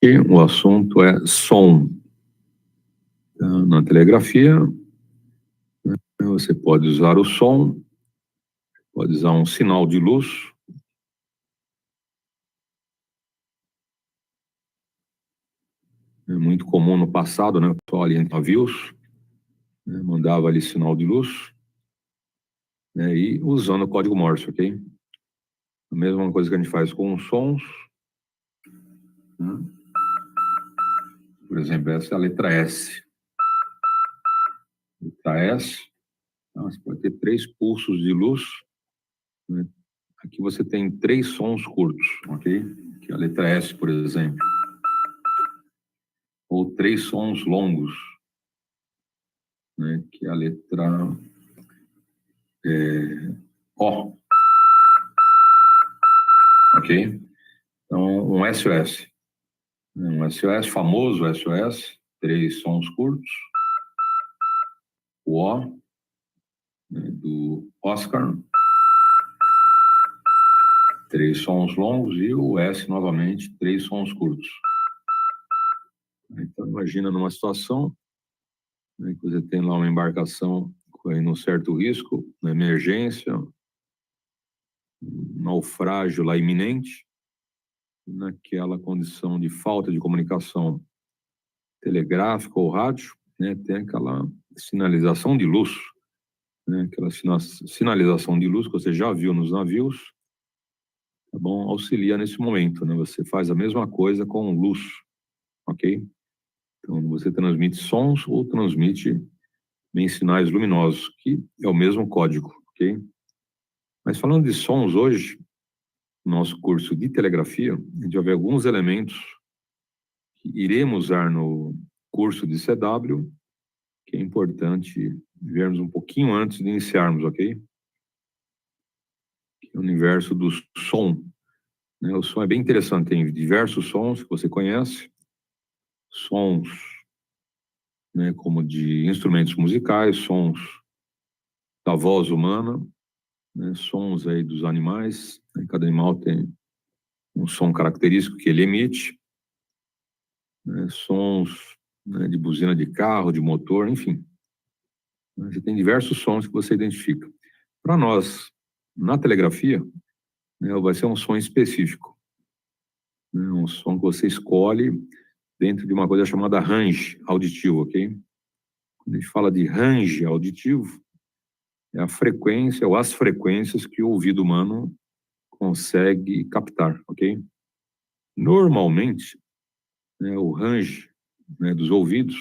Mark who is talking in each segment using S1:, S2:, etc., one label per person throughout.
S1: E o assunto é som. Na telegrafia, você pode usar o som, pode usar um sinal de luz. É muito comum no passado, né? Só ali em navios, né? Mandava ali sinal de luz, né? E usando o código Morse, ok? A mesma coisa que a gente faz com os sons, né? Por exemplo, essa é a letra S. Letra S, então, você pode ter 3 pulsos de luz, né? Aqui você tem 3 sons curtos, ok? Que é a letra S, por exemplo. Ou 3 sons longos, né? Que é a letra O. Ok? Então, um SOS. Um SOS, famoso SOS, 3 sons curtos. O O, né, do Oscar. 3 sons longos e o S, novamente, 3 sons curtos. Então, imagina numa situação, né, que você tem lá uma embarcação correndo um certo risco, uma emergência, um naufrágio lá iminente, naquela condição de falta de comunicação telegráfica ou rádio, né, tem aquela sinalização de luz, né, aquela sinalização de luz que você já viu nos navios, tá bom? Auxilia nesse momento, né? Você faz a mesma coisa com luz, ok? Então, você transmite sons ou transmite em sinais luminosos, que é o mesmo código, ok? Mas falando de sons hoje, no nosso curso de telegrafia, a gente vai ver alguns elementos que iremos usar no curso de CW, que é importante vermos um pouquinho antes de iniciarmos, ok? Que é o universo do som, né? O som é bem interessante, tem diversos sons que você conhece, sons, né, como de instrumentos musicais, sons da voz humana, né, sons aí dos animais, né? Cada animal tem um som característico que ele emite, né, sons, né, de buzina de carro, de motor, enfim. Você tem diversos sons que você identifica. Para nós, na telegrafia, né, vai ser um som específico, né, um som que você escolhe dentro de uma coisa chamada range auditivo, ok? Quando a gente fala de range auditivo, é a frequência ou as frequências que o ouvido humano consegue captar, ok? Normalmente, né, o range, né, dos ouvidos,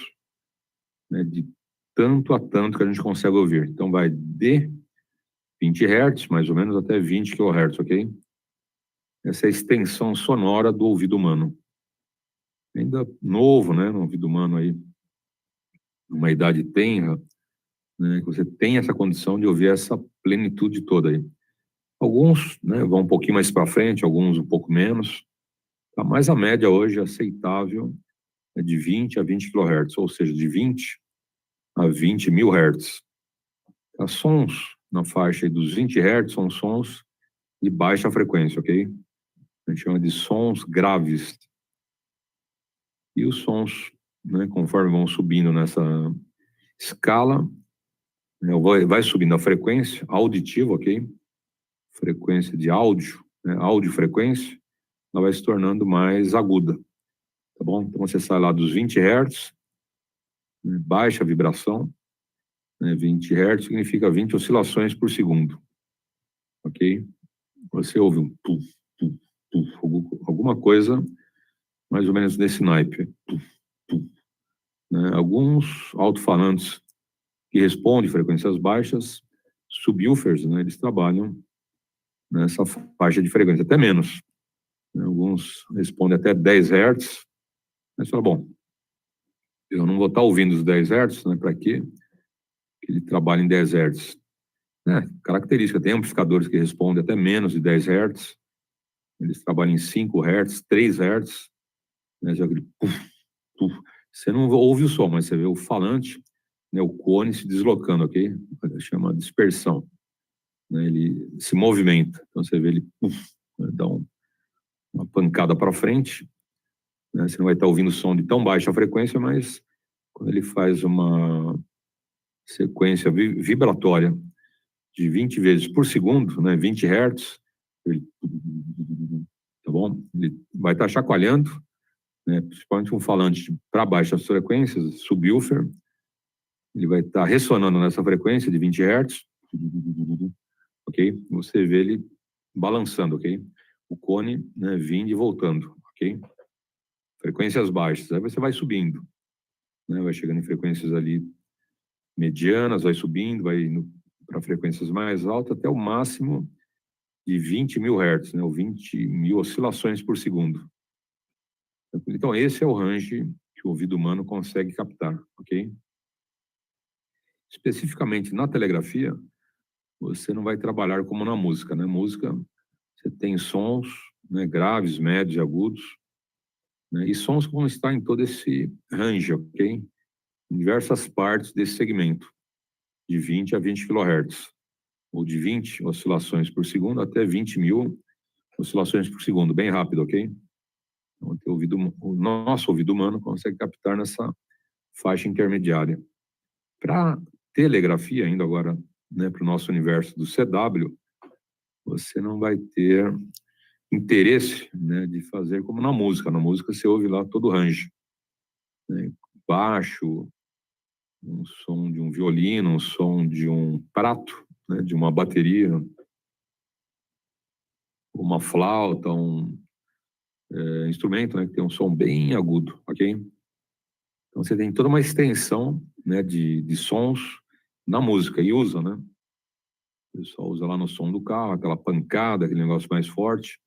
S1: né, de tanto a tanto que a gente consegue ouvir. Então, vai de 20 Hz, mais ou menos, até 20 kHz, ok? Essa é a extensão sonora do ouvido humano. Ainda novo, né, no ouvido humano aí, numa idade tenra, né, que você tem essa condição de ouvir essa plenitude toda aí. Alguns, né, vão um pouquinho mais para frente, alguns um pouco menos, tá? Mas a média hoje aceitável é de 20 a 20 kHz, ou seja, de 20 a 20 mil Hz. Os sons na faixa aí dos 20 Hz são sons de baixa frequência, ok? A gente chama de sons graves. E os sons, né, conforme vão subindo nessa escala, né, vai subindo a frequência auditiva, ok? Frequência de áudio, né, audiofrequência, ela vai se tornando mais aguda, tá bom? Então você sai lá dos 20 Hz, né, baixa vibração, né, 20 Hz significa 20 oscilações por segundo, ok? Você ouve um puf, puf, puf, alguma coisa mais ou menos nesse naipe, puf, puf, né? Alguns alto-falantes que respondem frequências baixas, subwoofers, né, eles trabalham nessa faixa de frequência, até menos, né? Alguns respondem até 10 Hz, mas fala, bom, eu não vou estar ouvindo os 10 Hz, né, para quê? Que ele trabalha em 10 Hz. Característica, tem amplificadores que respondem até menos de 10 Hz, eles trabalham em 5 Hz, 3 Hz, né, já aquele puf, puf. Você não ouve o som, mas você vê o falante, né, o cone se deslocando, ok? Chama dispersão, né, ele se movimenta, então você vê ele puf, né, dá uma pancada para frente, né? Você não vai estar ouvindo som de tão baixa frequência, mas quando ele faz uma sequência vibratória de 20 vezes por segundo, né, 20 Hz, ele, tá bom? Ele vai estar chacoalhando, né, principalmente um falante para baixas frequências, subwoofer, ele vai estar ressonando nessa frequência de 20 Hz, ok? Você vê ele balançando, ok? O cone, né, vindo e voltando, ok? Frequências baixas, aí você vai subindo, né, vai chegando em frequências ali medianas, vai subindo, vai indo para frequências mais altas, até o máximo de 20 mil Hz, né, ou 20 mil oscilações por segundo. Então, esse é o range que o ouvido humano consegue captar, ok? Especificamente na telegrafia, você não vai trabalhar como na música, né? Música, você tem sons, né, graves, médios e agudos, né, e sons que vão estar em todo esse range, ok? Em diversas partes desse segmento, de 20 a 20 kHz, ou de 20 oscilações por segundo até 20 mil oscilações por segundo, bem rápido, ok? Então, o nosso ouvido humano consegue captar nessa faixa intermediária. Para telegrafia, ainda agora, né, para o nosso universo do CW, você não vai ter interesse, né, de fazer como na música. Na música você ouve lá todo o range, né, baixo, um som de um violino, um som de um prato, né, de uma bateria, uma flauta, um instrumento, né, que tem um som bem agudo, ok? Então você tem toda uma extensão, né, de sons na música e usa, né? O pessoal usa lá no som do carro, aquela pancada, aquele negócio mais forte,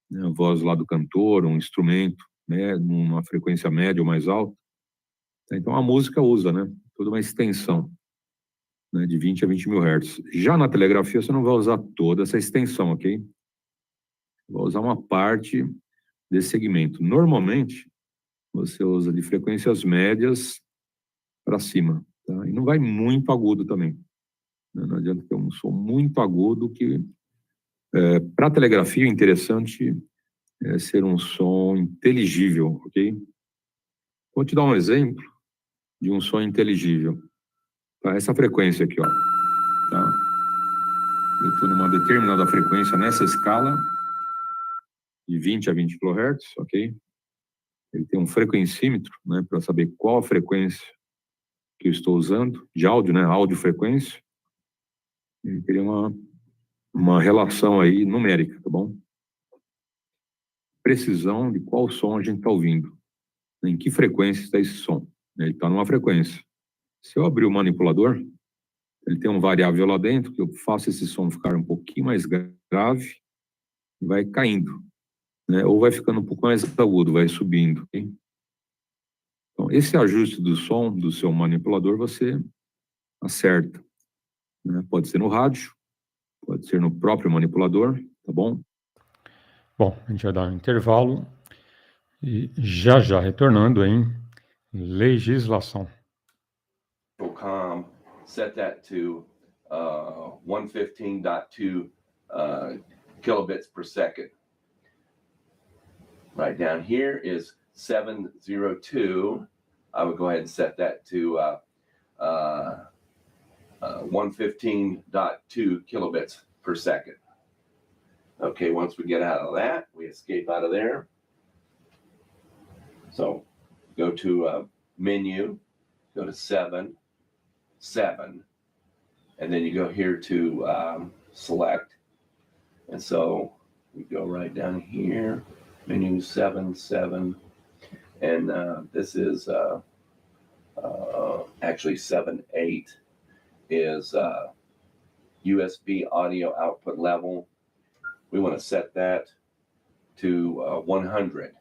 S1: né, a voz lá do cantor, um instrumento, né, numa frequência média ou mais alta. Então a música usa, né, toda uma extensão, né, de 20 a 20 mil Hz. Já na telegrafia você não vai usar toda essa extensão, ok? Vai usar uma parte desse segmento. Normalmente você usa de frequências médias para cima, tá? E não vai muito agudo também, né? Não adianta ter um som muito agudo que para telegrafia, o interessante é ser um som inteligível, ok? Vou te dar um exemplo de um som inteligível. Tá? Essa frequência aqui, ó. Tá? Eu estou numa determinada frequência nessa escala de 20 a 20 kHz, ok? Ele tem um frequencímetro, né, para saber qual a frequência que eu estou usando, de áudio, né, áudio-frequência. Ele teria uma relação aí numérica, tá bom? Precisão de qual som a gente está ouvindo, em que frequência está esse som. Ele está numa frequência. Se eu abrir o manipulador, ele tem um variável lá dentro que eu faço esse som ficar um pouquinho mais grave e vai caindo, né? Ou vai ficando um pouco mais agudo, vai subindo. Okay? Então, esse ajuste do som do seu manipulador você acerta, né? Pode ser no rádio, pode ser no próprio manipulador, tá bom?
S2: Bom, a gente vai dar um intervalo e já retornando em legislação.
S3: COM, set that to 115.2 kilobits per second. Right down here is 702. I would go ahead and set that to 115.2 kilobits per second. Okay, once we get out of that, we escape out of there. So go to menu, go to 7, and then you go here to select. And so we go right down here, menu 7, and this is actually 7.8 is USB audio output level. We want to set that to 100.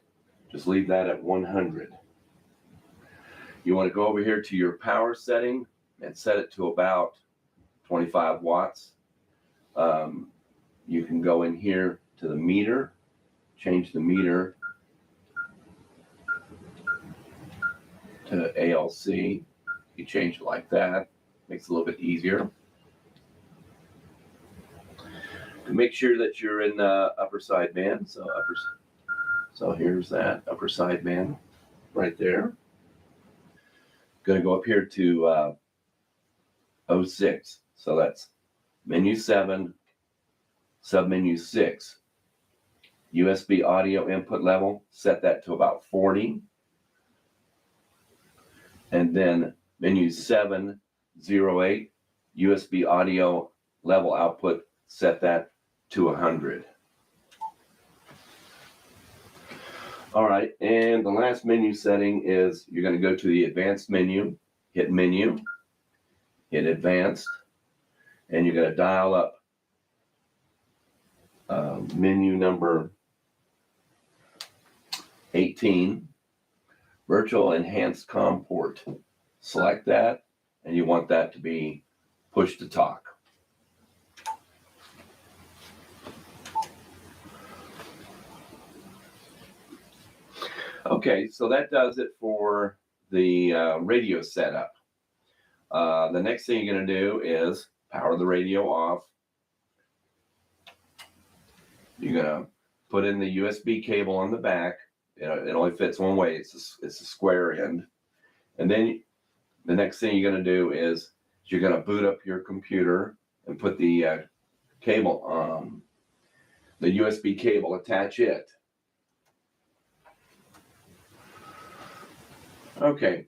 S3: Just leave that at 100. You want to go over here to your power setting and set it to about 25 watts. You can go in here to the meter, change the meter to ALC. You change it like that, makes it a little bit easier. Make sure that you're in the upper sideband, so So here's that upper sideband right there. Going to go up here to 06. So that's menu 7, submenu 6. USB audio input level, set that to about 40. And then menu 708, USB audio level output, set that to 100. All right, and the last menu setting is you're going to go to the advanced menu, hit advanced, and you're going to dial up menu number 18, virtual enhanced COM port. Select that, and you want that to be push to talk. Okay, so that does it for the radio setup. The next thing you're going to do is power the radio off. You're going to put in the USB cable on the back. It only fits one way. It's a square end. And then the next thing you're going to do is you're going to boot up your computer and put the cable on, the USB cable, attach it. Okay,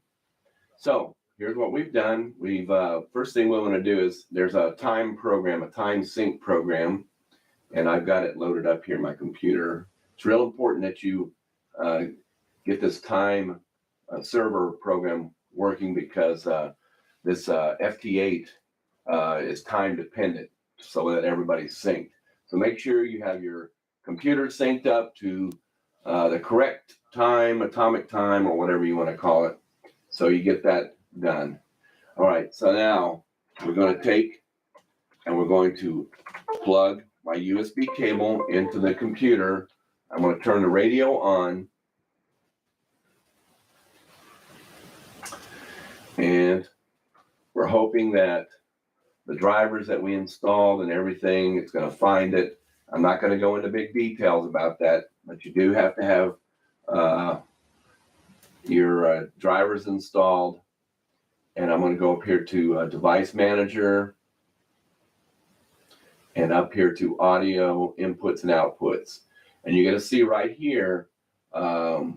S3: so here's what we've done. We've first thing we want to do is there's a time program, a time sync program, and I've got it loaded up here in my computer. It's real important that you get this time server program working because this FT8 is time dependent, so that everybody's synced. So make sure you have your computer synced up to the correct time, atomic time, or whatever you want to call it. So you get that done. All right, so now we're going to take and we're going to plug my USB cable into the computer. I'm going to turn the radio on. And we're hoping that the drivers that we installed and everything, it's going to find it. I'm not going to go into big details about that, but you do have to have your drivers installed. And I'm going to go up here to Device Manager and up here to Audio Inputs and Outputs. And you're going to see right here TS890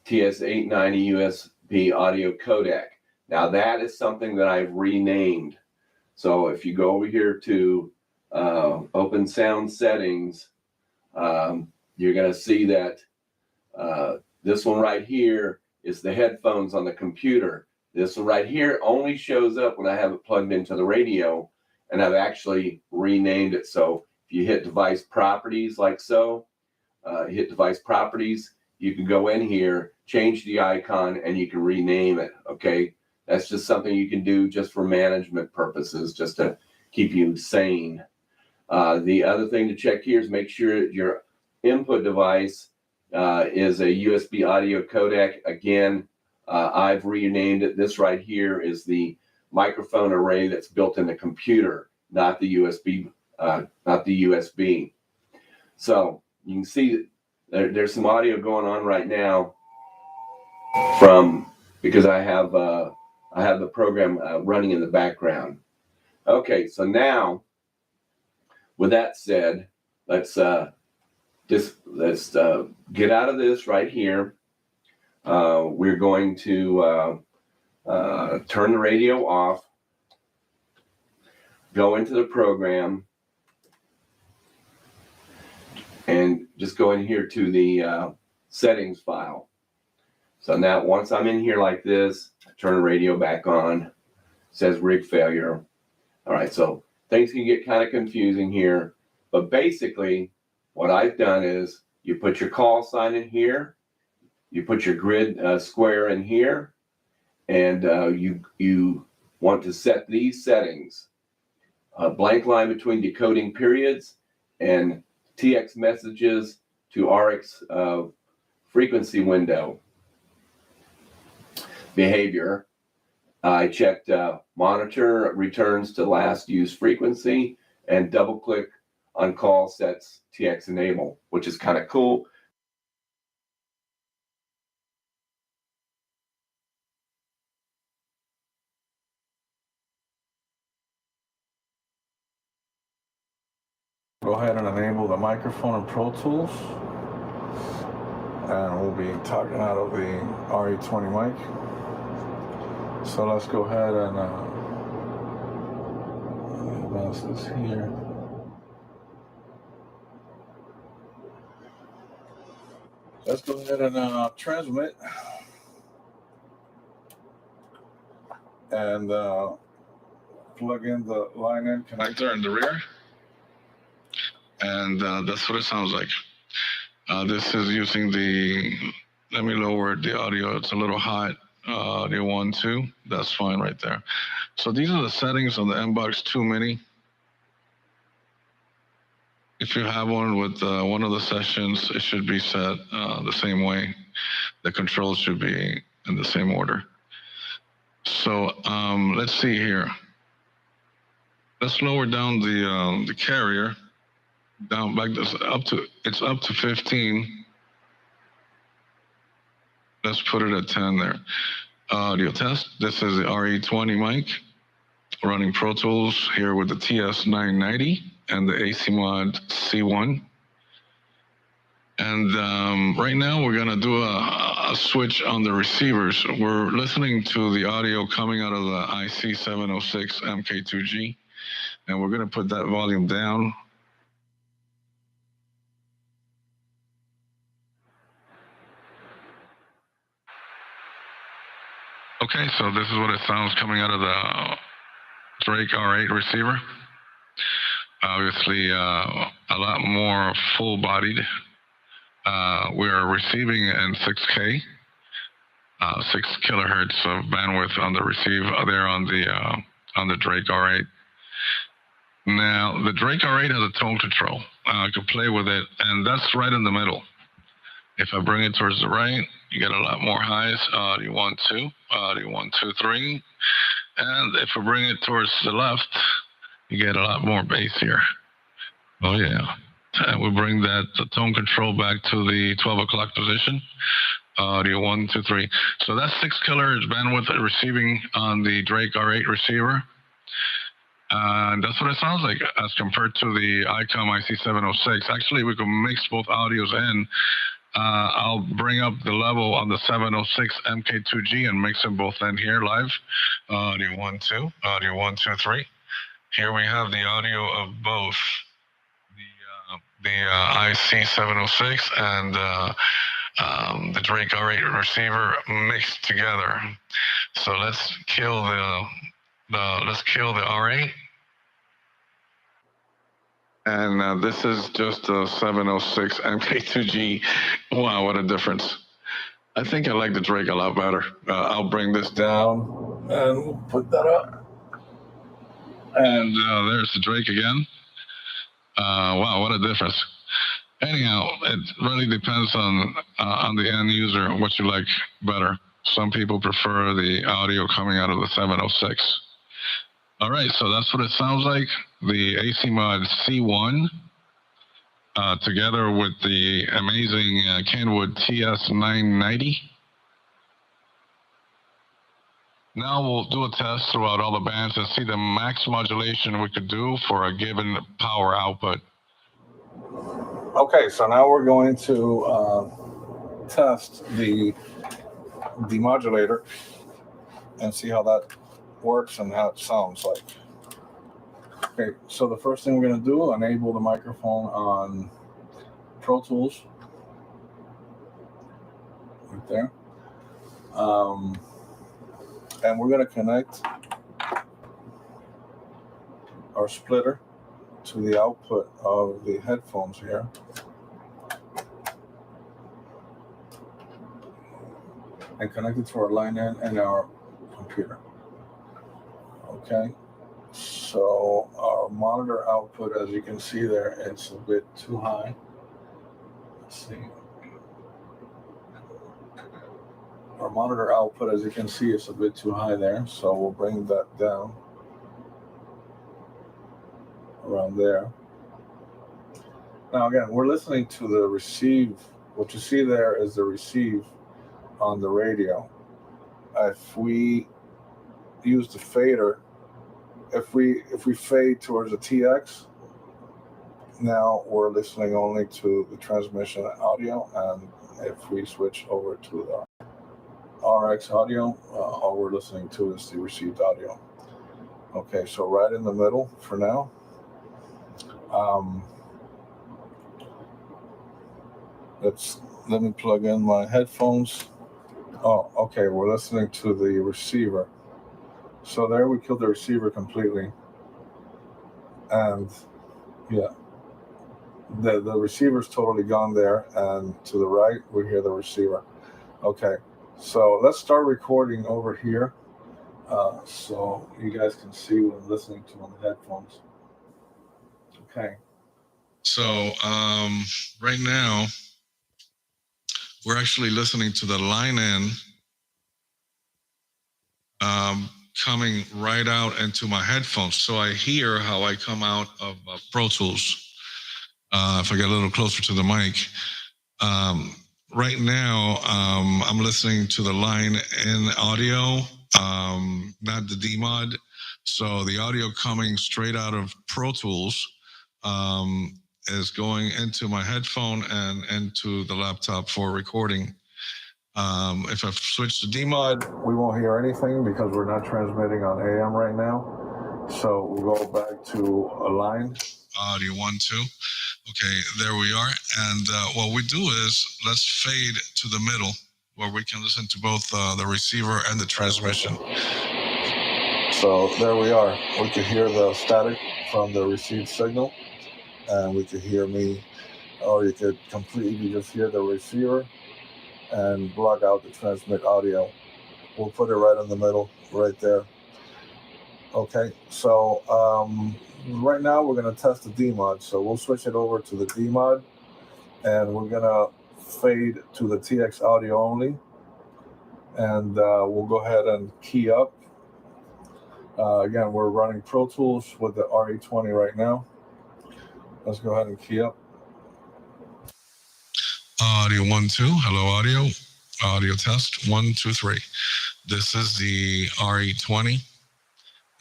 S3: USB audio codec. Now that is something that I've renamed. So if you go over here to Open Sound Settings, you're going to see that this one right here is the headphones on the computer. This one right here only shows up when I have it plugged into the radio, and I've actually renamed it. So if you hit Device Properties like so, hit Device Properties, you can go in here, change the icon, and you can rename it, okay? That's just something you can do just for management purposes, just to keep you sane. The other thing to check here is make sure your input device is a USB audio codec. Again, I've renamed it. This right here is the microphone array that's built in the computer, not the USB. So you can see there's some audio going on right now because I have the program running in the background. Okay, so now with that said, let's get out of this right here. We're going to turn the radio off, go into the program, and just go in here to the settings file. So now once I'm in here like this, I turn the radio back on. It says rig failure. All right, so things can get kind of confusing here, but basically what I've done is you put your call sign in here, you put your grid square in here, and you want to set these settings. A blank line between decoding periods and TX messages to RX frequency window. Behavior, I checked monitor returns to last used frequency, and double click on call sets TX enable, which is kind of cool.
S4: go ahead and enable the microphone in Pro Tools. And we'll be talking out of the RE20 mic. So let's go ahead and advance this here. Let's go ahead and transmit. And plug in the line-in connector in the rear. And that's what it sounds like. This is using the, let me lower the audio, it's a little hot, audio 1, 2, that's fine right there. So these are the settings on the MBox 2 Mini. If you have one with one of the sessions, it should be set the same way. The controls should be in the same order. So let's see here. Let's lower down the carrier. Down back this it's up to 15. Let's put it at 10 there. Audio test. This is the RE20 mic running Pro Tools here with the TS990 and the AC Mod C1. And right now we're gonna do a switch on the receivers. We're listening to the audio coming out of the IC706 MK2G, and we're gonna put that volume down. Okay, so this is what it sounds coming out of the Drake R8 receiver. Obviously, a lot more full-bodied. We are receiving in 6K, 6 kilohertz of bandwidth on the receive there on the Drake R8. Now, the Drake R8 has a tone control. I can play with it, and that's right in the middle. If I bring it towards the right, you get a lot more highs. Audio 1, 2, audio 1, 2, 3. And if I bring it towards the left, you get a lot more bass here. Oh yeah. And we bring the tone control back to the 12 o'clock position. Audio 1, 2, 3. So that's 6 kilohertz bandwidth receiving on the Drake R8 receiver. And that's what it sounds like as compared to the ICOM IC706. Actually, we can mix both audios in. I'll bring up the level on the 706 MK2G and mix them both in here live. Audio 1, 2, audio 1, 2, 3. Here we have the audio of both the IC706 and the Drake R8 receiver mixed together. So let's kill the R8. And this is just a 706 MK2G. Wow, what a difference. I think I like the Drake a lot better. I'll bring this down and we'll put that up. And there's the Drake again. Wow, what a difference. Anyhow, it really depends on the end user, what you like better. Some people prefer the audio coming out of the 706. All right, so that's what it sounds like. The AC Mod C1 together with the amazing Kenwood TS990. Now we'll do a test throughout all the bands and see the max modulation we could do for a given power output. Okay, so now we're going to test the demodulator and see how that works and how it sounds like. Okay, so the first thing we're going to do, enable the microphone on Pro Tools. Right there. And we're going to connect our splitter to the output of the headphones here. And connect it to our line in and our computer. Okay, so our monitor output, as you can see there, it's a bit too high. Let's see. Our monitor output, as you can see, is a bit too high there, so we'll bring that down around there. Now again, we're listening to the receive. What you see there is the receive on the radio. If we use the fader, if we fade towards the TX,
S5: now we're listening only to the transmission audio, and if we switch over to the RX audio, all we're listening to is the received audio. Okay, so right in the middle for now. Let me plug in my headphones. Oh, okay, we're listening to the receiver. So there we killed the receiver completely. And yeah, the receiver's totally gone there, and to the right we hear the receiver. Okay, so let's start recording over here, so you guys can see what I'm listening to on the headphones. Okay.
S4: So right now we're actually listening to the line in coming right out into my headphones, so I hear how I come out of Pro Tools. If I get a little closer to the mic. Right now, I'm listening to the line in audio, not the DMOD. So the audio coming straight out of Pro Tools is going into my headphone and into the laptop for recording. If I switch to DMOD,
S5: we won't hear anything because we're not transmitting on AM right now. So we'll go back to a line.
S4: Audio 1, 2. Okay, there we are. And what we do is let's fade to the middle where we can listen to both the receiver and the transmission.
S5: So there we are. We could hear the static from the received signal, and we could hear me, or you could completely just hear the receiver and block out the transmit audio. We'll put it right in the middle, right there. Okay, so right now we're going to test the DMOD. So we'll switch it over to the DMOD, and we're going to fade to the TX audio only. And we'll go ahead and key up. Again, we're running Pro Tools with the RE20 right now. Let's go ahead and key up.
S4: Audio 1, 2. Hello, audio. Audio test 1, 2, 3. This is the RE20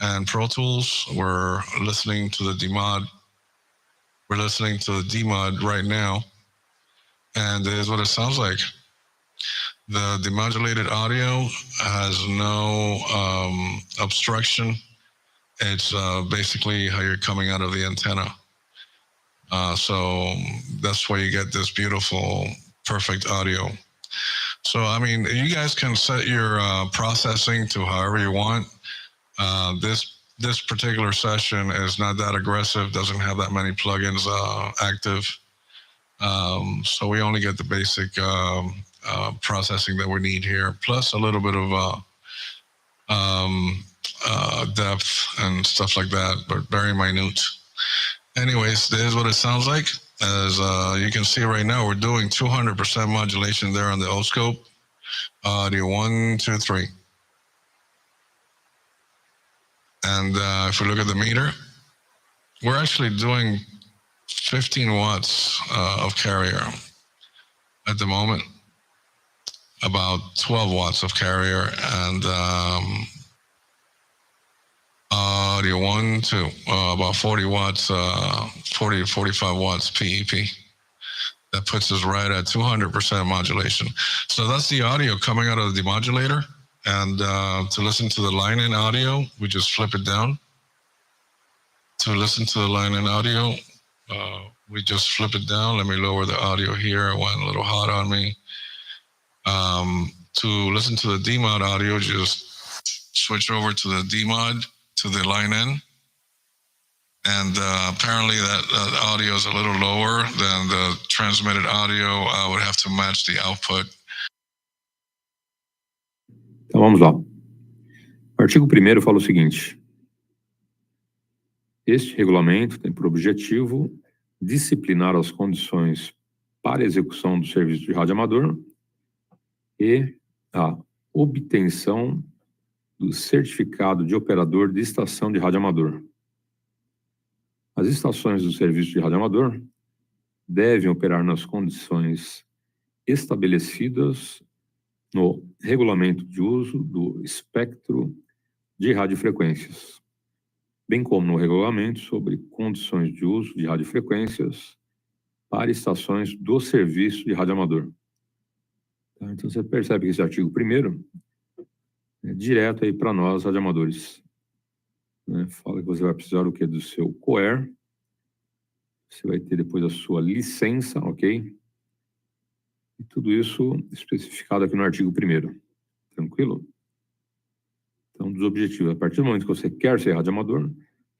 S4: and Pro Tools. We're listening to the DMOD. We're listening to the DMOD right now, and this is what it sounds like. The demodulated audio has no obstruction. It's basically how you're coming out of the antenna. So that's why you get this beautiful, perfect audio. So, I mean, you guys can set your processing to however you want. This particular session is not that aggressive, doesn't have that many plugins active. So we only get the basic processing that we need here, plus a little bit of depth and stuff like that, but very minute. Anyways, this is what it sounds like. As you can see right now, we're doing 200% modulation there on the O-scope. Audio 1, 2, 3. And if we look at the meter, we're actually doing 15 watts of carrier at the moment, about 12 watts of carrier, and audio 1, 2, about 40 watts, 40 to 45 watts PEP. That puts us right at 200% modulation. So that's the audio coming out of the demodulator. And to listen to the line-in audio, we just flip it down. To listen to the line-in audio, we just flip it down. Let me lower the audio here. It went a little hot on me. To listen to the DMOD audio, just switch over to the DMOD, to the line-in. And apparently that audio is a little lower than the transmitted audio. I would have to match the output.
S1: Então vamos lá. O artigo 1º fala o seguinte: este regulamento tem por objetivo disciplinar as condições para a execução do serviço de rádio amador e a obtenção do certificado de operador de estação de rádio amador. As estações do serviço de rádio amador devem operar nas condições estabelecidas no regulamento de uso do espectro de radiofrequências, bem como no regulamento sobre condições de uso de radiofrequências para estações do serviço de radioamador. Então, você percebe que esse artigo 1º é direto aí para nós, radioamadores. Né? Fala que você vai precisar do quê? Do seu COER, você vai ter depois a sua licença, ok? E tudo isso especificado aqui no artigo 1º. Tranquilo? Então, dos objetivos, a partir do momento que você quer ser radioamador,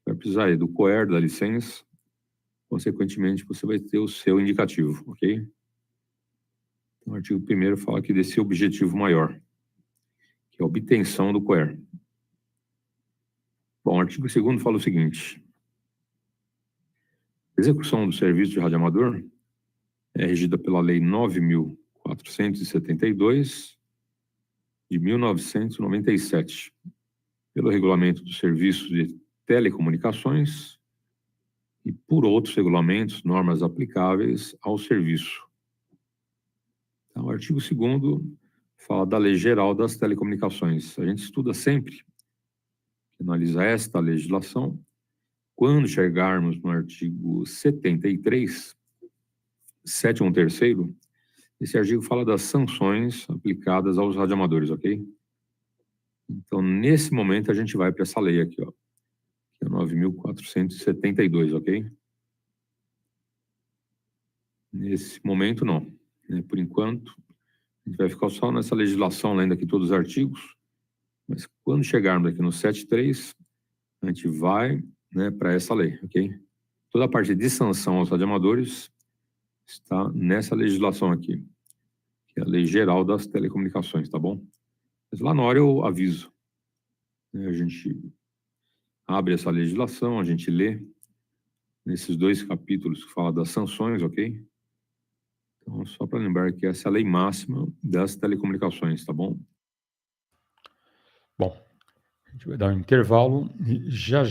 S1: vai precisar aí do COER, da licença, consequentemente, você vai ter o seu indicativo, ok? Então, o artigo 1º fala aqui desse objetivo maior, que é a obtenção do COER. Bom, o artigo 2º fala o seguinte: a execução do serviço de radioamador é regida pela Lei 9.472, de 1997, pelo Regulamento do Serviço de Telecomunicações e por outros regulamentos, normas aplicáveis ao serviço. Então, o artigo 2º fala da Lei Geral das Telecomunicações. A gente estuda sempre, analisa esta legislação, quando chegarmos no artigo 73, 7º, 3º, esse artigo fala das sanções aplicadas aos radioamadores, ok? Então, nesse momento, a gente vai para essa lei aqui, ó, que é 9.472, ok? Nesse momento, não. Né? Por enquanto, a gente vai ficar só nessa legislação, lendo aqui todos os artigos, mas quando chegarmos aqui no 7.3, a gente vai, né, para essa lei, ok? Toda a parte de sanção aos radioamadores está nessa legislação aqui, que é a Lei Geral das Telecomunicações, tá bom? Mas lá na hora eu aviso. Né? A gente abre essa legislação, a gente lê nesses 2 capítulos que fala das sanções, ok? Então, só para lembrar que essa é a lei máxima das telecomunicações, tá bom?
S2: Bom, a gente vai dar um intervalo e já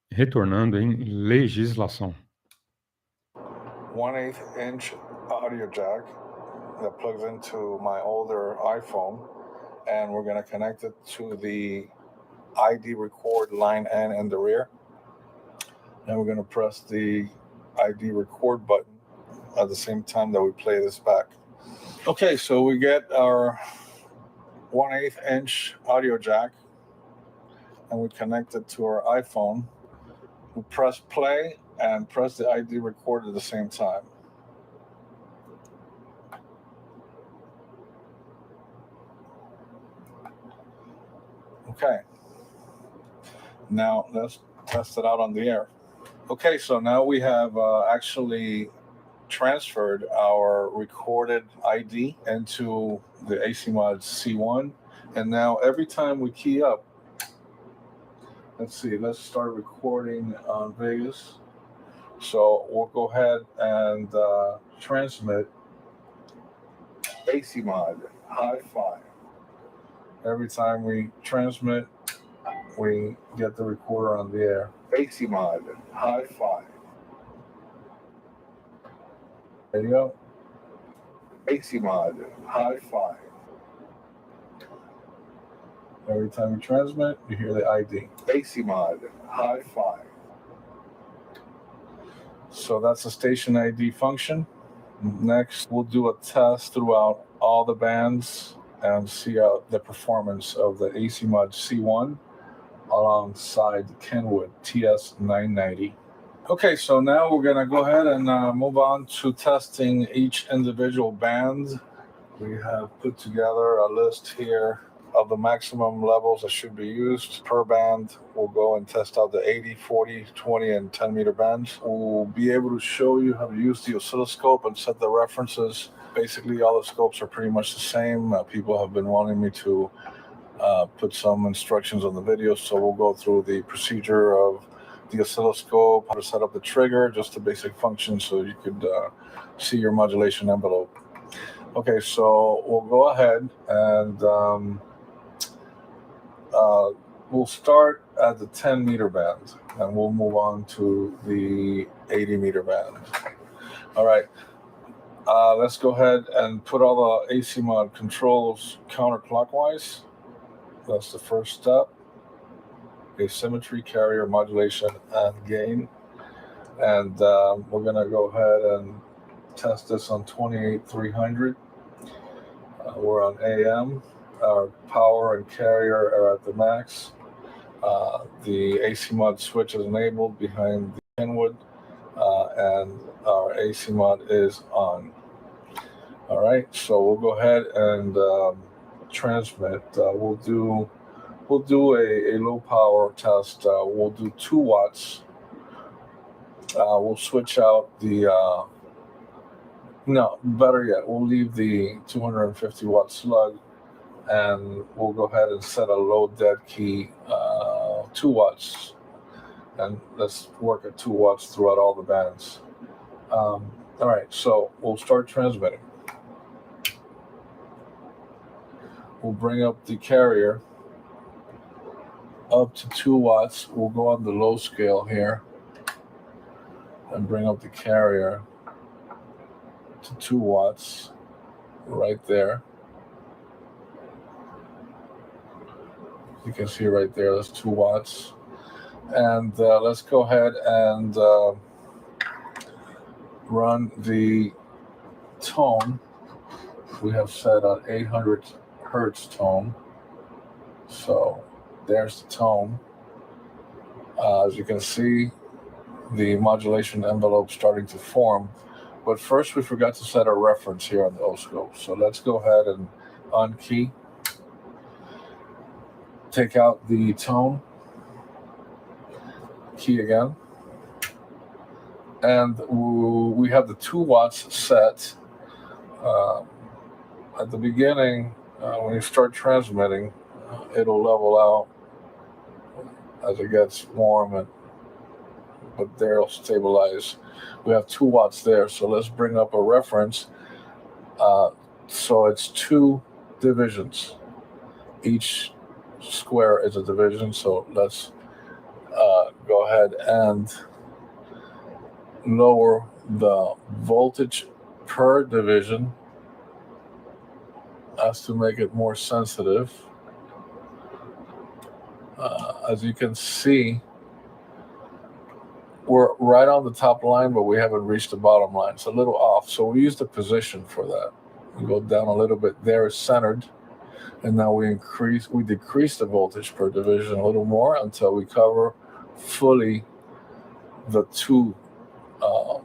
S2: retornando em legislação.
S5: 1/8 inch audio jack that plugs into my older iPhone, and we're going to connect it to the ID record line N in the rear. And we're going to press the ID record button at the same time that we play this back. Okay, so we get our 1/8 inch audio jack and we connect it to our iPhone. We press play and press the ID record at the same time. Okay. Now let's test it out on the air. Okay, so now we have actually transferred our recorded ID into the ACMod C1. And now every time we key up, let's see, let's start recording on Vegas. So we'll go ahead and transmit ACMod Hi-Fi. Every time we transmit, we get the recorder on the air. ACMod Hi-Fi. There you go. ACMod Hi-Fi. Every time you transmit, you hear the ID. ACMod Hi-Fi. So that's the station ID function. Next, we'll do a test throughout all the bands and see out the performance of the ACMod C1 alongside the Kenwood TS990. Okay, so now we're gonna go ahead and move on to testing each individual band. We have put together a list here of the maximum levels that should be used per band. We'll go and test out the 80, 40, 20, and 10 meter bands. We'll be able to show you how to use the oscilloscope and set the references. Basically, all the scopes are pretty much the same. People have been wanting me to put some instructions on the video, so we'll go through the procedure of the oscilloscope, how to set up the trigger, just the basic functions so you could see your modulation envelope. Okay, so we'll go ahead and we'll start at the 10 meter band and we'll move on to the 80 meter band. All right, let's go ahead and put all the ACMod controls counterclockwise. That's the first step. asymmetry, carrier, modulation, and gain. And we're going to go ahead and test this on 28300. We're on AM. Our power and carrier are at the max. The AC mod switch is enabled behind the Kenwood, and our AC mod is on. All right, so we'll go ahead and transmit. We'll do a low power test. We'll do 2 watts. We'll switch out the no, better yet, we'll leave the 250 watt slug, and we'll go ahead and set a low dead key 2 watts, and let's work at 2 watts throughout all the bands. All right, so we'll start transmitting. We'll bring up the carrier up to 2 watts. We'll go on the low scale here and bring up the carrier to 2 watts right there. You can see right there, that's 2 watts. And let's go ahead and run the tone. We have set on 800 hertz tone. So there's the tone. As you can see, the modulation envelope starting to form. But first, we forgot to set a reference here on the oscilloscope. So let's go ahead and unkey. Take out the tone. Key again. And we have the 2 watts set. At the beginning, when you start transmitting, it'll level out as it gets warm, but there it'll stabilize. We have 2 watts there, so let's bring up a reference. So it's 2 divisions. Each square is a division, so let's go ahead and lower the voltage per division as to make it more sensitive. As you can see, we're right on the top line, but we haven't reached the bottom line. It's a little off, so we use the position for that. We go down a little bit. There is centered, and now we decrease the voltage per division a little more until we cover fully the 2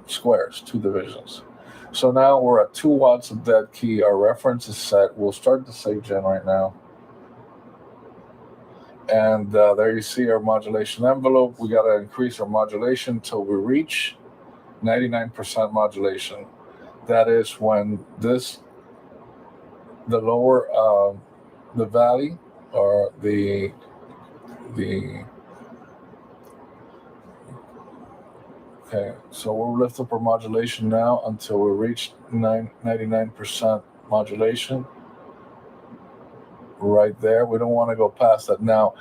S5: squares, 2 divisions. So now we're at 2 watts of dead key. Our reference is set. We'll start the SIG-gen right now. And there you see our modulation envelope. We got to increase our modulation till we reach 99% modulation. That is when the lower, the valley, or the okay, so we'll lift up our modulation now until we reach 99% modulation. Right there. We don't want to go past that. Now,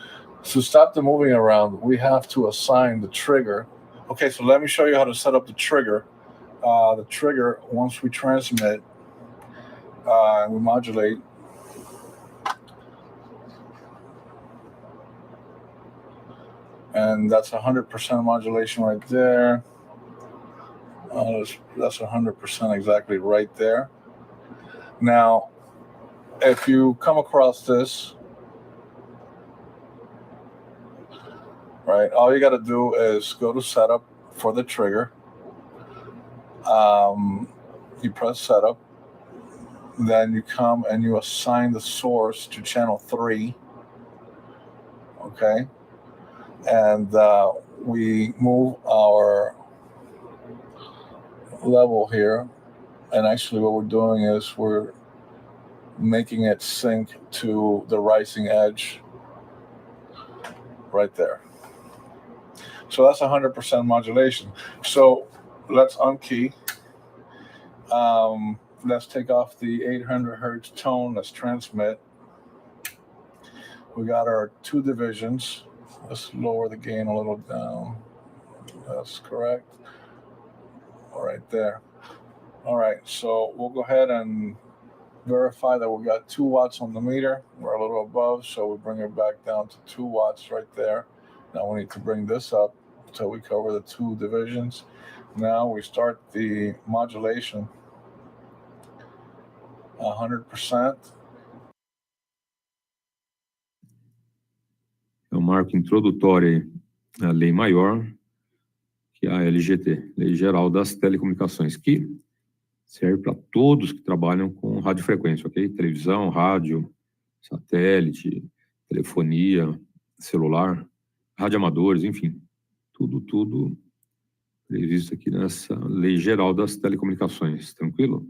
S5: to stop the moving around, we have to assign the trigger. Okay, so let me show you how to set up the trigger. The trigger, once we transmit and we modulate, and that's 100% modulation right there. That's 100% exactly right there. Now, if you come across this, right, all you got to do is go to setup for the trigger. You press setup, then you come and you assign the source to channel 3. Okay, and we move our level here, and actually what we're doing is we're making it sync to the rising edge right there. So that's 100% modulation. So let's unkey. Let's take off the 800 hertz tone. Let's transmit. We got our 2 divisions. Let's lower the gain a little down. That's correct. All right there. All right, so we'll go ahead and verify that we got 2 watts on the meter. We're a little above, so we bring it back down to 2 watts right there. Now we need to bring this up so we cover the 2 divisions. Now we start the modulation 100%.
S1: É um marco introdutório à lei maior, que é a LGT, Lei Geral das Telecomunicações, que serve para todos que trabalham com radiofrequência, ok? Televisão, rádio, satélite, telefonia, celular, radioamadores, enfim, tudo previsto aqui nessa Lei Geral das Telecomunicações, tranquilo?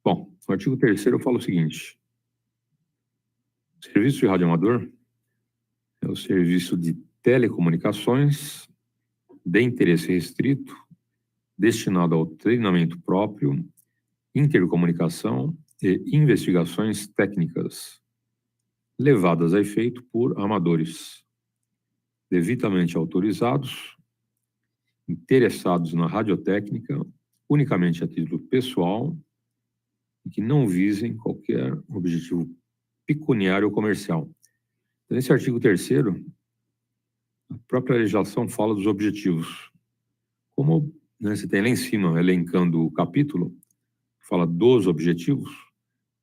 S1: Bom, no artigo 3º eu falo o seguinte: o serviço de radioamador é o serviço de telecomunicações de interesse restrito, destinado ao treinamento próprio, intercomunicação e investigações técnicas, levadas a efeito por amadores, devidamente autorizados, interessados na radiotécnica, unicamente a título pessoal, e que não visem qualquer objetivo pecuniário ou comercial. Nesse artigo 3º, a própria legislação fala dos objetivos. Como, né, você tem lá em cima, elencando o capítulo, fala dos objetivos,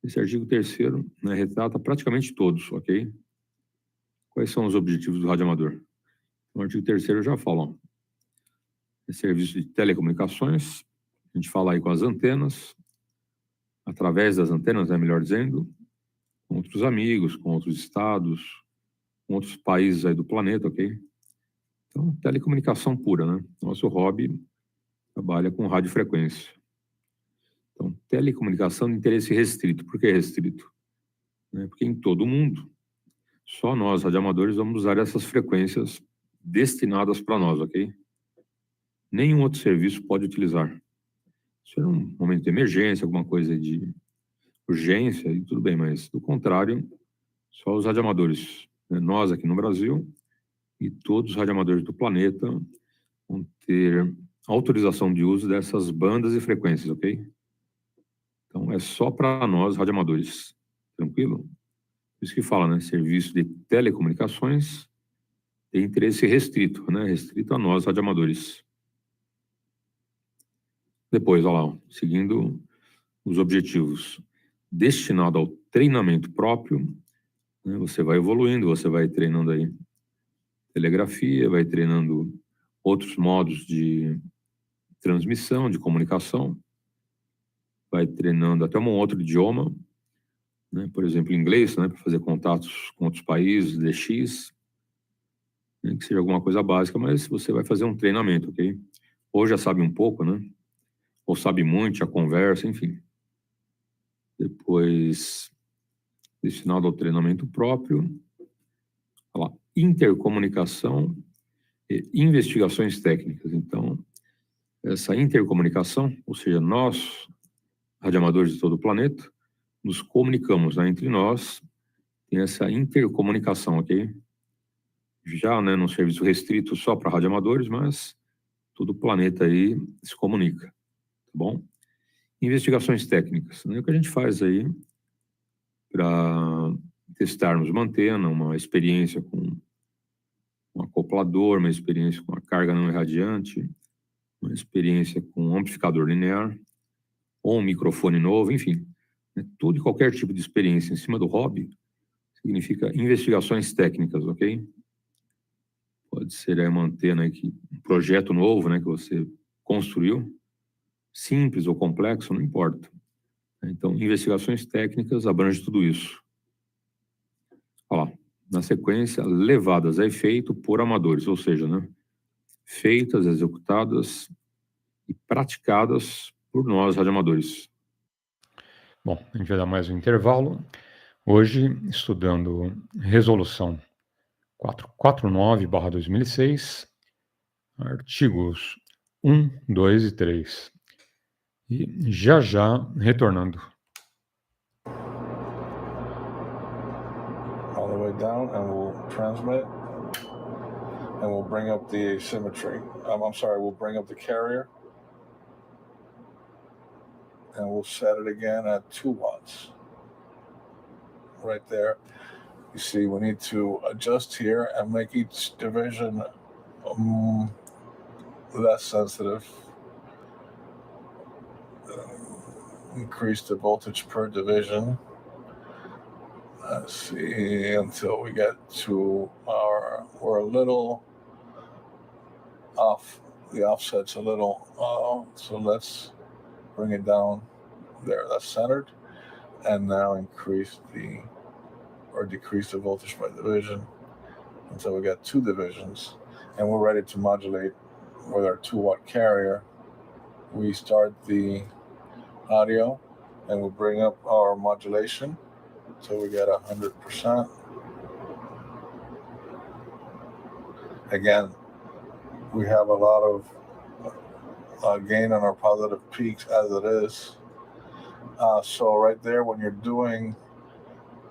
S1: esse artigo 3º, né, retrata praticamente todos, ok? Quais são os objetivos do radioamador? No artigo 3º já falam. É serviço de telecomunicações, a gente fala aí com as antenas, através das antenas, né, melhor dizendo, com outros amigos, com outros estados, com outros países aí do planeta, ok? Então, telecomunicação pura, né? Nosso hobby trabalha com radiofrequência. Então, telecomunicação de interesse restrito. Por que restrito? Porque em todo o mundo, só nós, radioamadores, vamos usar essas frequências destinadas para nós, ok? Nenhum outro serviço pode utilizar. Isso é um momento de emergência, alguma coisa de urgência, e tudo bem, mas, do contrário, só os radioamadores, né? Nós aqui no Brasil e todos os radioamadores do planeta vão ter autorização de uso dessas bandas e frequências, ok? Então, é só para nós, radioamadores. Tranquilo? Por isso que fala, né? Serviço de telecomunicações de interesse restrito, né? Restrito a nós, radioamadores. Depois, olha lá, seguindo os objetivos. Destinado ao treinamento próprio, né? Você vai evoluindo, você vai treinando aí telegrafia, vai treinando outros modos de transmissão, de comunicação, vai treinando até um outro idioma, né? Por exemplo, inglês, né? Para fazer contatos com outros países, DX, né? Que seja alguma coisa básica, mas você vai fazer um treinamento, ok? Ou já sabe um pouco, né? Ou sabe muito, já conversa, enfim. Depois, destinado ao treinamento próprio, olha lá, intercomunicação e investigações técnicas. Então, essa intercomunicação, ou seja, nós, radioamadores de todo o planeta, nos comunicamos, né, entre nós, tem essa intercomunicação, ok? Já, né, num serviço restrito só para radioamadores, mas todo o planeta aí se comunica, tá bom? Investigações técnicas, né, o que a gente faz aí para testarmos uma antena, uma experiência com um acoplador, uma experiência com a carga não irradiante, uma experiência com um amplificador linear, ou um microfone novo, enfim, né, tudo e qualquer tipo de experiência em cima do hobby significa investigações técnicas, ok? Pode ser aí uma antena aí um projeto novo, né, que você construiu, simples ou complexo, não importa. Então, investigações técnicas abrange tudo isso. Olha lá, na sequência, levadas a efeito por amadores, ou seja, né, feitas, executadas e praticadas por nós, radioamadores.
S2: Bom, a gente vai dar mais um intervalo. Hoje, estudando Resolução 449/2006, artigos 1, 2 e 3. E já retornando.
S5: All the way down, and we'll transmit, and we'll bring up the asymmetry. I'm sorry, we'll bring up the carrier, and we'll set it again at 2 watts. Right there. You see, we need to adjust here and make each division less sensitive. Increase the voltage per division. Let's see, until we get to we're a little off. The offset's a little, so let's bring it down there. That's centered. And now decrease the voltage by division until we get 2 divisions. And we're ready to modulate with our 2-watt carrier. We start the audio and we'll bring up our modulation until we get 100%. Again, we have a lot of gain on our positive peaks as it is. So right there, when you're doing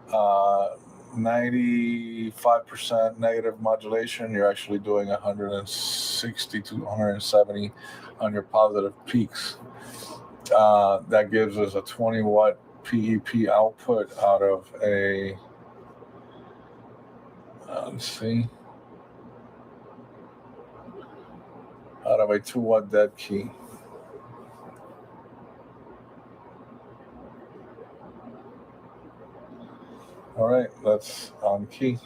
S5: 95% negative modulation, you're actually doing 160 to 170 on your positive peaks. That gives us a 20-watt PEP output out of a, let's see, out of a 2-watt dead key. All right, that's on key.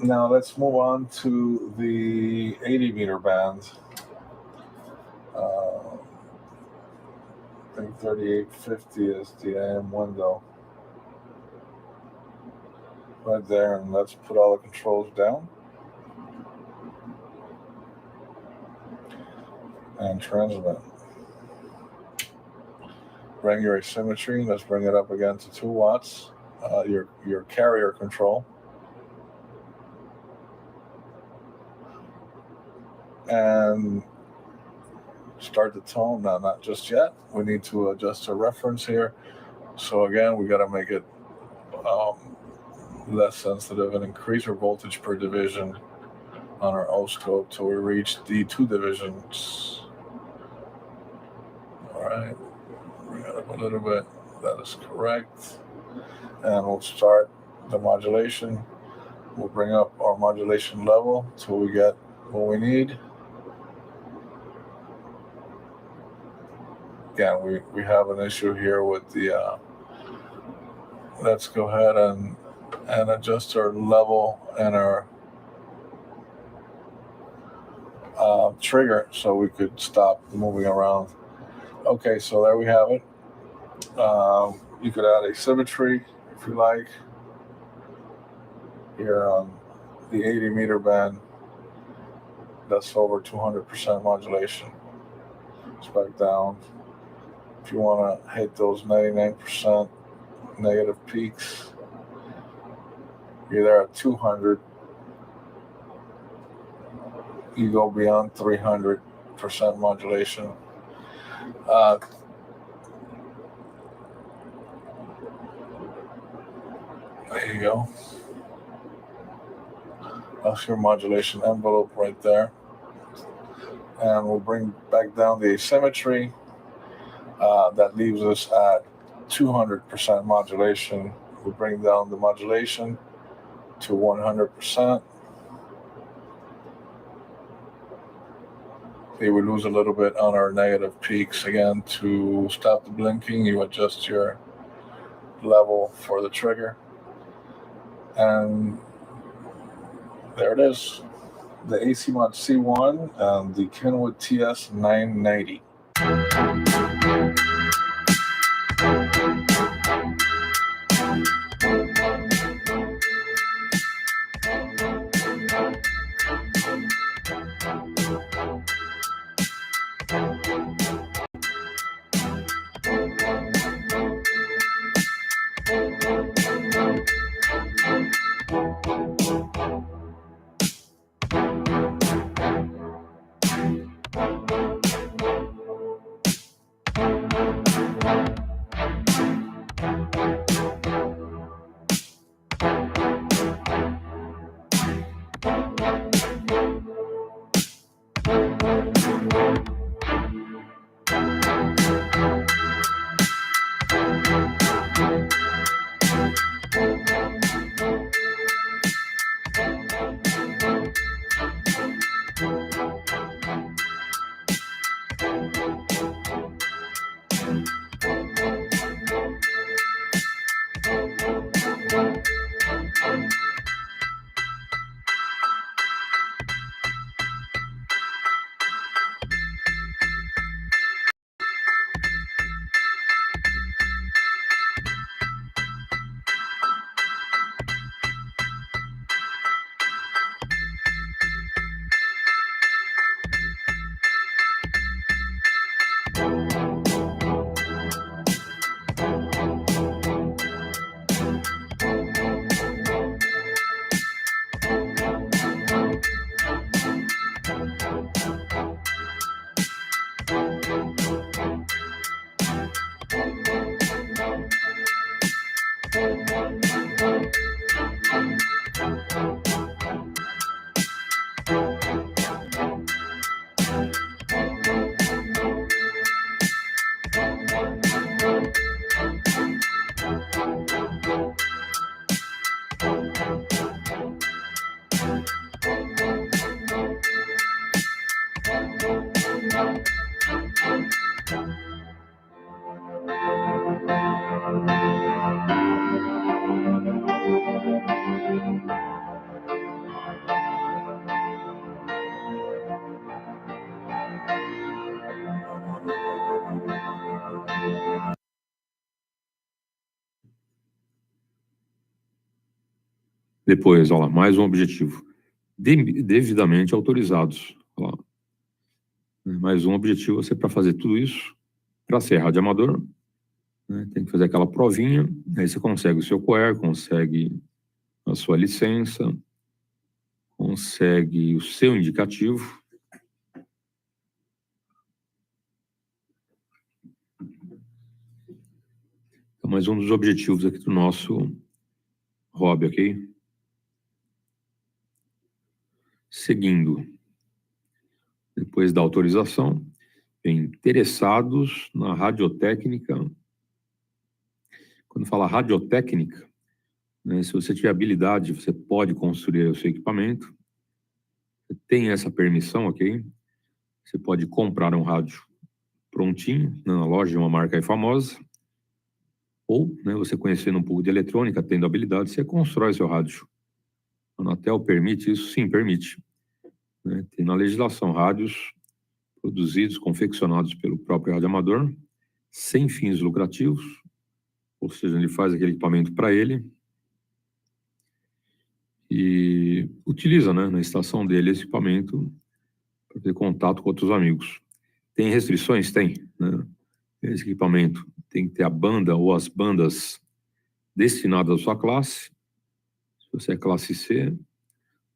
S5: Now let's move on to the 80 meter band. I think 3850 is the AM window. Right there, and let's put all the controls down. And transmit. Bring your asymmetry. Let's bring it up again to 2 watts. Your carrier control. And start the tone. Now, not just yet. We need to adjust our reference here. So again, we got to make it less sensitive and increase our voltage per division on our oscope till we reach the 2 divisions. All right, bring it up a little bit. That is correct. And we'll start the modulation. We'll bring up our modulation level till we get what we need. Again, we have an issue here with the, let's go ahead and adjust our level and our trigger so we could stop moving around. Okay, so there we have it. You could add asymmetry if you like here on the 80 meter band. That's over 200% modulation. It's back down. If you want to hit those 99% negative peaks, you're there at 200. You go beyond 300% modulation. There you go. That's your modulation envelope right there. And we'll bring back down the asymmetry. That leaves us at 200% modulation. We'll bring down the modulation to 100%. We lose a little bit on our negative peaks. Again, to stop the blinking, you adjust your level for the trigger. And there it is. The AC Mod C1 and the Kenwood TS990.
S1: Depois, olha lá, mais um objetivo. Devidamente autorizados. Olha lá. Mais um objetivo, você para fazer tudo isso, para ser radioamador, né, tem que fazer aquela provinha, aí você consegue o seu COER, consegue a sua licença, consegue o seu indicativo. Então, mais um dos objetivos aqui do nosso hobby, ok? Seguindo, depois da autorização, vem interessados na radiotécnica. Quando fala radiotécnica, né, se você tiver habilidade, você pode construir o seu equipamento. Você tem essa permissão, ok? Você pode comprar um rádio prontinho, na loja de uma marca aí famosa, ou, né, você conhecendo um pouco de eletrônica, tendo habilidade, você constrói seu rádio. A Anatel permite isso? Sim, permite. Né? Tem na legislação rádios produzidos, confeccionados pelo próprio radioamador, sem fins lucrativos, ou seja, ele faz aquele equipamento para ele e utiliza, né, na estação dele esse equipamento para ter contato com outros amigos. Tem restrições? Tem, né? Esse equipamento tem que ter a banda ou as bandas destinadas à sua classe. Se você é classe C,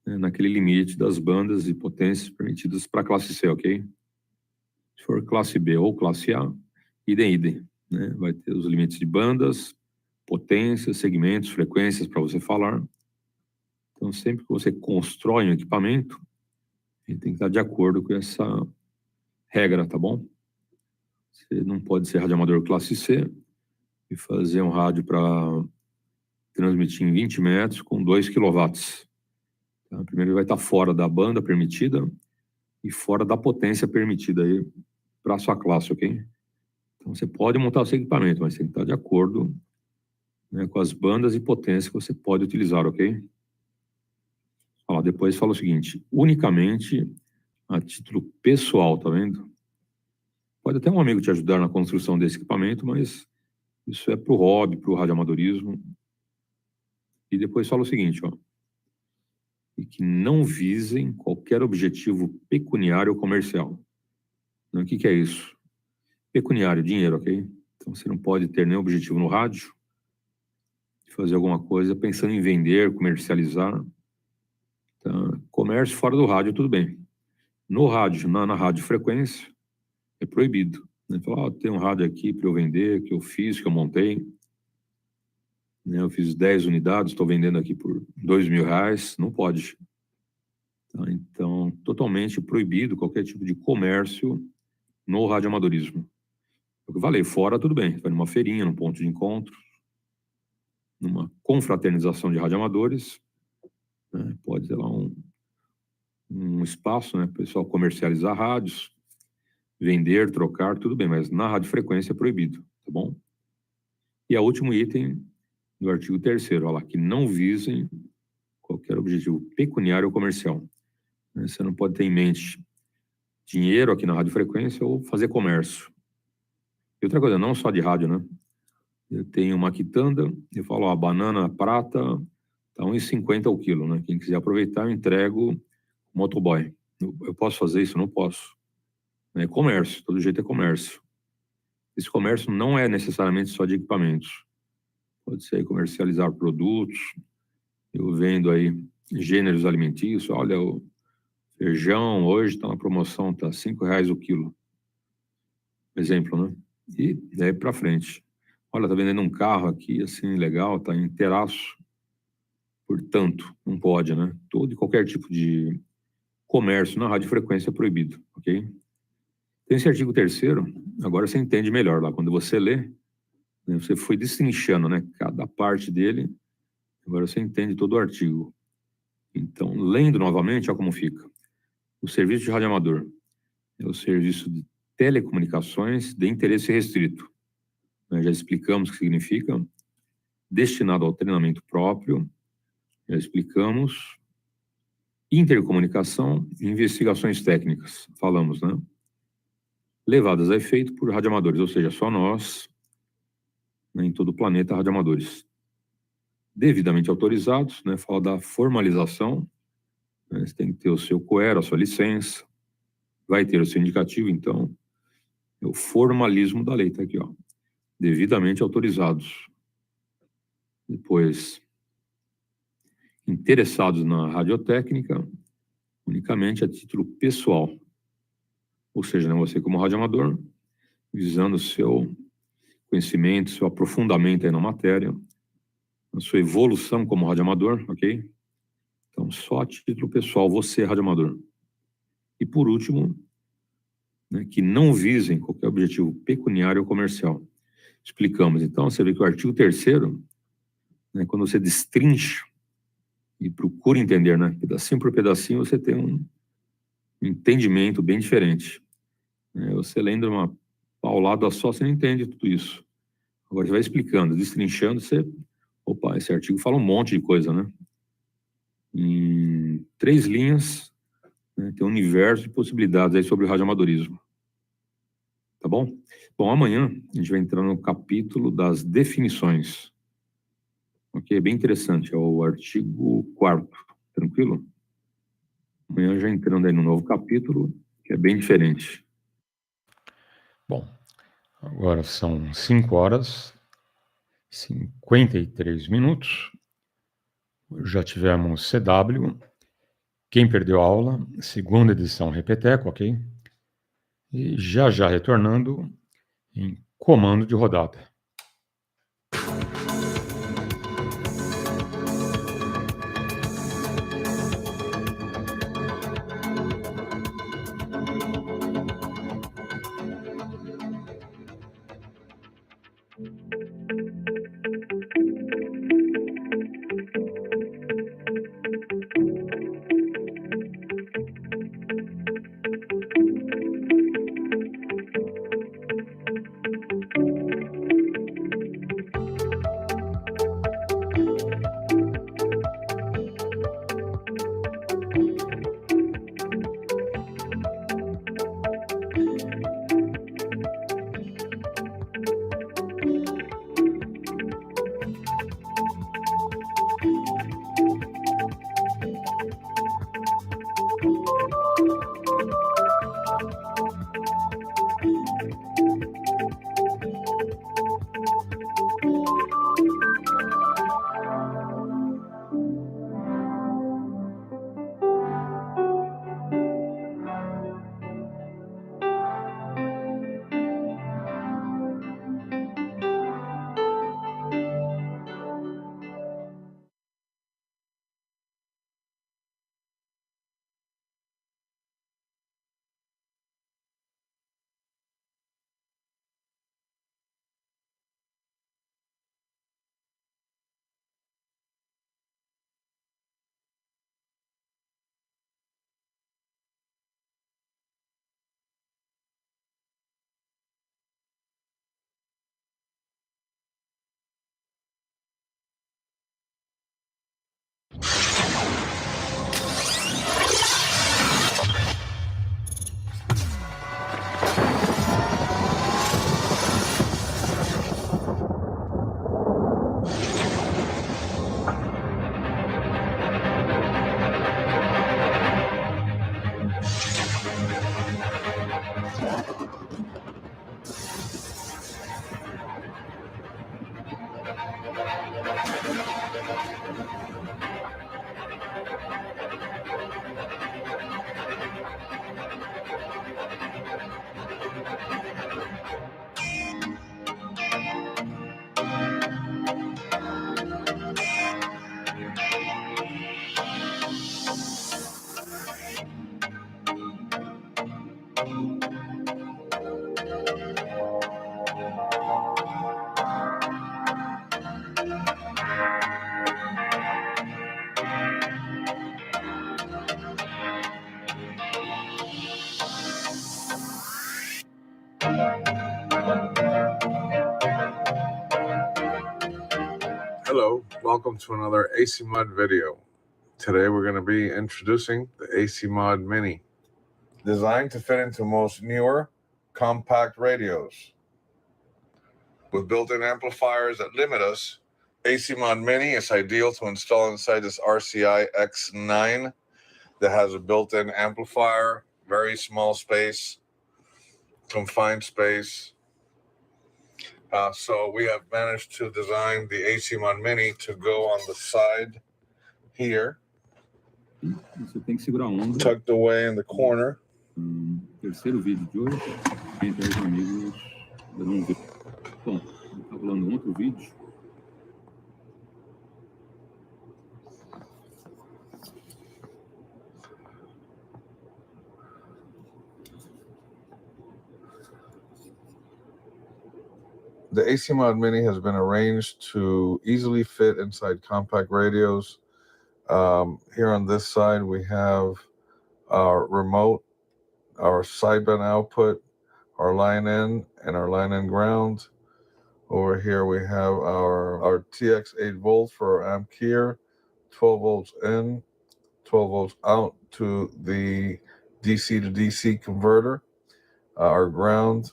S1: né, naquele limite das bandas e potências permitidas para a classe C, ok? Se for classe B ou classe A, idem, né? Vai ter os limites de bandas, potências, segmentos, frequências para você falar. Então, sempre que você constrói um equipamento, ele tem que estar de acordo com essa regra, tá bom? Você não pode ser radioamador classe C e fazer um rádio para transmitir em 20 metros com 2 kW. Tá? Primeiro ele vai estar fora da banda permitida e fora da potência permitida aí para a sua classe, ok? Então você pode montar o seu equipamento, mas tem que estar de acordo, né, com as bandas e potências que você pode utilizar, ok? Ó, depois fala o seguinte, unicamente a título pessoal, tá vendo? Pode até um amigo te ajudar na construção desse equipamento, mas isso é para o hobby, para o radioamadorismo. E depois fala o seguinte, ó, e que não visem qualquer objetivo pecuniário ou comercial. Então, o que é isso? Pecuniário, dinheiro, ok? Então você não pode ter nenhum objetivo no rádio, de fazer alguma coisa pensando em vender, comercializar. Então, comércio fora do rádio, tudo bem. No rádio, na radiofrequência, é proibido. Né? Falar, tem um rádio aqui para eu vender, que eu fiz, que eu montei. Né? Eu fiz 10 unidades, estou vendendo aqui por R$2.000. Não pode. Tá? Então, totalmente proibido qualquer tipo de comércio no radioamadorismo. Eu falei, fora tudo bem. Vai numa feirinha, num ponto de encontro, numa confraternização de radioamadores, né? Pode ter lá um espaço, né, para o pessoal comercializar rádios, vender, trocar, tudo bem, mas na radiofrequência é proibido, tá bom? E o último item do artigo 3º, olha lá, que não visem qualquer objetivo pecuniário ou comercial. Você não pode ter em mente dinheiro aqui na radiofrequência ou fazer comércio. E outra coisa, não só de rádio, né? Eu tenho uma quitanda, eu falo, ó, a banana prata tá R$1,50 o quilo, né? Quem quiser aproveitar, eu entrego motoboy. Eu posso fazer isso? Não posso. É comércio, todo jeito é comércio. Esse comércio não é necessariamente só de equipamentos. Pode ser comercializar produtos. Eu vendo aí gêneros alimentícios. Olha, o feijão hoje está na promoção, está R$5 o quilo. Exemplo, né? E daí para frente. Olha, tá vendendo um carro aqui, assim, legal, tá inteiraço. Portanto, não pode, né? Todo e qualquer tipo de comércio na radiofrequência é proibido, ok? Tem esse artigo 3º, agora você entende melhor lá. Quando você lê, né, você foi destrinchando, né, cada parte dele, agora você entende todo o artigo. Então, lendo novamente, olha como fica. O serviço de radioamador é o serviço de telecomunicações de interesse restrito. Já explicamos o que significa. Destinado ao treinamento próprio. Já explicamos. Intercomunicação e investigações técnicas. Falamos, né? Levadas a efeito por radioamadores, ou seja, só nós, né, em todo o planeta, radioamadores. devidamente autorizados, né? Fala da formalização, né? Você tem que ter o seu COER, a sua licença, vai ter o seu indicativo, então, é o formalismo da lei, tá aqui, ó. Devidamente autorizados. Depois, interessados na radiotécnica, unicamente a título pessoal. Ou seja, né, você como radioamador, visando o seu conhecimento, seu aprofundamento aí na matéria, a sua evolução como radioamador, ok? Então, só a título pessoal, você é radioamador. E por último, né, que não visem qualquer objetivo pecuniário ou comercial. Explicamos. Então, você vê que o artigo 3º, né, quando você destrincha e procura entender, né, pedacinho por pedacinho, você tem um entendimento bem diferente. Você lendo uma paulada só, você não entende tudo isso. Agora, você vai explicando, destrinchando, você... Opa, esse artigo fala um monte de coisa, né? Em 3 linhas, né, tem um universo de possibilidades aí sobre o radioamadorismo. Tá bom? Bom, amanhã a gente vai entrar no capítulo das definições. Ok? É bem interessante, é o artigo 4º. Tranquilo? Amanhã já entrando aí no novo capítulo, que é bem diferente.
S2: Bom, agora são 5h53. Já tivemos CW. Quem perdeu a aula, 2ª edição Repeteco, ok? E já retornando em comando de rodada.
S5: Hello, welcome to another AC Mod video. Today we're going to be introducing the AC Mod Mini, designed to fit into most newer compact radios. With built-in amplifiers that limit us AC Mod Mini is ideal to install inside this RCI X9 that has a built-in amplifier, very small space, confined space. So we have managed to design the AC Mod Mini to go on the side here,
S1: Você tem que segurar a onda.
S5: tucked away in the corner.
S1: Terceiro vídeo de hoje, entre os amigos ainda não viram. Bom, está rolando um outro vídeo.
S5: The AC Mod Mini has been arranged to easily fit inside compact radios. Here on this side, we have our remote, our sideband output, our line in, and our line in ground. Over here, we have our TX 8 volt for our amp keyer, 12 volts in, 12 volts out to the DC to DC converter, our ground,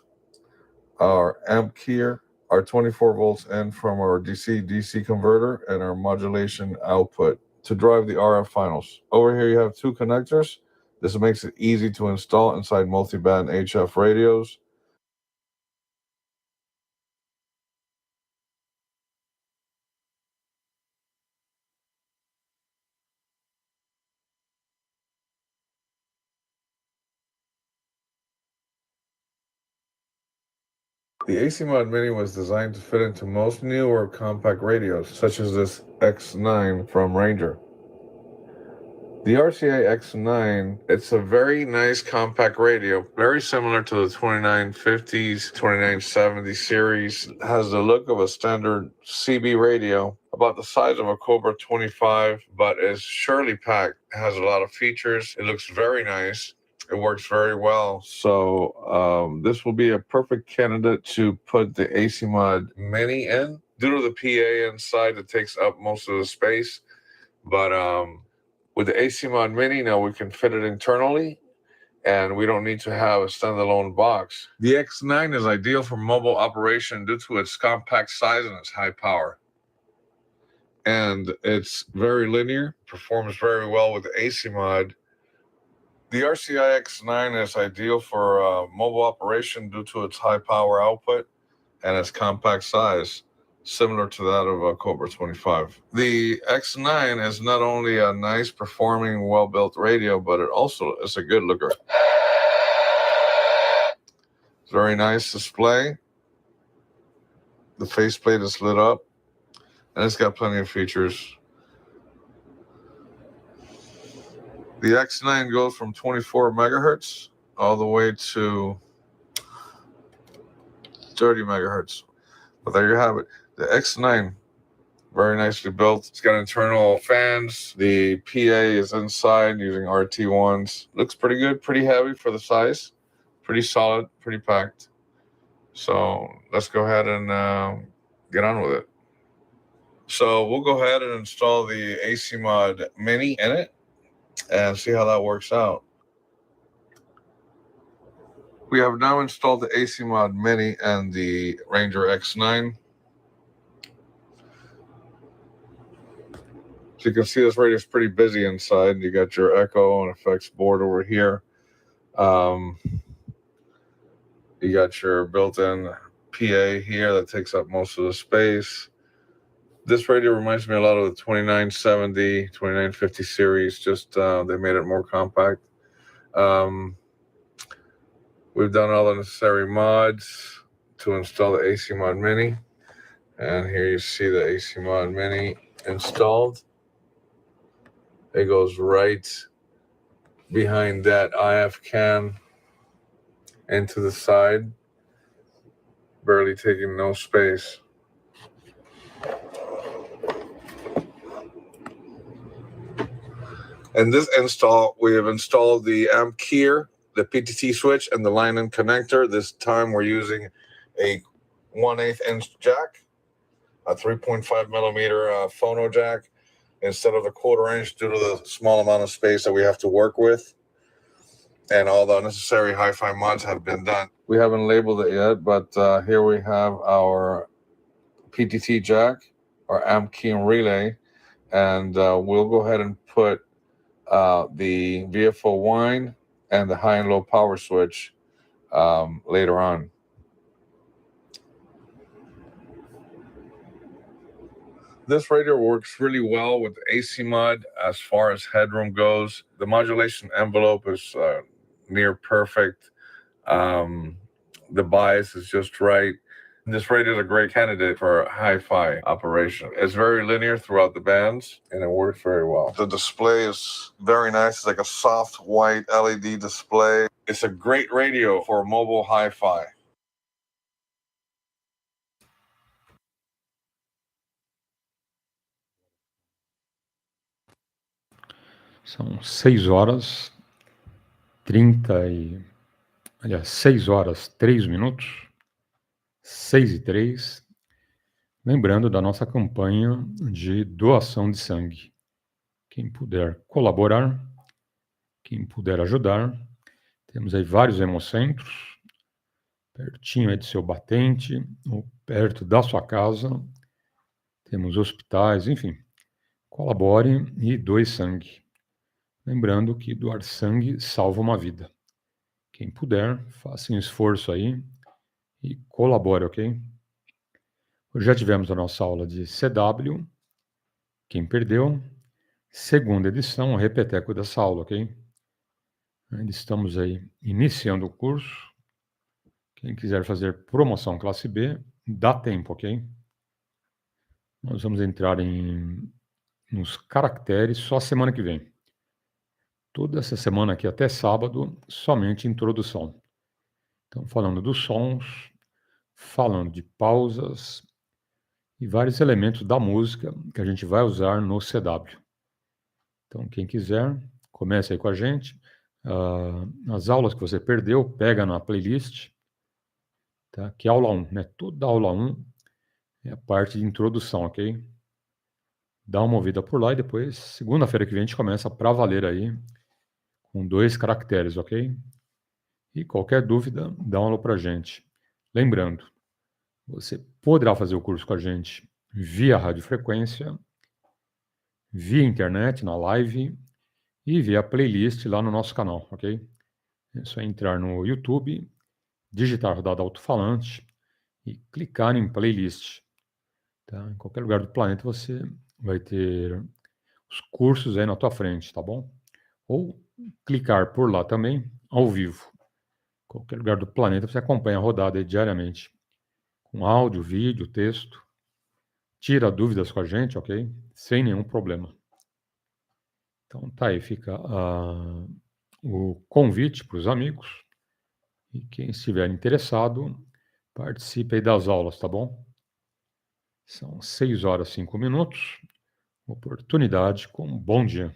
S5: our amp keyer, our 24 volts in from our DC-DC converter, and our modulation output to drive the RF finals. Over here you have two connectors. This makes it easy to install inside multiband HF radios. The AC Mod Mini was designed to fit into most newer compact radios, such as this X9 from Ranger. The RCA X9, it's a very nice compact radio, very similar to the 2950s, 2970 series. It has the look of a standard CB radio, about the size of a Cobra 25, but is surely packed. It has a lot of features. It looks very nice. It works very well. So this will be a perfect candidate to put the AC Mod Mini in. Due to the PA inside, it takes up most of the space. But with the AC Mod Mini, now we can fit it internally, and we don't need to have a standalone box. The X9 is ideal for mobile operation due to its compact size and its high power. And it's very linear, performs very well with the AC Mod. The RCI X9 is ideal for mobile operation due to its high power output and its compact size, similar to that of a Cobra 25. The X9 is not only a nice performing, well-built radio, but it also is a good looker. It's a very nice display. The faceplate is lit up, and it's got plenty of features. The X9 goes from 24 megahertz all the way to 30 megahertz. But there you have it. The X9, very nicely built. It's got internal fans. The PA is inside using RT1s. Looks pretty good, pretty heavy for the size. Pretty solid, pretty packed. So let's go ahead and get on with it. So we'll go ahead and install the AC Mod Mini in it and see how that works out. We have now installed the AC Mod Mini and the Ranger X9. So you can see this radio is pretty busy inside. You got your echo and effects board over here. You got your built-in PA here that takes up most of the space. This radio reminds me a lot of the 2970, 2950 series, just they made it more compact. We've done all the necessary mods to install the AC Mod Mini. And here you see the AC Mod Mini installed. It goes right behind that IF can into the side, barely taking no space. In this install, we have installed the amp keyer, the PTT switch, and the line-in connector. This time we're using a 1/8 inch jack, a 3.5 millimeter phono jack, instead of a 1/4 inch due to the small amount of space that we have to work with. And all the necessary hi-fi mods have been done. We haven't labeled it yet, but here we have our PTT jack, our amp key and relay, and we'll go ahead and put the VFO wine and the high and low power switch later on. This radio works really well with AC mod as far as headroom goes. The modulation envelope is near perfect. The bias is just right. This radio is a great candidate for hi-fi operation. It's very linear throughout the bands, and it works very well. The display is very nice. It's like a soft white LED display. It's a great radio for mobile hi-fi.
S2: São 6 horas 6 horas 3 minutos, 6:03. Lembrando da nossa campanha de doação de sangue. Quem puder colaborar, quem puder ajudar, temos aí vários hemocentros, pertinho aí do seu batente, ou perto da sua casa. Temos hospitais, enfim. Colabore e doe sangue. Lembrando que doar sangue salva uma vida. Quem puder, faça um esforço aí e colabore, ok? Hoje já tivemos a nossa aula de CW. Quem perdeu, segunda edição, o repeteco dessa aula, ok? Ainda estamos aí iniciando o curso. Quem quiser fazer promoção classe B, dá tempo, ok? Nós vamos entrar nos caracteres só semana que vem. Toda essa semana aqui até sábado, somente introdução. Então, falando dos sons, falando de pausas e vários elementos da música que a gente vai usar no CW. Então, quem quiser, comece aí com a gente. As aulas que você perdeu, pega na playlist, tá? Que é aula 1, né? Toda aula 1 é a parte de introdução, ok? Dá uma ouvida por lá e depois, segunda-feira que vem, a gente começa para valer aí com 2 caracteres, ok? E qualquer dúvida, dá uma alô para a gente. Lembrando, você poderá fazer o curso com a gente via radiofrequência, via internet, na live e via playlist lá no nosso canal, ok? É só entrar no YouTube, digitar Rodada Alto-falante e clicar em playlist. Tá? Em qualquer lugar do planeta você vai ter os cursos aí na tua frente, tá bom? Ou clicar por lá também, ao vivo. Qualquer lugar do planeta você acompanha a rodada aí diariamente. Com áudio, vídeo, texto. Tira dúvidas com a gente, ok? Sem nenhum problema. Então tá aí, fica o convite para os amigos. E quem estiver interessado, participe aí das aulas, tá bom? São 6 horas e 5 minutos. Oportunidade com um bom dia.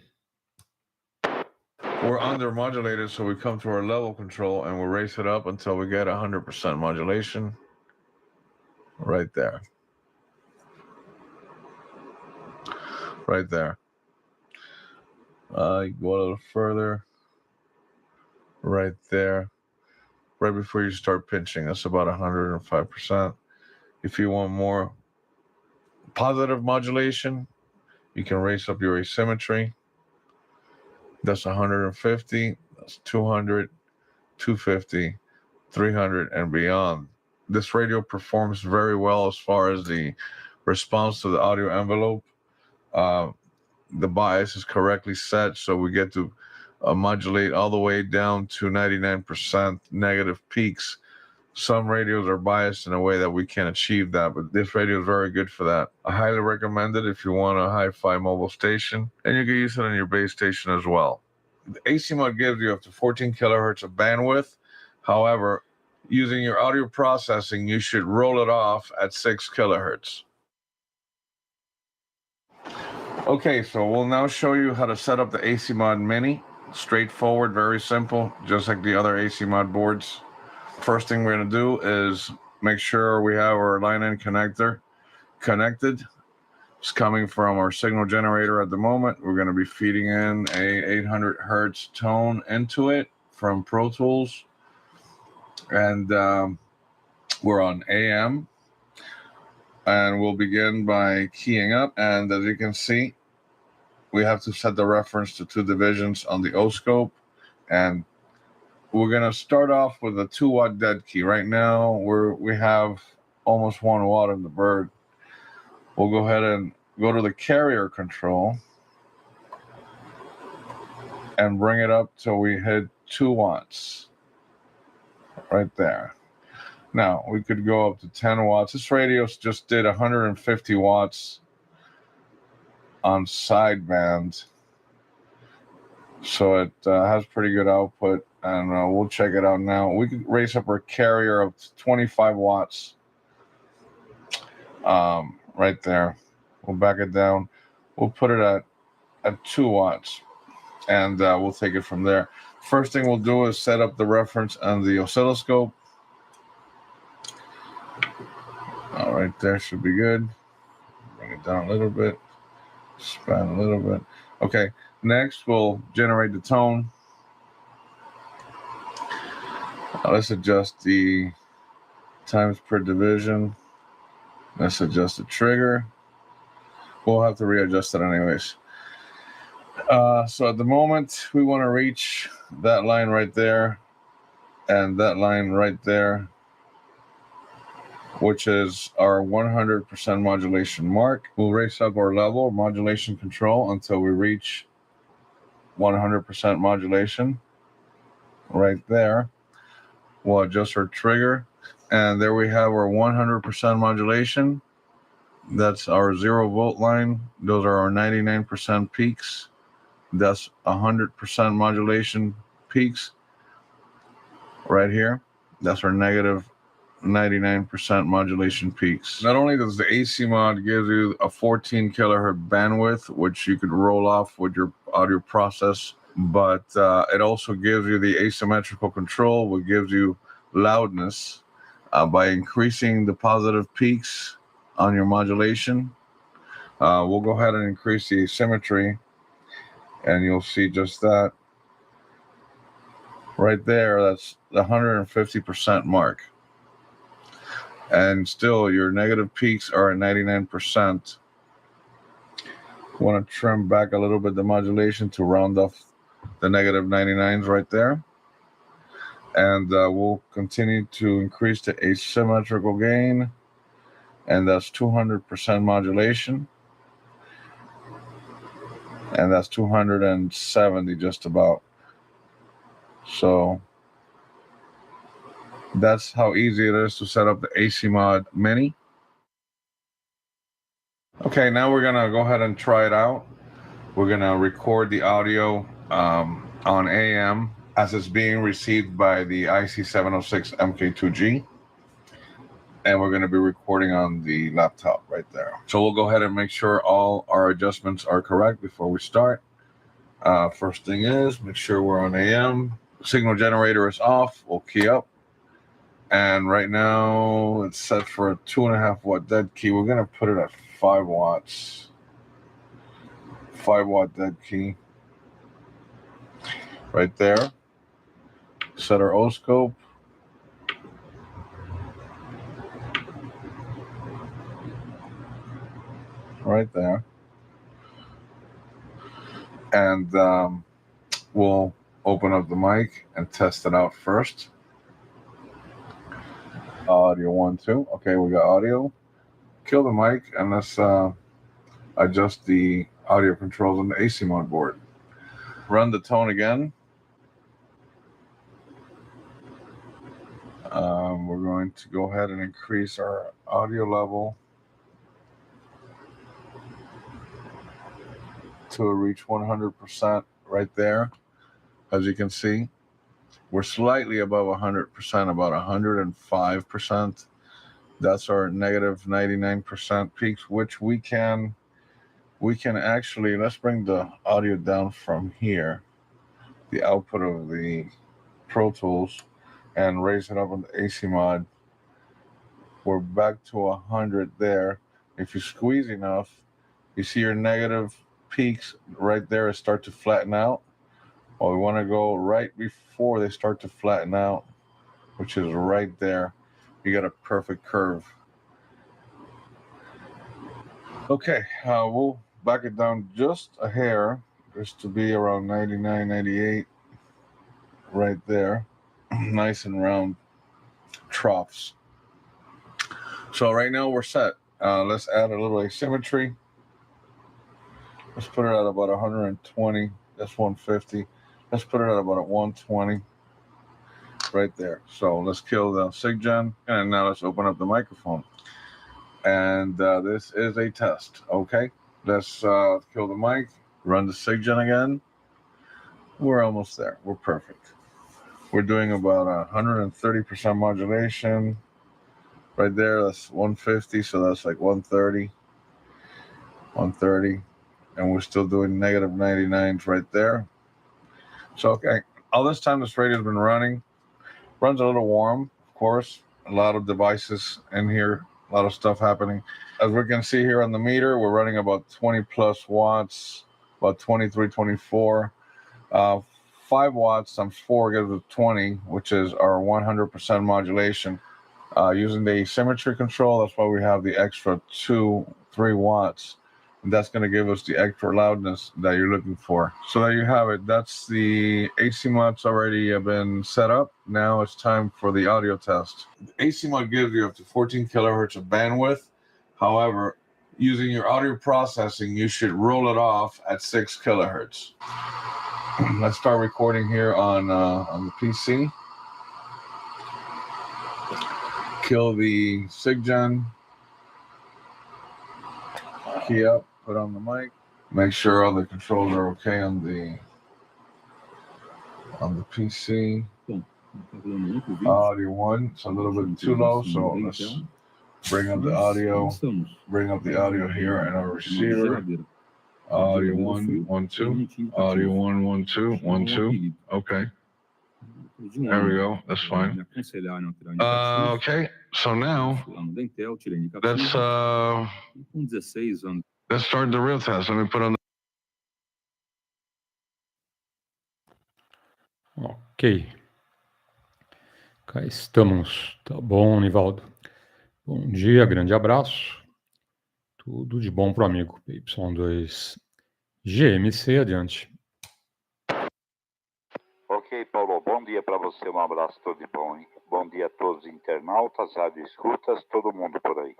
S5: We're under modulated, so we come to our level control and we'll raise it up until we get 100% modulation. Right there. Right there. Go a little further. Right there. Right before you start pinching. That's about 105%. If you want more positive modulation, you can raise up your asymmetry. That's 150, that's 200, 250, 300, and beyond. This radio performs very well as far as the response to the audio envelope. The bias is correctly set, so we get to modulate all the way down to 99% negative peaks. Some radios are biased in a way that we can't achieve that, but this radio is very good for that. I highly recommend it if you want a hi-fi mobile station, and you can use it on your base station as well. The AC mode gives you up to 14 kilohertz of bandwidth. However, using your audio processing, you should roll it off at 6 kilohertz. Okay, so we'll now show you how to set up the AC Mod Mini. Straightforward, very simple, just like the other AC Mod boards. First thing we're going to do is make sure we have our line-in connector connected. It's coming from our signal generator at the moment. We're going to be feeding in a 800 hertz tone into it from Pro Tools. And we're on AM. And we'll begin by keying up. And as you can see, we have to set the reference to 2 divisions on the O-scope. And we're going to start off with a 2-watt dead key. Right now, we have almost 1 watt in the bird. We'll go ahead and go to the carrier control and bring it up till we hit 2 watts. Right there. Now, we could go up to 10 watts. This radio just did 150 watts on sideband. So it has pretty good output. And we'll check it out now. We could raise up our carrier up to 25 watts. Right there. We'll back it down. We'll put it at 2 watts. And we'll take it from there. First thing we'll do is set up the reference on the oscilloscope. All right, there should be good. Bring it down a little bit. Span a little bit. Okay, next we'll generate the tone. Let's adjust the times per division. Let's adjust the trigger. We'll have to readjust it anyways. So at the moment, we want to reach that line right there and that line right there, which is our 100% modulation mark. We'll raise up our level, modulation control, until we reach 100% modulation right there. We'll adjust our trigger, and there we have our 100% modulation. That's our 0 volt line. Those are our 99% peaks. That's 100% modulation peaks right here. That's our negative 99% modulation peaks. Not only does the AC mod give you a 14 kilohertz bandwidth, which you could roll off with your audio process, but it also gives you the asymmetrical control, which gives you loudness by increasing the positive peaks on your modulation. We'll go ahead and increase the asymmetry, and you'll see just that right there. That's the 150% mark. And still, your negative peaks are at 99%. Want to trim back a little bit the modulation to round off the negative 99s right there. And we'll continue to increase the asymmetrical gain. And that's 200% modulation. And that's 270 just about. So that's how easy it is to set up the AC Mod Mini. Okay, now we're gonna go ahead and try it out. We're gonna record the audio on AM as it's being received by the IC706 MK2G. And we're gonna be recording on the laptop right there. So we'll go ahead and make sure all our adjustments are correct before we start. First thing is, make sure we're on AM. Signal generator is off, we'll key up. And right now it's set for a 2.5 watt dead key. We're gonna put it at 5 watts. 5 watt dead key. Right there. Set our O-scope. Right there. And we'll open up the mic and test it out first. Audio 1, 2. Okay, we got audio. Kill the mic, and let's adjust the audio controls on the AC mod board. Run the tone again. We're going to go ahead and increase our audio level to reach 100% right there. As you can see, we're slightly above 100%, about 105%. That's our negative 99% peaks, which we can actually, let's bring the audio down from here, the output of the Pro Tools, and raise it up on the AC mod. We're back to 100 there. If you squeeze enough, you see your negative peaks right there start to flatten out. Well, we want to go right before they start to flatten out, which is right there. You got a perfect curve. Okay, we'll back it down just a hair, just to be around 99, 98, right there. Nice and round troughs. So right now we're set. Let's add a little asymmetry. Let's put it at about 120. That's 150. Let's put it at about 120. Right there. So let's kill the SIGGEN, and now let's open up the microphone. And this is a test. Okay, let's kill the mic, run the SIGGEN again. We're almost there. We're perfect. We're doing about 130% modulation. Right there, that's 150, so that's like 130. 130. And we're still doing negative 99s right there. So, okay, all this time this radio's been running. Runs a little warm, of course. A lot of devices in here, a lot of stuff happening. As we can see here on the meter, we're running about 20 plus watts, about 23, 24. 5 watts times 4 gives us 20, which is our 100% modulation. Using the asymmetry control, that's why we have the extra 2, 3 watts. And that's going to give us the extra loudness that you're looking for. So there you have it. That's the AC mod's already been set up. Now it's time for the audio test. The AC mod gives you up to 14 kilohertz of bandwidth. However, using your audio processing, you should roll it off at 6 kilohertz. Let's start recording here on the PC. Kill the SIGGEN. Key up, put on the mic. Make sure all the controls are okay on the PC. Audio 1, it's a little bit too low, so let's bring up the audio. Bring up the audio here in our receiver. Audio 1, 1, 2. Audio 1, 1, 2, 1, 2. Okay. There we go. That's fine. Okay. So now let's start the real test. Let me put on.
S2: Ok. Cá estamos. Tá bom, Nivaldo. Bom dia, grande abraço. Tudo de bom pro amigo. PY2 GMC, adiante.
S6: Ok, Paulo, bom dia para você, um abraço, tudo de bom, hein? Bom dia a todos os internautas, rádio escutas, todo mundo por aí.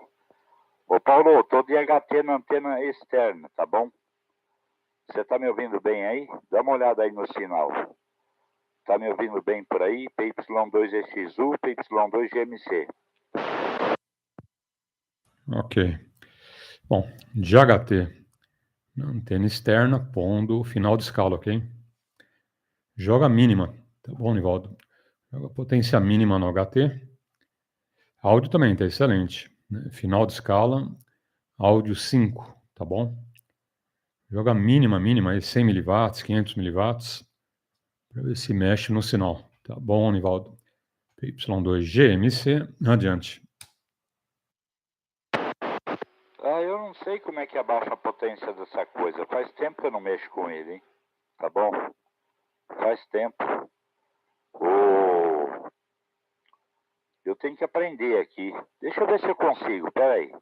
S6: Ô, Paulo, tô de HT na antena externa, tá bom? Você tá me ouvindo bem aí? Dá uma olhada aí no sinal. Tá me ouvindo bem por aí? PY2EXU, PY2GMC.
S2: Ok. Bom, de HT na antena externa, pondo final de escala, ok? Joga mínima, tá bom, Nivaldo? Joga potência mínima no HT. Áudio também tá excelente, né? Final de escala, áudio 5, tá bom? Joga mínima aí, 100 mW, 500 mW, para ver se mexe no sinal. Tá bom, Nivaldo? PY2GMC, adiante.
S6: Eu não sei como é que abaixa a potência dessa coisa. Faz tempo que eu não mexo com ele, hein? Tá bom? Faz tempo. Eu tenho que aprender aqui. Deixa eu ver se eu consigo, peraí.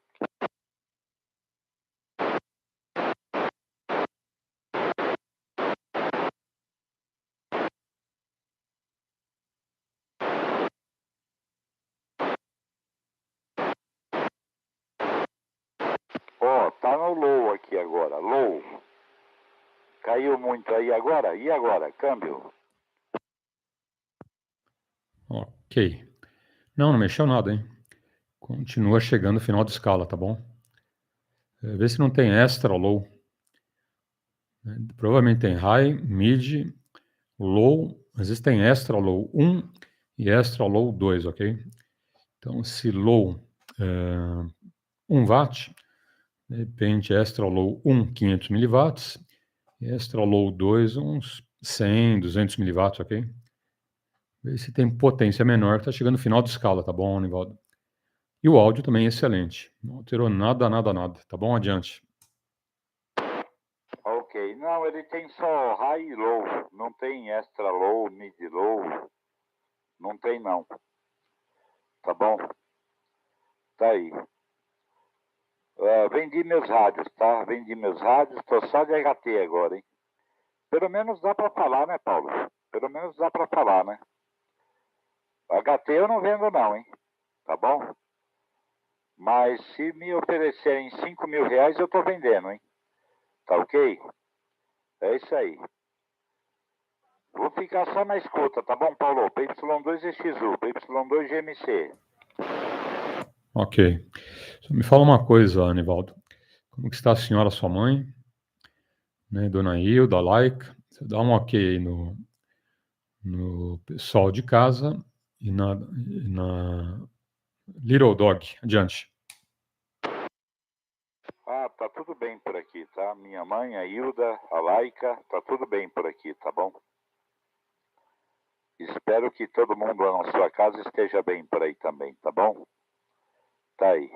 S6: Tá no low aqui agora, low. Caiu muito aí agora? E agora? Câmbio?
S2: Ok. Não mexeu nada, hein? Continua chegando o final de escala, tá bom? Vê se não tem extra low. Provavelmente tem high, mid, low, às vezes tem extra low 1 e extra low 2, ok? Então, se low 1 watt, de repente extra low 1, 500 miliwatts, e extra low 2, uns 100, 200 miliwatts, ok? Vê se tem potência menor, que está chegando no final de escala, tá bom, Nivaldo? E o áudio também é excelente, não alterou nada, tá bom? Adiante.
S6: Ok, não, ele tem só high e low, não tem extra low, mid low, não tem não. Tá bom? Tá aí. Vendi meus rádios, tá? Vendi meus rádios, tô só de HT agora, hein? Pelo menos dá para falar, né, Paulo? Pelo menos dá para falar, né? HT eu não vendo não, hein? Tá bom? Mas se me oferecerem 5 mil reais, eu tô vendendo, hein? Tá ok? É isso aí. Vou ficar só na escuta, tá bom, Paulo? PY2EXU, PY2GMC.
S2: Ok. Só me fala uma coisa, Anivaldo. Como que está a senhora, sua mãe? Né, Dona Hilda, like. Você dá um ok aí no pessoal de casa e na Little Dog. Adiante.
S6: Tá tudo bem por aqui, tá? Minha mãe, a Hilda, a Laika, tá tudo bem por aqui, tá bom? Espero que todo mundo lá na sua casa esteja bem por aí também, tá bom? Tá aí.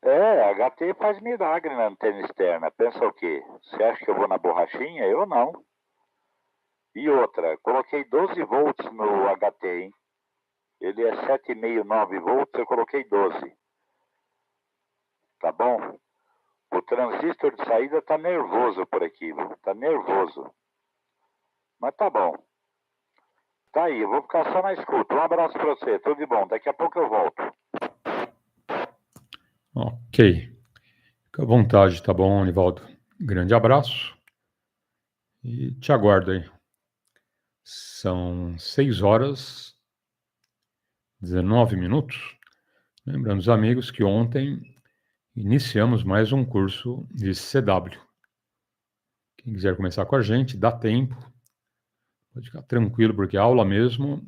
S6: HT faz milagre na antena externa. Pensa o quê? Você acha que eu vou na borrachinha? Eu não. E outra, coloquei 12 volts no HT, hein? Ele é 7,5, 9 volts, eu coloquei 12. Tá bom? O transistor de saída tá nervoso por aqui, viu? Tá nervoso. Mas tá bom. Tá aí, eu vou ficar só na escuta. Um abraço pra você, tudo de bom. Daqui a pouco eu volto.
S2: Ok. Fica à vontade, tá bom, Anivaldo? Grande abraço e te aguardo aí. São 6 horas 19 minutos. Lembrando os amigos que ontem iniciamos mais um curso de CW. Quem quiser começar com a gente, dá tempo. Pode ficar tranquilo, porque a aula mesmo,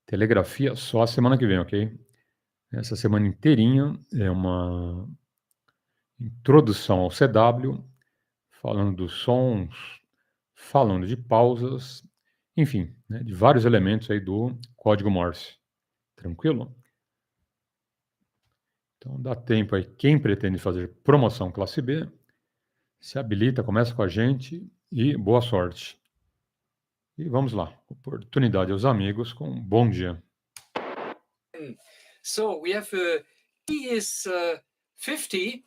S2: telegrafia só a semana que vem, ok? Essa semana inteirinha é uma introdução ao CW, falando dos sons, falando de pausas, enfim, né, de vários elementos aí do código Morse. Tranquilo? Então dá tempo aí. Quem pretende fazer promoção classe B, se habilita, começa com a gente e boa sorte. E vamos lá. Oportunidade aos amigos com um bom dia.
S7: So we have he is 50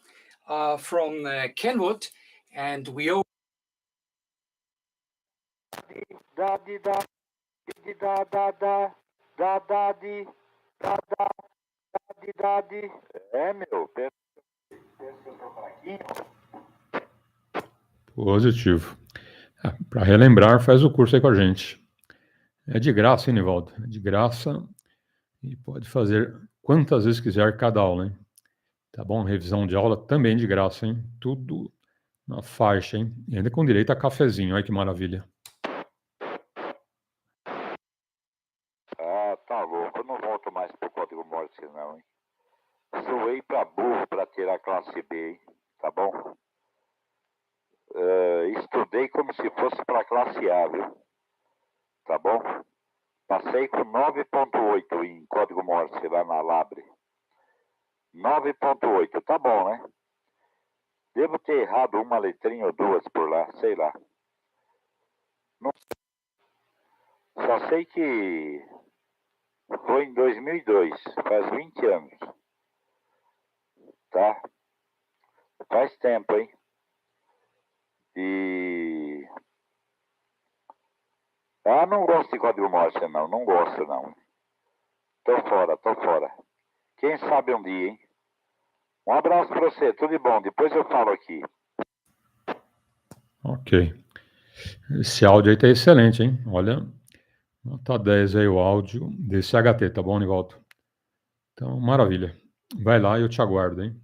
S7: from Kenwood, and we owe
S6: Meu,
S2: Positivo. Para relembrar, faz o curso aí com a gente. É de graça, hein, Nivaldo? É de graça e pode fazer quantas vezes quiser cada aula, hein? Tá bom? Revisão de aula também de graça, hein? Tudo na faixa, hein? E ainda com direito a cafezinho, olha que maravilha.
S6: Tá louco. Eu não volto mais pro código Morse, não, hein? Zoei pra burro pra tirar a classe B, hein? Tá bom? Estudei como se fosse pra classe A, viu? Tá bom? Passei com 9.8 em código Morse lá na Labre. 9.8, tá bom, né? Devo ter errado uma letrinha ou duas por lá, sei lá. Não sei. Só sei que foi em 2002, faz 20 anos. Tá? Faz tempo, hein? E... não gosto de código Morse, não. Não gosto, não. Tô fora. Quem sabe um dia, hein? Um abraço pra você, tudo de bom. Depois eu falo aqui.
S2: Ok. Esse áudio aí tá excelente, hein? Olha, nota 10 aí o áudio desse HT, tá bom, Nivaldo? Então, maravilha. Vai lá e eu te aguardo, hein?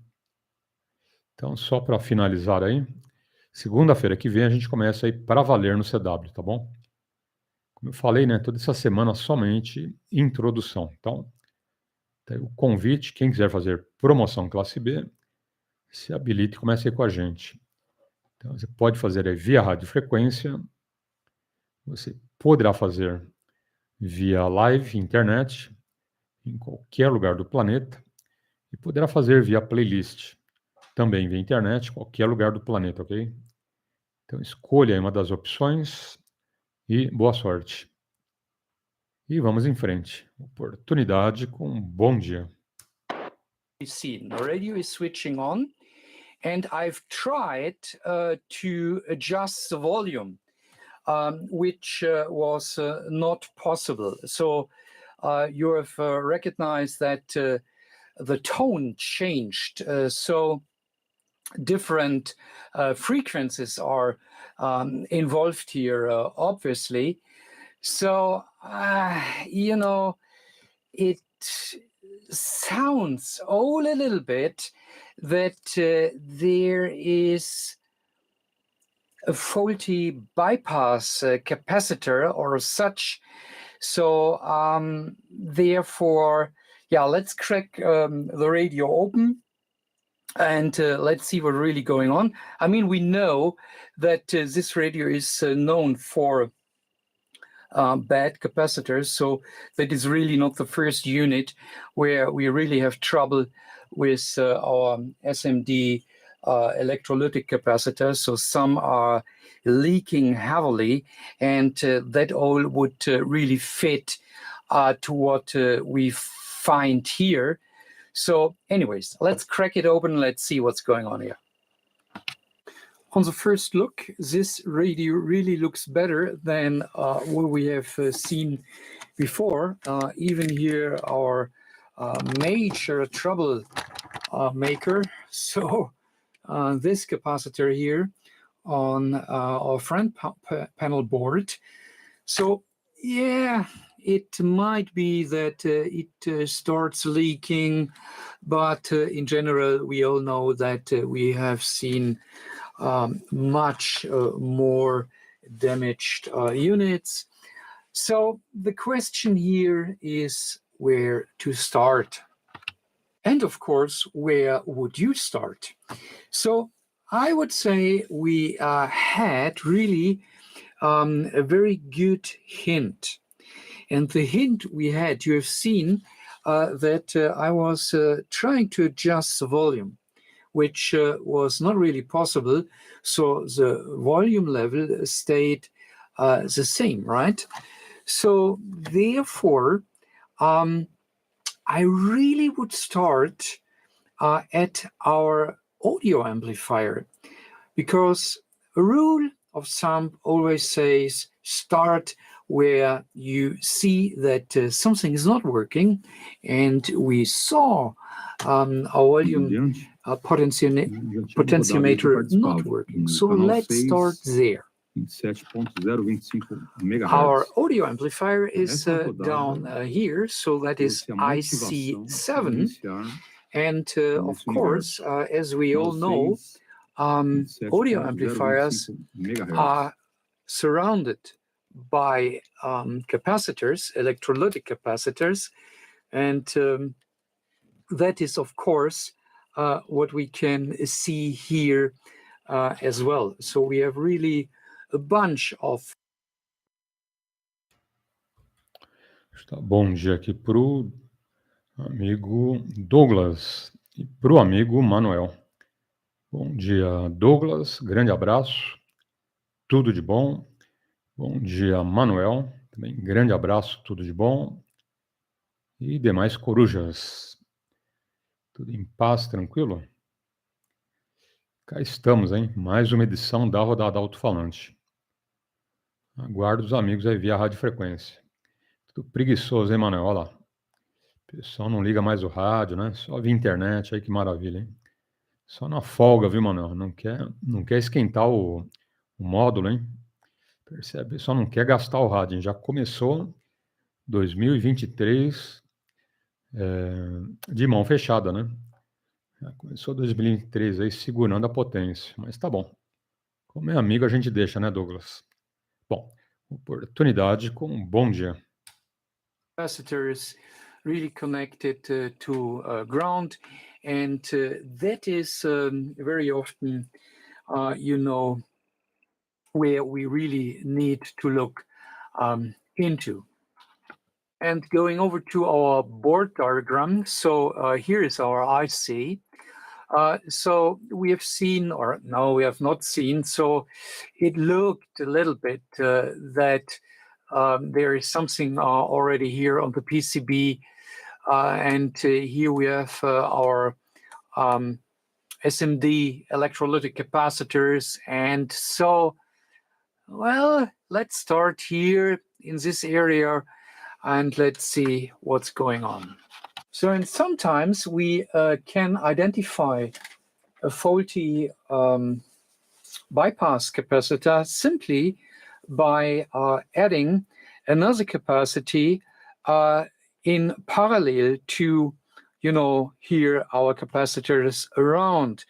S2: Então, só para finalizar aí, segunda-feira que vem a gente começa aí para valer no CW, tá bom? Como eu falei, né, toda essa semana somente introdução. Então, tá aí o convite, quem quiser fazer promoção classe B, se habilite e comece aí com a gente. Então, você pode fazer aí via radiofrequência, você poderá fazer via live, internet, em qualquer lugar do planeta, e poderá fazer via playlist, também via internet, qualquer lugar do planeta, ok? Então, escolha aí uma das opções e boa sorte. E vamos em frente. Oportunidade com um bom dia.
S7: seen. The radio is switching on, and I've tried to adjust the volume, which was not possible. So you have recognized that the tone changed. So different frequencies are involved here, obviously. So, you know, it sounds all a little bit that there is a faulty bypass capacitor or such. So therefore, yeah, let's crack the radio open and let's see what's really going on. I mean, we know that this radio is known for bad capacitors, so that is really not the first unit where we really have trouble with our SMD electrolytic capacitors. So some are leaking heavily, and that all would really fit to what we find here. So anyways, let's crack it open. Let's see what's going on here. On the first look, this radio really looks better than what we have seen before. Even here, our major trouble maker. So this capacitor here on our front panel board. So yeah, it might be that it starts leaking, but in general, we all know that we have seen much more damaged units. So the question here is where to start. And of course, where would you start? So I would say we had really a very good hint. And the hint we had, you have seen that I was trying to adjust the volume, which was not really possible. So the volume level stayed the same, right? So therefore, I really would start at our audio amplifier, because a rule of thumb always says start where you see that something is not working, and we saw our volume potentiometer not working. So let's start there. Our audio amplifier is down here, so that is IC7. And of course, as we all know, audio amplifiers are surrounded by capacitors, electrolytic capacitors, and that is, of course, what we can see here as well. So we have really a bunch of...
S2: Bom dia aqui para o amigo Douglas e para o amigo Manuel. Bom dia, Douglas, grande abraço, tudo de bom. Bom dia, Manuel, também grande abraço, tudo de bom. E demais corujas, tudo em paz, tranquilo? Cá estamos, hein? Mais uma edição da Rodada Alto-falante. Aguardo os amigos aí via radiofrequência. Tudo preguiçoso, hein, Manuel? Olha lá. O pessoal não liga mais o rádio, né? Só via internet, aí que maravilha, hein? Só na folga, viu, Manuel? Não quer esquentar o módulo, hein? Percebe? Só não quer gastar o rádio, hein? Já começou 2023 de mão fechada, né? Já começou 2023 aí segurando a potência, mas tá bom. Como é amigo, a gente deixa, né, Douglas? Bom, oportunidade com um bom dia.
S7: Capacitors really connected to ground, and that is very often, you know, where we really need to look into. And going over to our board diagram, so here is our IC. So we have seen, or no, we have not seen, so it looked a little bit that there is something already here on the PCB and here we have our SMD electrolytic capacitors. And so, well, let's start here in this area and let's see what's going on. So, and sometimes we can identify a faulty bypass capacitor simply by adding another capacity in parallel to, here our capacitors around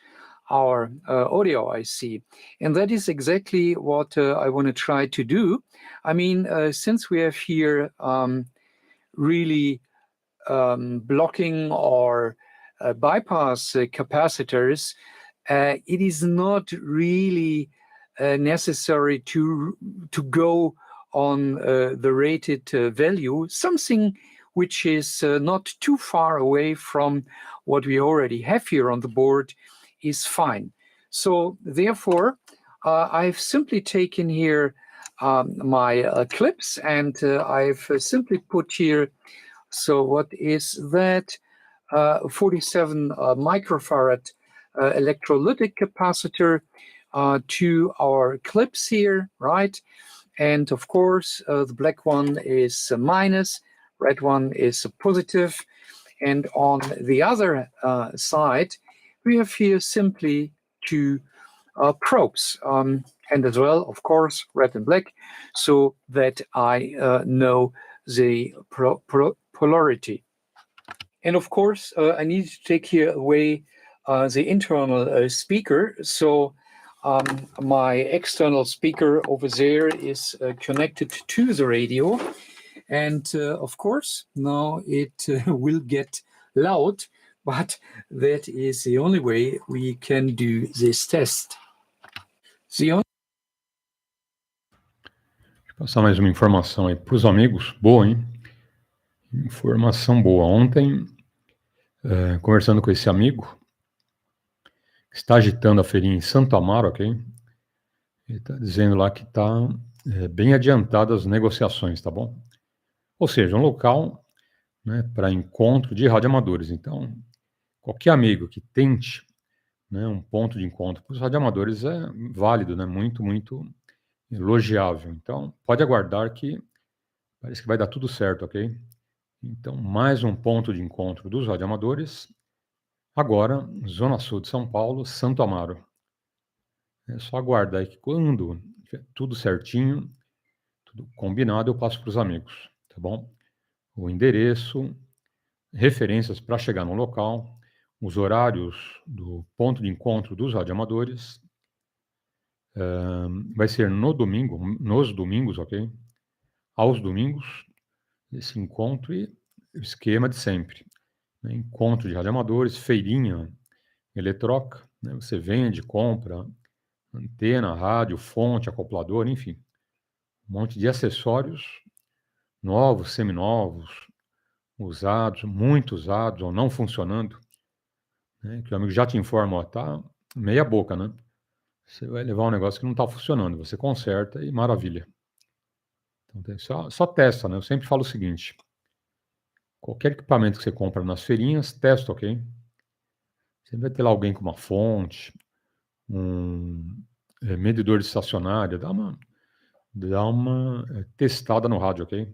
S7: our audio IC. And that is exactly what I want to try to do. I mean, since we have here really blocking or bypass capacitors, it is not really necessary to go on the rated value, something which is not too far away from what we already have here on the board is fine. So therefore, I've simply taken here my clips, and I've simply put here, so what is that? 47 microfarad electrolytic capacitor to our clips here, right? And of course, the black one is a minus, red one is a positive. And on the other side, we have here simply two probes, and as well, of course, red and black, so that I know the polarity. And of course, I need to take here away the internal speaker. So my external speaker over there is connected to the radio. And of course, now it will get loud, but that is the only way we can do this test.
S2: Passar mais uma informação aí para os amigos. Boa, hein? Informação boa. Ontem, conversando com esse amigo, que está agitando a feirinha em Santo Amaro, ok? Ele está dizendo lá que está bem adiantadas as negociações, tá bom? Ou seja, um local, né, para encontro de radioamadores. Então, qualquer amigo que tente, né, um ponto de encontro para os radioamadores é válido, né? Muito, muito elogiável. Então, pode aguardar que parece que vai dar tudo certo, ok? Então, mais um ponto de encontro dos radioamadores, agora, Zona Sul de São Paulo, Santo Amaro. É só aguardar aí que quando tiver tudo certinho, tudo combinado, eu passo para os amigos, tá bom? O endereço, referências para chegar no local, os horários do ponto de encontro dos radioamadores. Vai ser no domingo, nos domingos, ok? Aos domingos, esse encontro e o esquema de sempre. Né? Encontro de radioamadores, feirinha eletroca, né? Você vende, compra antena, rádio, fonte, acoplador, enfim. Um monte de acessórios novos, seminovos, usados, muito usados ou não funcionando. Né? Que o amigo já te informa, ó, tá meia boca, né? Você vai levar um negócio que não está funcionando, você conserta e maravilha. Então, só testa, né? Eu sempre falo o seguinte, qualquer equipamento que você compra nas feirinhas, testa, ok? Você vai ter lá alguém com uma fonte, um medidor de estacionária, dá uma testada no rádio, ok?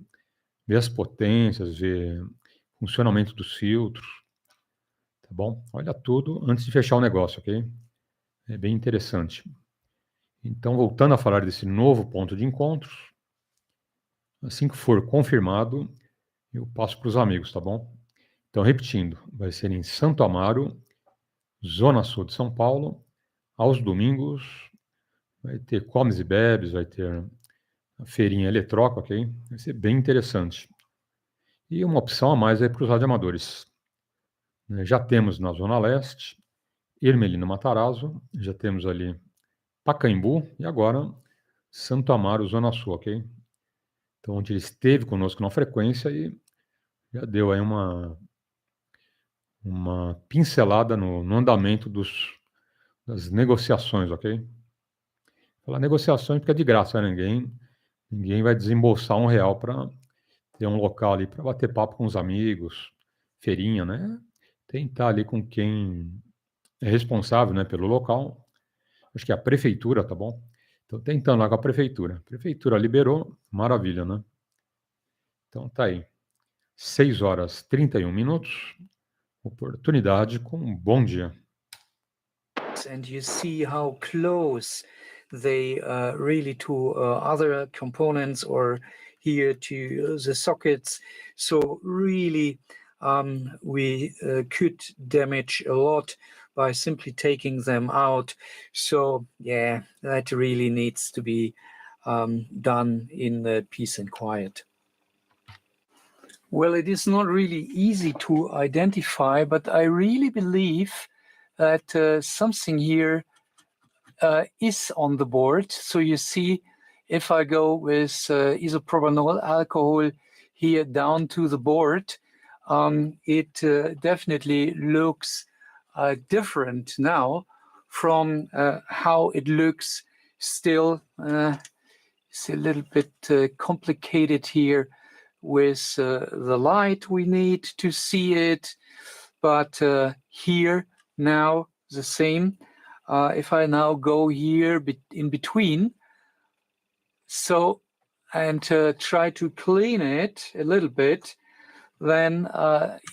S2: Vê as potências, vê o funcionamento dos filtros, tá bom? Olha tudo antes de fechar o negócio, ok? É bem interessante. Então, voltando a falar desse novo ponto de encontros, assim que for confirmado, eu passo para os amigos, tá bom? Então, repetindo, vai ser em Santo Amaro, Zona Sul de São Paulo, aos domingos, vai ter comes e bebes, vai ter a feirinha eletroca, ok? Vai ser bem interessante. E uma opção a mais aí para os radioamadores. Já temos na Zona Leste, Ermelino Matarazzo, já temos ali Pacaembu e agora Santo Amaro, Zona Sul, ok? Então, onde ele esteve conosco na frequência e já deu aí uma pincelada no andamento das negociações, ok? Falar negociações porque é de graça, né? Ninguém vai desembolsar R$1 para ter um local ali para bater papo com os amigos, feirinha, né? Tentar ali com quem é responsável, né, pelo local. Acho que é a prefeitura, tá bom? Então, tentando lá com a prefeitura. A prefeitura liberou, maravilha, né? Então, tá aí. 6h31. Oportunidade com um bom dia.
S7: And you see how close they really to other components or here to the sockets. So really we could damage a lot by simply taking them out. So yeah, that really needs to be done in peace and quiet. Well, it is not really easy to identify, but I really believe that something here is on the board. So you see, if I go with isopropanol alcohol here down to the board, it definitely looks different now from how it looks still. It's a little bit complicated here with the light we need to see it, but here now the same. If I now go here in between, so, and try to clean it a little bit, then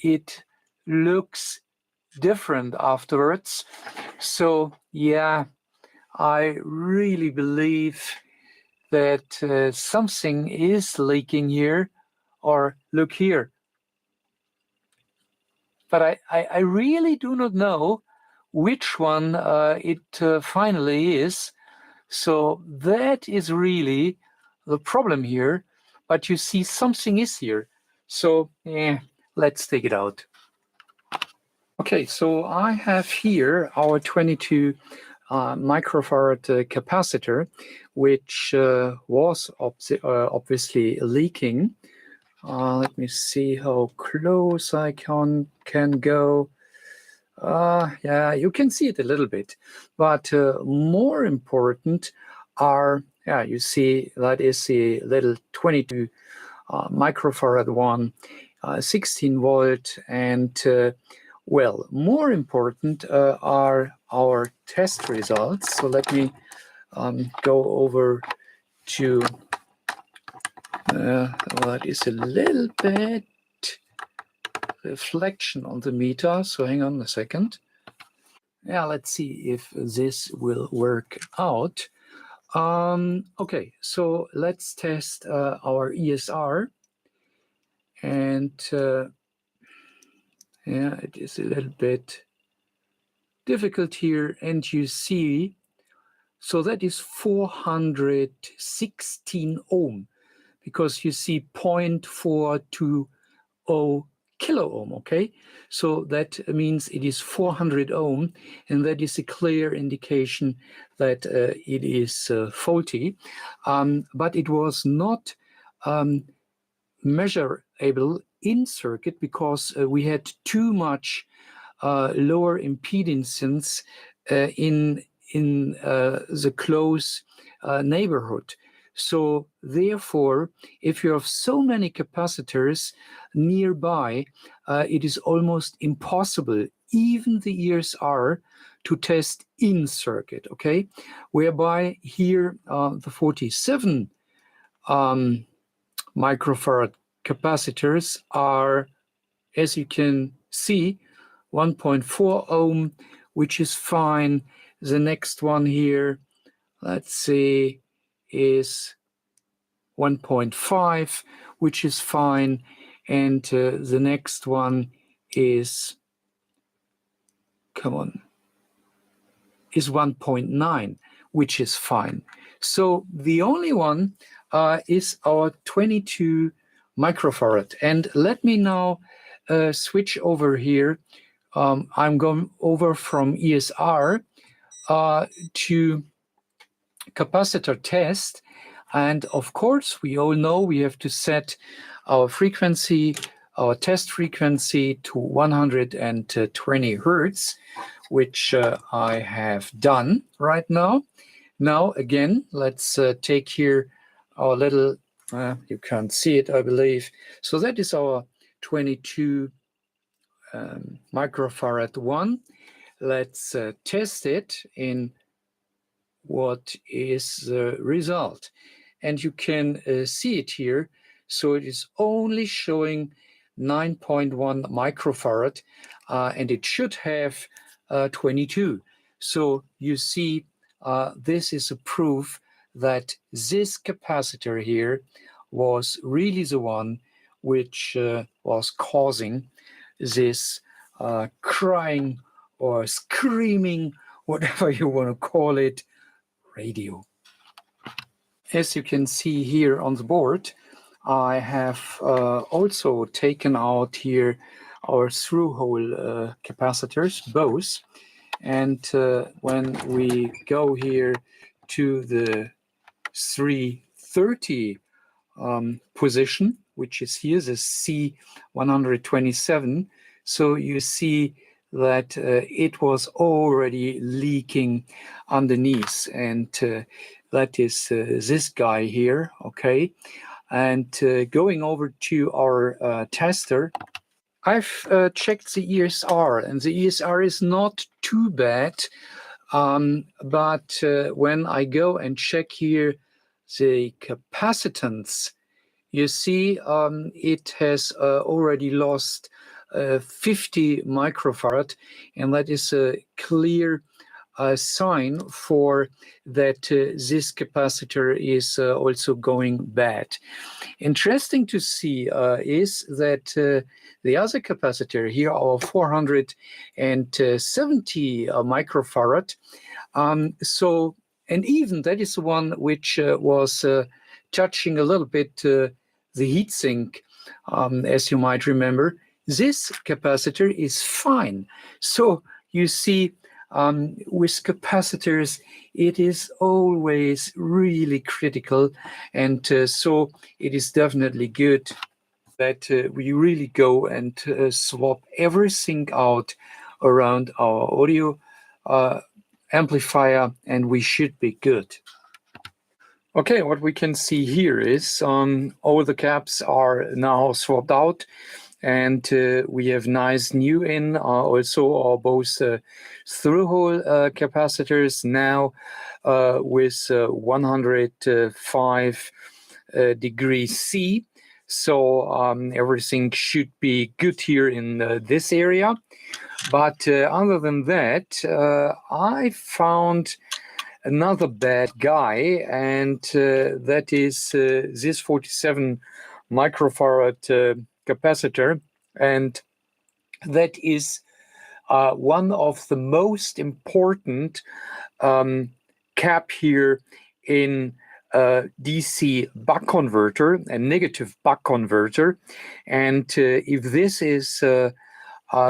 S7: it looks different afterwards. So yeah, I really believe that something is leaking here, or look here. But I really do not know which one it finally is. So that is really the problem here. But you see, something is here. So let's take it out. Okay, so I have here our 22 microfarad capacitor, which was obviously leaking. Let me see how close I can go. Yeah, you can see it a little bit, but more important are, yeah, you see that is the little 22 microfarad one, 16 volt, and well, more important are our test results. So let me go over to that is a little bit reflection on the meter, so hang on a second. Yeah, let's see if this will work out. Okay, so let's test our ESR, and yeah, it is a little bit difficult here, and you see, so that is 416 ohm, because you see 0.420 kilo ohm, okay? So that means it is 400 ohm, and that is a clear indication that it is faulty. But it was not measurable in circuit because we had too much lower impedance in the close neighborhood. So therefore, if you have so many capacitors nearby, it is almost impossible, even the ESR, to test in circuit, okay? Whereby here the 47 microfarad capacitors are, as you can see, 1.4 ohm, which is fine. The next one here, let's see, is 1.5, which is fine. And the next one is, is 1.9, which is fine. So the only one is our 22 microfarad. And let me now switch over here. I'm going over from ESR to capacitor test. And of course, we all know we have to set our frequency, our test frequency to 120 hertz, which I have done right now. Now, again, let's take here our little, you can't see it, I believe. So that is our 22 microfarad 1. Let's test it in what is the result. And you can see it here. So it is only showing 9.1 microfarad, and it should have 22. So you see, this is a proof that this capacitor here was really the one which was causing this crying or screaming, whatever you want to call it, radio. As you can see here on the board, I have also taken out here our through-hole capacitors, both. And when we go here to the 330 position, which is here, the C127, so you see that it was already leaking underneath, and that is this guy here, okay? And going over to our tester, I've checked the ESR, and the ESR is not too bad, but when I go and check here the capacitance, you see it has already lost 50 microfarad, and that is a clear sign for that this capacitor is also going bad. Interesting to see is that the other capacitor here, our 470 microfarad, and even that is the one which was touching a little bit the heatsink, as you might remember. This capacitor is fine. So you see, with capacitors, it is always really critical, and so it is definitely good that we really go and swap everything out around our audio amplifier, and we should be good. Okay, what we can see here is all the caps are now swapped out, and we have nice new in also are both through-hole capacitors now with 105 degrees C. So everything should be good here in this area. But other than that, I found another bad guy, and that is this 47 microfarad capacitor, and that is one of the most important cap here in DC buck converter, a negative buck converter, and if this is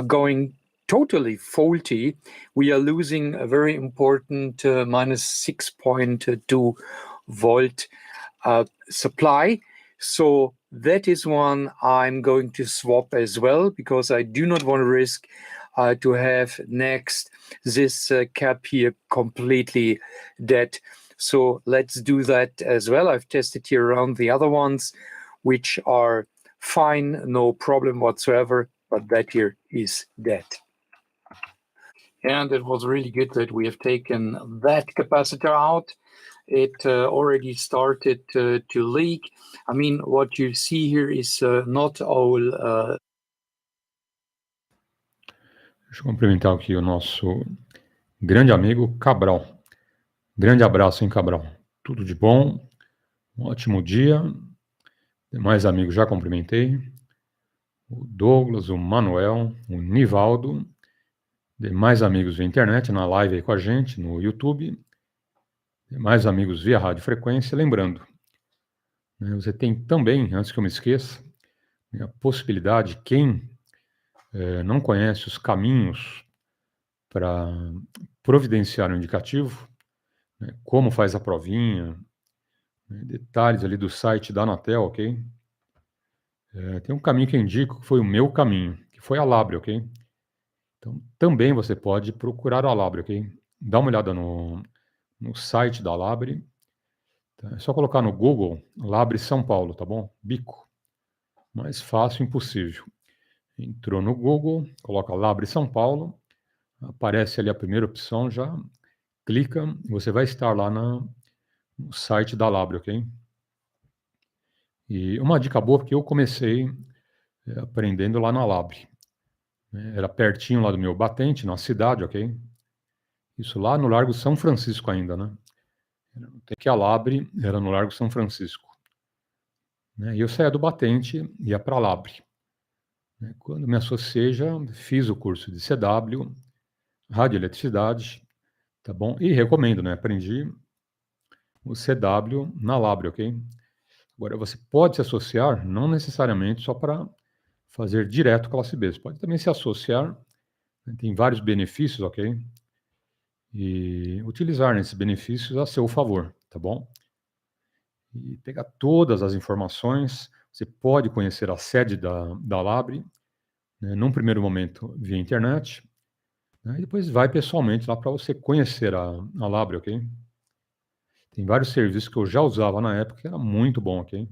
S7: going totally faulty, we are losing a very important minus 6.2 volt supply. So that is one I'm going to swap as well, because I do not want to risk to have next this cap here completely dead. So let's do that as well. I've tested here around the other ones, which are fine, no problem whatsoever, but that here is dead. And it was really good that we have taken that capacitor out. It already started to leak. I mean, what you see here is not all.
S2: Deixa eu cumprimentar aqui o nosso grande amigo Cabral. Grande abraço, hein, Cabral? Tudo de bom, um ótimo dia. Demais amigos já cumprimentei. O Douglas, o Manuel, o Nivaldo. Demais amigos via internet, na live aí com a gente, no YouTube. Demais amigos via radiofrequência. Lembrando, né, você tem também, antes que eu me esqueça, a possibilidade, quem não conhece os caminhos para providenciar um indicativo, né, como faz a provinha, né, detalhes ali do site da Anatel, ok? Tem um caminho que eu indico, que foi o meu caminho, que foi a Labre, ok? Então, também você pode procurar a Labre, ok? Dá uma olhada no site da Labre. Tá? É só colocar no Google, Labre São Paulo, tá bom? Bico. Mais fácil impossível. Entrou no Google, coloca Labre São Paulo, aparece ali a primeira opção já, clica, e você vai estar lá no site da Labre, ok? E uma dica boa, porque eu comecei aprendendo lá na Labre. Era pertinho lá do meu batente, na cidade, ok? Isso lá no Largo São Francisco ainda, né? Tem que a Labre era no Largo São Francisco. E eu saía do batente e ia para a Labre. Quando me associei, já fiz o curso de CW, radioeletricidade, tá bom? E recomendo, né? Aprendi o CW na Labre, ok? Agora, você pode se associar, não necessariamente só para fazer direto classe B. Você pode também se associar, né? Tem vários benefícios, ok? E utilizar esses benefícios a seu favor, tá bom? E pegar todas as informações. Você pode conhecer a sede da Labre, né, num primeiro momento via internet, né, e depois vai pessoalmente lá para você conhecer a Labre, ok? Tem vários serviços que eu já usava na época que era muito bom, ok?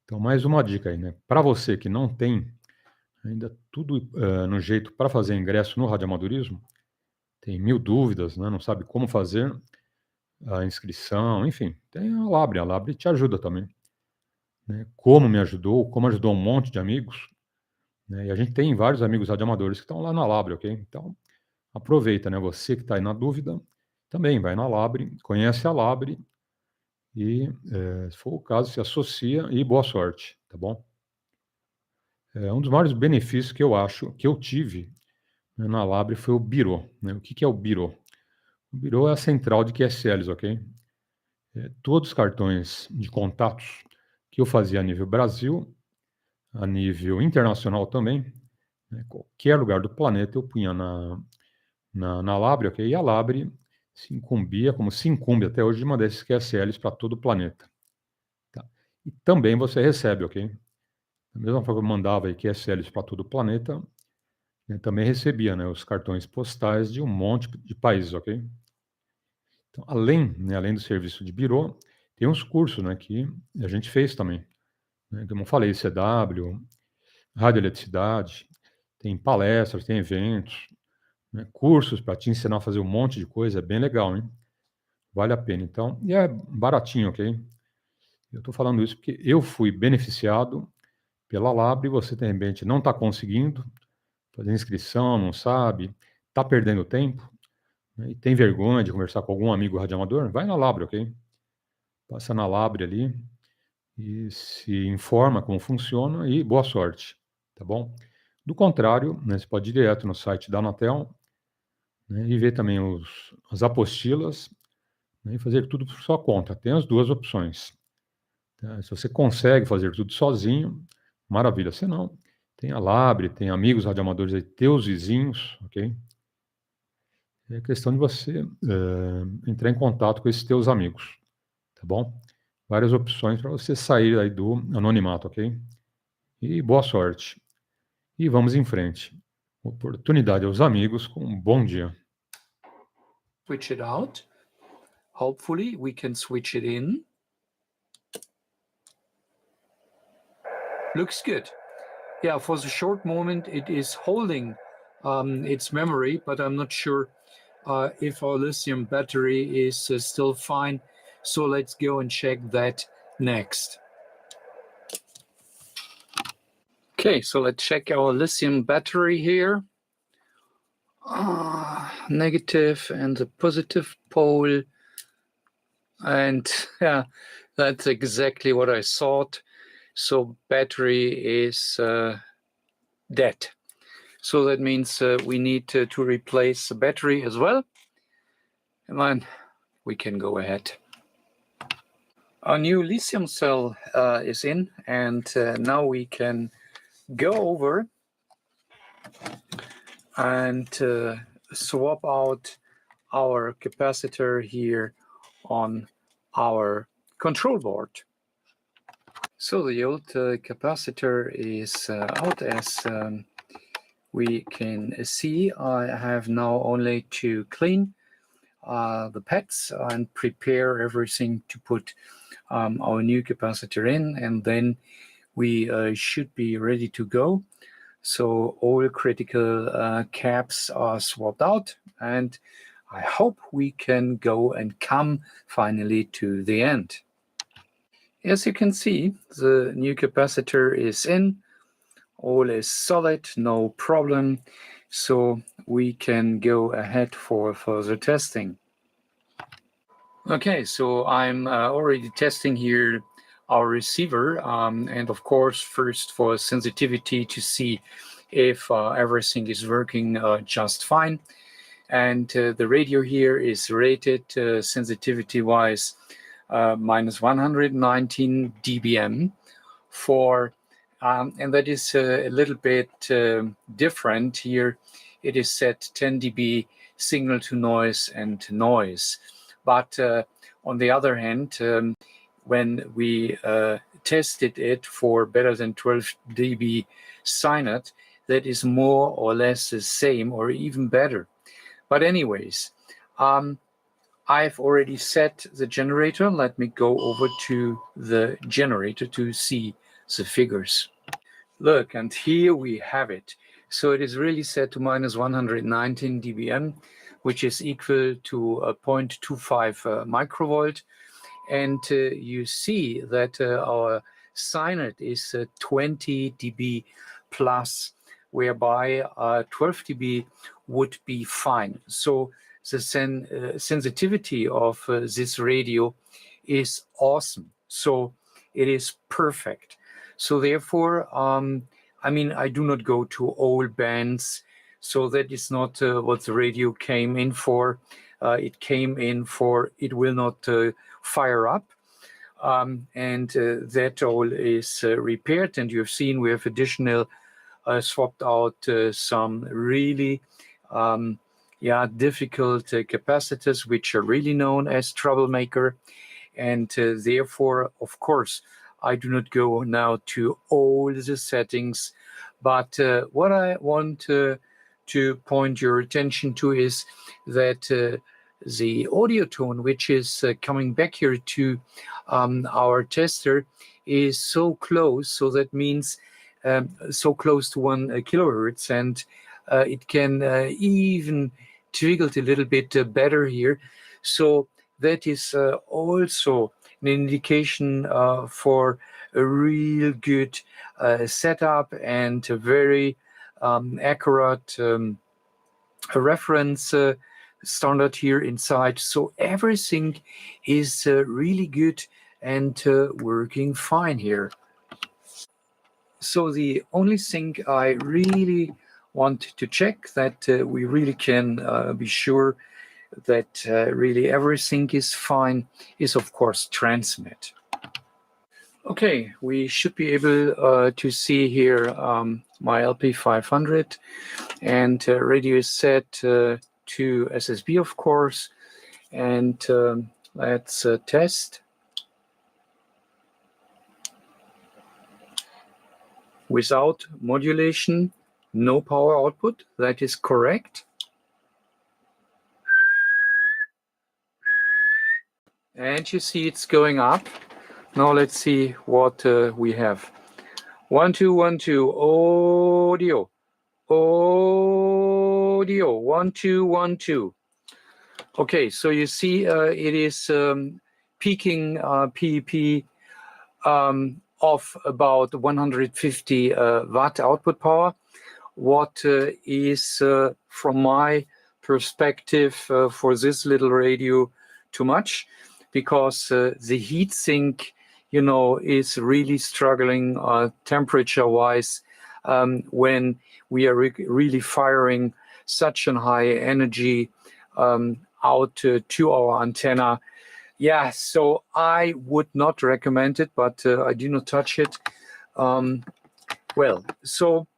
S2: Então, mais uma dica aí, né? Para você que não tem ainda tudo no jeito para fazer ingresso no radioamadorismo, tem mil dúvidas, né? Não sabe como fazer a inscrição, enfim, tem a Labre te ajuda também, né? Como me ajudou, como ajudou um monte de amigos, né? E a gente tem vários amigos radioamadores que estão lá na Labre, ok? Então, aproveita, né? Você que está aí na dúvida, também vai na Labre, conhece a Labre e, se for o caso, se associa e boa sorte, tá bom? Um dos maiores benefícios que eu acho que eu tive, né, na Labre foi o birô, né? O que é o birô? O birô é a central de QSLs, ok? Todos os cartões de contatos que eu fazia a nível Brasil, a nível internacional também, né, qualquer lugar do planeta eu punha na Labre, ok? E a Labre se incumbia, como se incumbe até hoje, de mandar esses QSLs para todo o planeta. Tá? E também você recebe, ok? Da mesma forma que eu mandava aí QSLs para todo o planeta, eu também recebia, né, os cartões postais de um monte de países, ok? Então, além do serviço de birô, tem uns cursos, né, que a gente fez também, né? Como eu falei, CW, radioeletricidade, tem palestras, tem eventos, né, cursos para te ensinar a fazer um monte de coisa, é bem legal, hein? Vale a pena. Então, e é baratinho, ok? Eu estou falando isso porque eu fui beneficiado pela Labre e você, de repente, não está conseguindo fazer inscrição, não sabe, está perdendo tempo, né, e tem vergonha de conversar com algum amigo radioamador, vai na Labre, ok? Passa na Labre ali e se informa como funciona e boa sorte, tá bom? Do contrário, né, você pode ir direto no site da Anatel, né, e ver também as apostilas, né, e fazer tudo por sua conta. Tem as duas opções. Tá? Se você consegue fazer tudo sozinho, maravilha. Se não, tem a Labre, tem amigos radioamadores aí, teus vizinhos, ok? É questão de você entrar em contato com esses teus amigos, tá bom? Várias opções para você sair aí do anonimato, ok? E boa sorte. E vamos em frente. Oportunidade aos amigos com um bom dia.
S7: Switch it out. Hopefully we can switch it in. Looks good. Yeah, for the short moment it is holding its memory, but I'm not sure if our lithium battery is still fine. So let's go and check that next. Okay, so let's check our lithium battery here. Negative and the positive pole. And yeah, that's exactly what I thought. So battery is dead. So that means we need to replace the battery as well. And then we can go ahead. Our new lithium cell is in, and now we can go over and swap out our capacitor here on our control board. So the old capacitor is out, as we can see. I have now only to clean the pads and prepare everything to put our new capacitor in, and then we should be ready to go. So all critical caps are swapped out, and I hope we can go and come finally to the end. As you can see, the new capacitor is in, all is solid, no problem, so we can go ahead for further testing. Okay, so I'm already testing here our receiver, and of course first for sensitivity to see if everything is working just fine. And the radio here is rated sensitivity wise minus 119 dBm for and that is a little bit different here. It is set 10 dB signal to noise and noise. But on the other hand, when we tested it for better than 12 dB SINAT, that is more or less the same or even better. But anyways, I've already set the generator. Let me go over to the generator to see the figures. Look, and here we have it. So it is really set to minus 119 dBm, which is equal to 0.25 microvolt. And you see that our SINAT is 20 dB plus, whereby 12 dB would be fine. So the sensitivity of this radio is awesome. So it is perfect. So therefore, I mean, I do not go to old bands. So that is not what the radio came in for. It came in for, it will not fire up. And that all is repaired. And you've seen we have additional swapped out some really difficult capacitors, which are really known as troublemaker. And therefore, of course, I do not go now to all the settings. But what I want to point your attention to is that the audio tone, which is coming back here to our tester, is so close. So that means so close to 1 kilohertz, and it can even twiggle a little bit better here. So that is also an indication for a real good setup and a very accurate reference standard here inside. So everything is really good and working fine here. So the only thing I really want to check, that we really can be sure that really everything is fine, is of course transmit. Okay, we should be able to see here my LP500, and radio is set to SSB, of course, and let's test. Without modulation, no power output, that is correct. And you see it's going up. Now let's see what we have. 1 2 1 2 audio, audio 1 2 1 2. Okay, so you see it is peaking PEP of about 150 watt output power. What is from my perspective for this little radio too much, because the heat sink, you know, is really struggling temperature-wise when we are really firing such a high energy out to our antenna. Yeah, so I would not recommend it, but I do not touch it. Well, so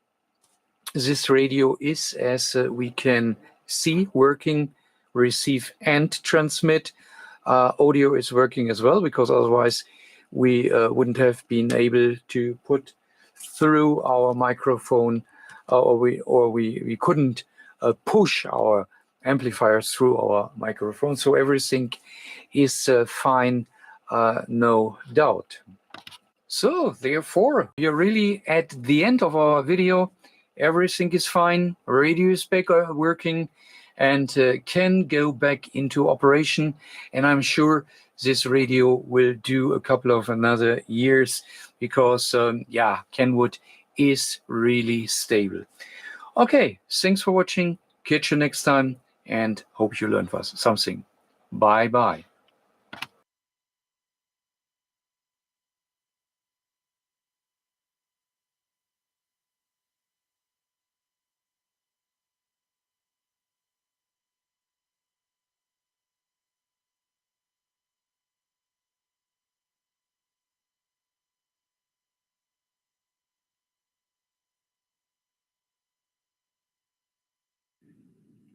S7: this radio is, as we can see, working, receive and transmit. Audio is working as well, because otherwise we wouldn't have been able to put through our microphone, or we couldn't push our amplifiers through our microphone. So everything is fine, no doubt. So therefore, we are really at the end of our video. everything is fine, radio is back working, and can go back into operation. And I'm sure this radio will do a couple of another years because, Kenwood is really stable. Okay, thanks for watching. Catch you next time and hope you learned something. Bye-bye.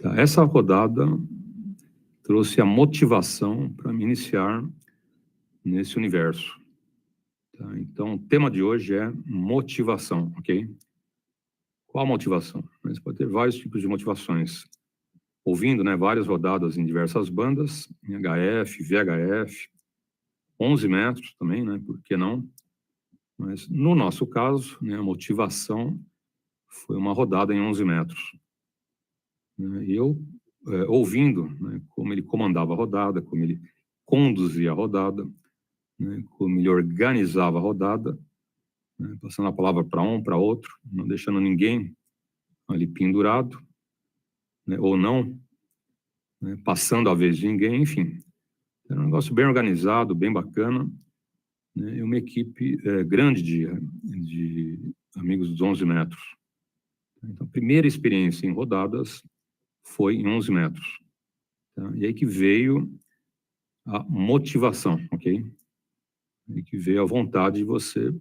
S1: Tá, essa rodada trouxe a motivação para me iniciar nesse universo. Tá? Então, o tema de hoje é motivação, ok? Qual a motivação? Você pode ter vários tipos de motivações. Ouvindo, né, várias rodadas em diversas bandas, em HF, VHF, 11 metros também, né, por que não? Mas, no nosso caso, né, a motivação foi uma rodada em 11 metros. E eu, ouvindo, né, como ele comandava a rodada, como ele conduzia a rodada, né, como ele organizava a rodada, né, passando a palavra para um, para outro, não deixando ninguém ali pendurado, né, ou não, né, passando a vez de ninguém, enfim. Era um negócio bem organizado, bem bacana, né, e uma equipe grande de amigos dos 11 metros. Então, a primeira experiência em rodadas foi em 11 metros. Tá? E aí que veio a motivação, ok? E que veio a vontade de você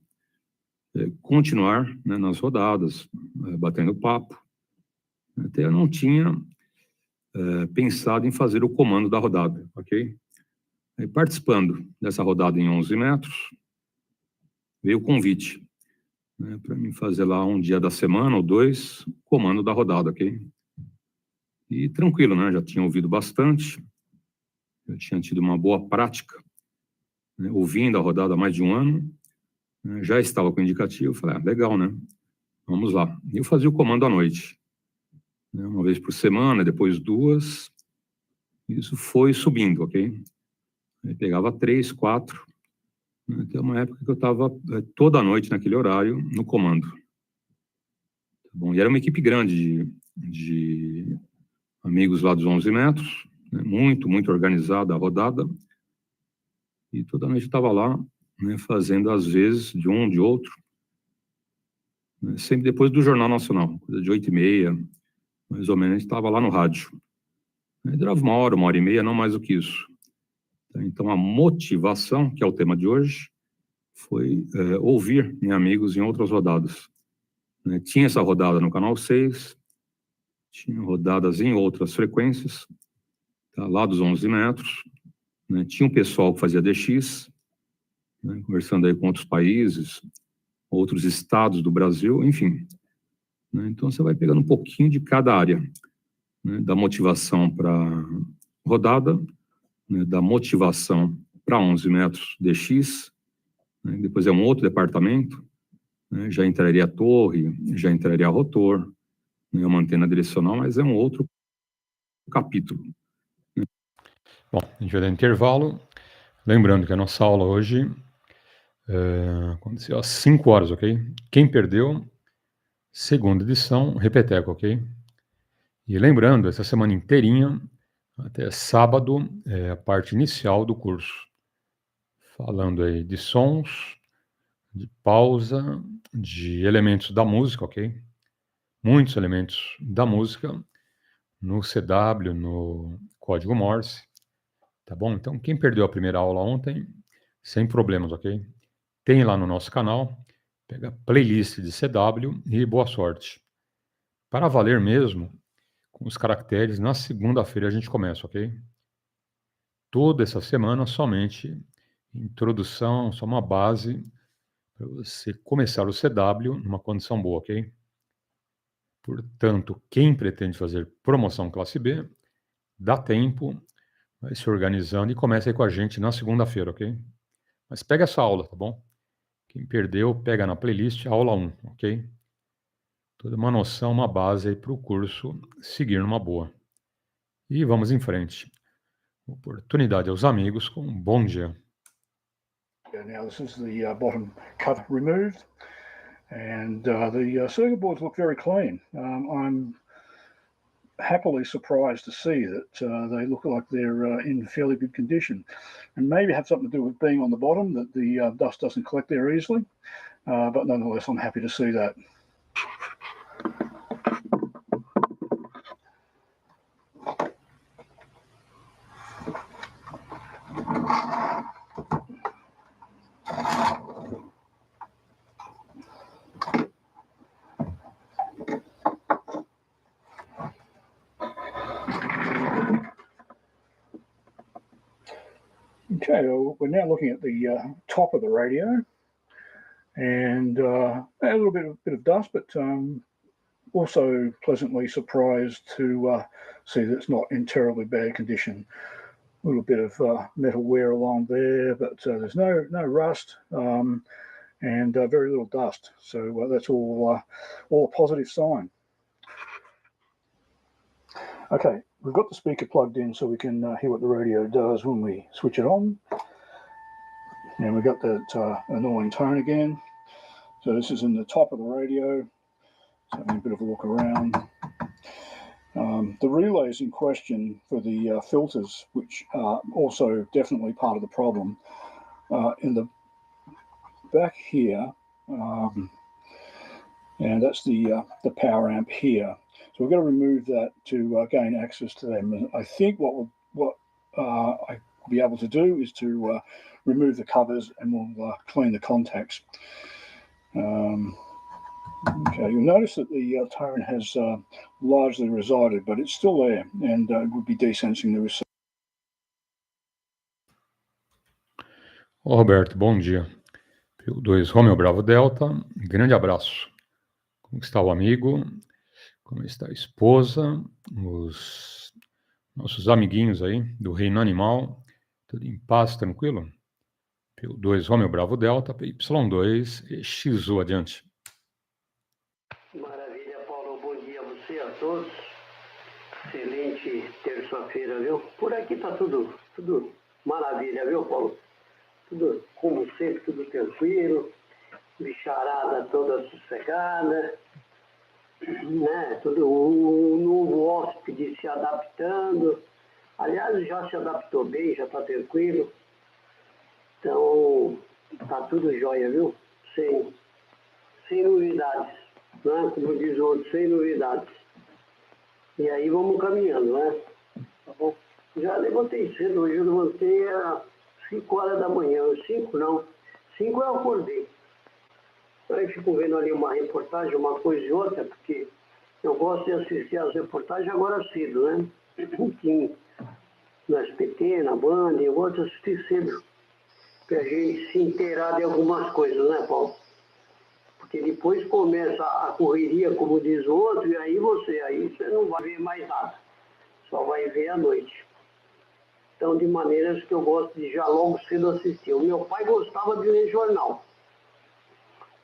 S1: continuar, né, nas rodadas, batendo papo. Até eu não tinha pensado em fazer o comando da rodada, ok? Aí, participando dessa rodada em 11 metros, veio o convite, né, para mim fazer lá um dia da semana ou dois, comando da rodada, ok? E tranquilo, né? Já tinha ouvido bastante, eu tinha tido uma boa prática, né, ouvindo a rodada há mais de um ano, né, já estava com indicativo, falei, legal, né? Vamos lá. E eu fazia o comando à noite, né, uma vez por semana, depois duas, isso foi subindo, ok? Aí pegava 3, 4, né, até uma época que eu estava toda noite naquele horário, no comando. Tá bom? E era uma equipe grande de amigos lá dos 11 metros, né, muito organizada a rodada, e toda noite eu estava lá, né, fazendo às vezes de um, de outro, né, sempre depois do Jornal Nacional, coisa de 8h30, mais ou menos, estava lá no rádio. Durava uma hora e meia, não mais do que isso. Então, a motivação, que é o tema de hoje, foi ouvir meus amigos em outras rodadas. Tinha essa rodada no canal 6, tinha rodadas em outras frequências, tá, lá dos 11 metros, né, tinha um pessoal que fazia DX, né, conversando aí com outros países, outros estados do Brasil, enfim. Né, então, você vai pegando um pouquinho de cada área, né, da motivação para rodada, né, da motivação para 11 metros DX, né, depois é um outro departamento, né, já entraria a torre, já entraria a rotor, né, uma antena direcional, mas é um outro capítulo.
S2: Bom, a gente vai dar intervalo. Lembrando que a nossa aula hoje aconteceu às 5 horas, ok? Quem perdeu, segunda edição, repeteco, ok? E lembrando, essa semana inteirinha, até sábado, é a parte inicial do curso. Falando aí de sons, de pausa, de elementos da música, ok? Muitos elementos da música no CW, no código Morse, tá bom? Então, quem perdeu a primeira aula ontem, sem problemas, ok? Tem lá no nosso canal, pega a playlist de CW e boa sorte. Para valer mesmo, com os caracteres, na segunda-feira a gente começa, ok? Toda essa semana somente introdução, só uma base para você começar o CW numa condição boa, ok? Portanto, quem pretende fazer promoção classe B, dá tempo, vai se organizando e começa aí com a gente na segunda-feira, ok? Mas pega essa aula, tá bom? Quem perdeu, pega na playlist, aula 1, ok? toda uma noção, uma base aí para o curso seguir numa boa. E vamos em frente. Oportunidade aos amigos com um bom dia.
S8: Now this is the bottom cover removed, and the circuit boards look very clean. I'm happily surprised to see that they look like they're in fairly good condition, and maybe have something to do with being on the bottom, that the dust doesn't collect there easily, but nonetheless I'm happy to see that. Okay, we're now looking at the top of the radio, and a little bit of dust, but also pleasantly surprised to see that it's not in terribly bad condition. A little bit of metal wear along there, but there's no rust, and very little dust. So that's all a positive sign. Okay, we've got the speaker plugged in so we can hear what the radio does when we switch it on. And we've got that annoying tone again. So this is in the top of the radio. So having a bit of a look around. The relays in question for the filters, which are also definitely part of the problem, in the back here, and that's the power amp here. So we're going to remove that to gain access to them. And I think what I'll be able to do is to remove the covers, and we'll clean the contacts. Okay, you'll notice that the tone has largely resided, but it's still there, and it would be desensing the receiver.
S2: Ô, Roberto, bom dia. PY2EXU Romeo Bravo Delta, grande abraço. Como está o amigo? Como está a esposa? Os nossos amiguinhos aí do reino animal? Tudo em paz, tranquilo? PY2EXU Romeo Bravo Delta, PY2EXU adiante.
S9: Maravilha, Paulo. Bom dia a você, a todos. Excelente terça-feira, viu? Por aqui tá tudo maravilha, viu, Paulo? Tudo, como sempre, tudo tranquilo. Bicharada toda sossegada. Né? Tudo um novo hóspede se adaptando. Aliás, já se adaptou bem, já tá tranquilo. Então, tá tudo jóia, viu? Sem novidades. Né? Como diz o outro, sem novidades. E aí vamos caminhando, né? Tá bom? Já levantei cedo, hoje eu levantei às 5 horas da manhã. 5 não, 5 eu acordei. Aí fico vendo ali uma reportagem, uma coisa e outra, porque eu gosto de assistir as reportagens agora cedo, né? Aqui no SPT, na Band, eu gosto de assistir cedo, pra gente se inteirar de algumas coisas, né, Paulo? Porque depois começa a correria, como diz o outro, e aí você não vai ver mais nada. Só vai ver à noite. Então, de maneiras que eu gosto de já logo cedo assistir. O meu pai gostava de ler jornal.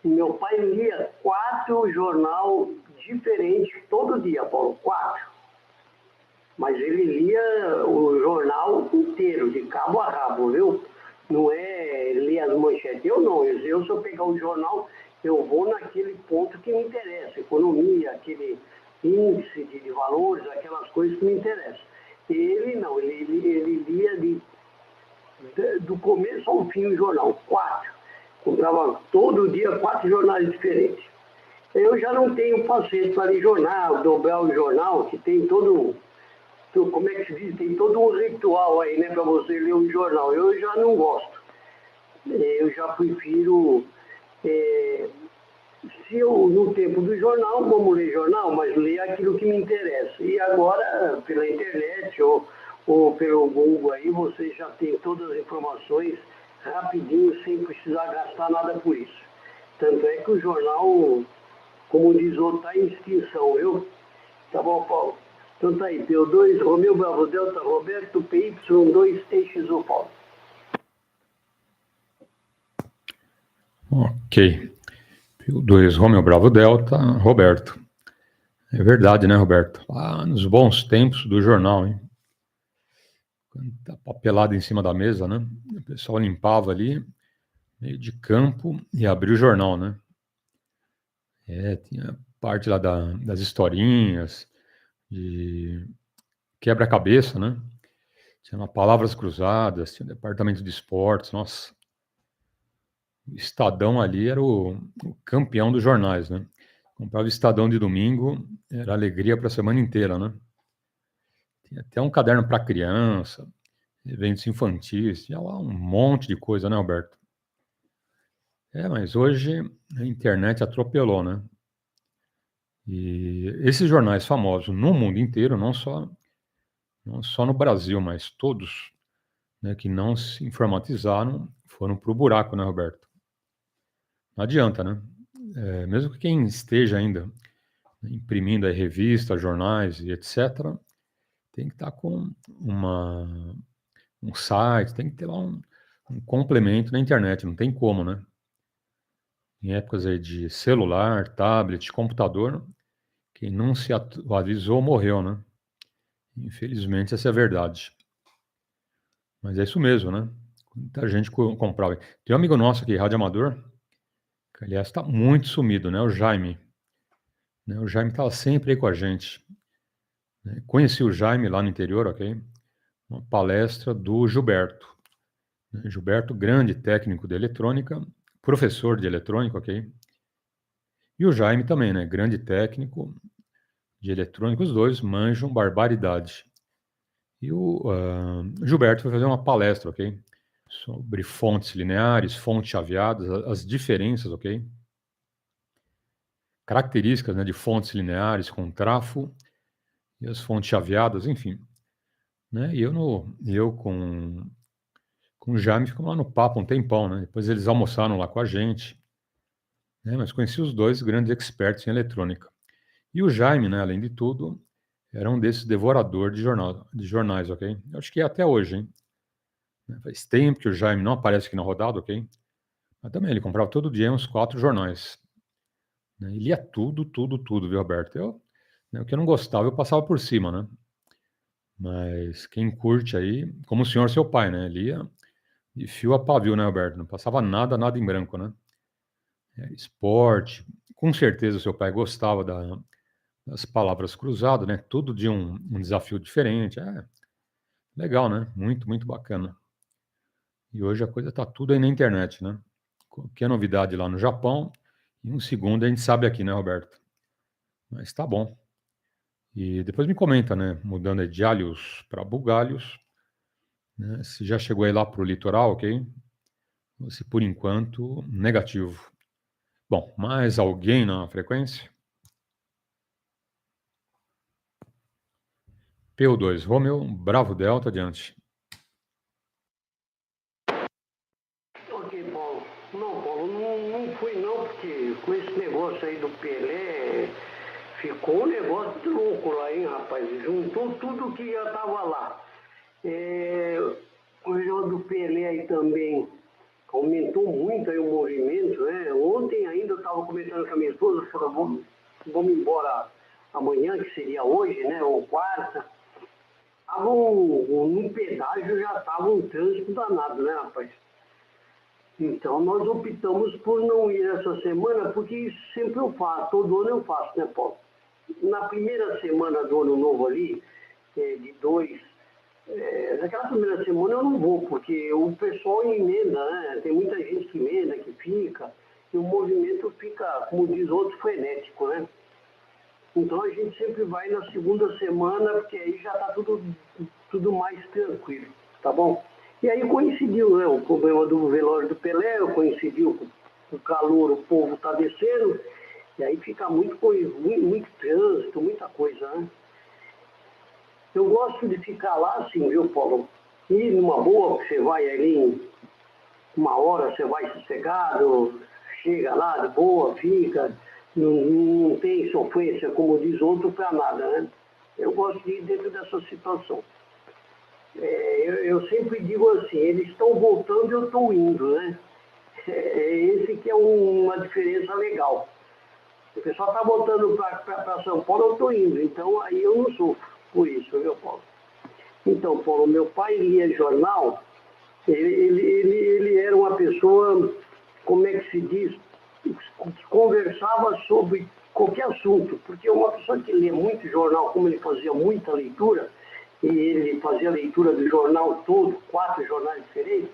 S9: O meu pai lia 4 jornal diferentes todo dia, Paulo, 4. Mas ele lia o jornal inteiro, de cabo a rabo, viu? Não é ler as manchetes. Eu não, eu se eu pegar o jornal, eu vou naquele ponto que me interessa. Economia, aquele índice de valores, aquelas coisas que me interessam. Ele não, ele lia do começo ao fim o jornal, 4. Comprava todo dia 4 jornais diferentes. Eu já não tenho paciência para ler jornal, dobrar o jornal, que tem todo, como é que se diz, tem todo um ritual aí, né, para você ler um jornal. Eu já não gosto. Eu já prefiro, se eu, no tempo do jornal, vamos ler jornal, mas ler aquilo que me interessa. E agora, pela internet ou pelo Google aí, você já tem todas as informações rapidinho, sem precisar gastar nada por isso. Tanto é que o jornal, como diz o outro, está em extinção, viu? Tá bom, Paulo? Então tá aí, PY2, Romeo Bravo Delta, Roberto, PY2EXU, Paulo.
S2: Ok. PY2, Romeo Bravo Delta, Roberto. É verdade, né, Roberto? Lá nos bons tempos do jornal, hein? Quando tá papelado em cima da mesa, né? O pessoal limpava ali, meio de campo, e abria o jornal, né? Tinha parte lá das historinhas, de quebra-cabeça, né? Tinha lá palavras cruzadas, tinha departamento de esportes, nossa. O Estadão ali era o campeão dos jornais, né? Comprava o Estadão de domingo, era alegria para a semana inteira, né? Tinha até um caderno para criança, eventos infantis, tinha lá um monte de coisa, né, Alberto? Mas hoje a internet atropelou, né? E esses jornais famosos no mundo inteiro, não só no Brasil, mas todos, né, que não se informatizaram, foram para o buraco, né, Roberto? Não adianta, né? Mesmo que quem esteja ainda imprimindo aí revistas, jornais e etc., tem que estar com um site, tem que ter lá um complemento na internet, não tem como, né? Em épocas aí de celular, tablet, computador, quem não se atualizou morreu, né? Infelizmente, essa é a verdade. Mas é isso mesmo, né? Muita gente comprava. Tem um amigo nosso aqui, radioamador, que aliás está muito sumido, né? O Jaime. Né? O Jaime estava sempre aí com a gente. Né? Conheci o Jaime lá no interior, ok? Uma palestra do Gilberto. Né? Gilberto, grande técnico de eletrônica, professor de eletrônica, ok? E o Jaime também, né? Grande técnico de eletrônica, os dois manjam barbaridade. E o Gilberto foi fazer uma palestra, ok? Sobre fontes lineares, fontes chaveadas, as diferenças, ok? Características, né, de fontes lineares com trafo e as fontes chaveadas, enfim. Né? E eu com o Jaime ficamos lá no papo um tempão, né? Depois eles almoçaram lá com a gente, né? Mas conheci os dois grandes experts em eletrônica. E o Jaime, né, além de tudo, era um desses devoradores de jornais, ok? Eu acho que é até hoje, hein? Faz tempo que o Jaime não aparece aqui na rodada, ok? Mas também ele comprava todo dia uns 4 jornais. Né? E lia tudo, viu, Roberto? Né, o que eu não gostava, eu passava por cima, né? Mas quem curte aí, como o senhor, seu pai, né? Lia de fio a pavio, né, Roberto? Não passava nada em branco, né? Esporte, com certeza o seu pai gostava das palavras cruzadas, né? Tudo de um desafio diferente. Legal, né? Muito bacana. E hoje a coisa tá tudo aí na internet, né? Qualquer novidade lá no Japão, em um segundo a gente sabe aqui, né, Roberto? Mas tá bom. E depois me comenta, né? Mudando aí de alhos para bugalhos, né? Se já chegou aí lá para o litoral, ok? Ou se por enquanto negativo. Bom, mais alguém na frequência? PY2, Romeu, Bravo Delta, adiante.
S9: Ok, Paulo. Não, Paulo, não fui não, porque com esse negócio aí do Pelé, ficou um negócio louco lá, hein, rapaz? Juntou tudo que já tava lá. O jogo do Pelé aí também aumentou muito aí o movimento, né? Ontem ainda eu estava comentando com a minha esposa, falou, vamos embora amanhã, que seria hoje, né? Ou quarta. No pedágio já estava um trânsito danado, né, rapaz? Então nós optamos por não ir essa semana, porque isso sempre eu faço, todo ano eu faço, né, Paulo? Na primeira semana do ano novo ali, naquela primeira semana eu não vou, porque o pessoal emenda, né? Tem muita gente que emenda, que fica, e o movimento fica, como diz outro, frenético, né? Então a gente sempre vai na segunda semana, porque aí já está tudo mais tranquilo, tá bom? E aí coincidiu, né? O problema do velório do Pelé, coincidiu com o calor, o povo está descendo, e aí fica muito trânsito, muita coisa, né? Eu gosto de ficar lá assim, viu, Paulo? E numa boa, você vai ali em uma hora, você vai sossegado, chega lá de boa, fica, não tem sofrência, como diz outro, para nada, né? Eu gosto de ir dentro dessa situação. Eu sempre digo assim, eles estão voltando e eu estou indo, né? Esse que é uma diferença legal. O pessoal está voltando para São Paulo, eu estou indo. Então, aí eu não sofro por isso, viu, Paulo? Então, Paulo, meu pai lia jornal, ele era uma pessoa, como é que se diz, que conversava sobre qualquer assunto, porque uma pessoa que lê muito jornal, como ele fazia muita leitura, e ele fazia leitura do jornal todo, 4 jornais diferentes,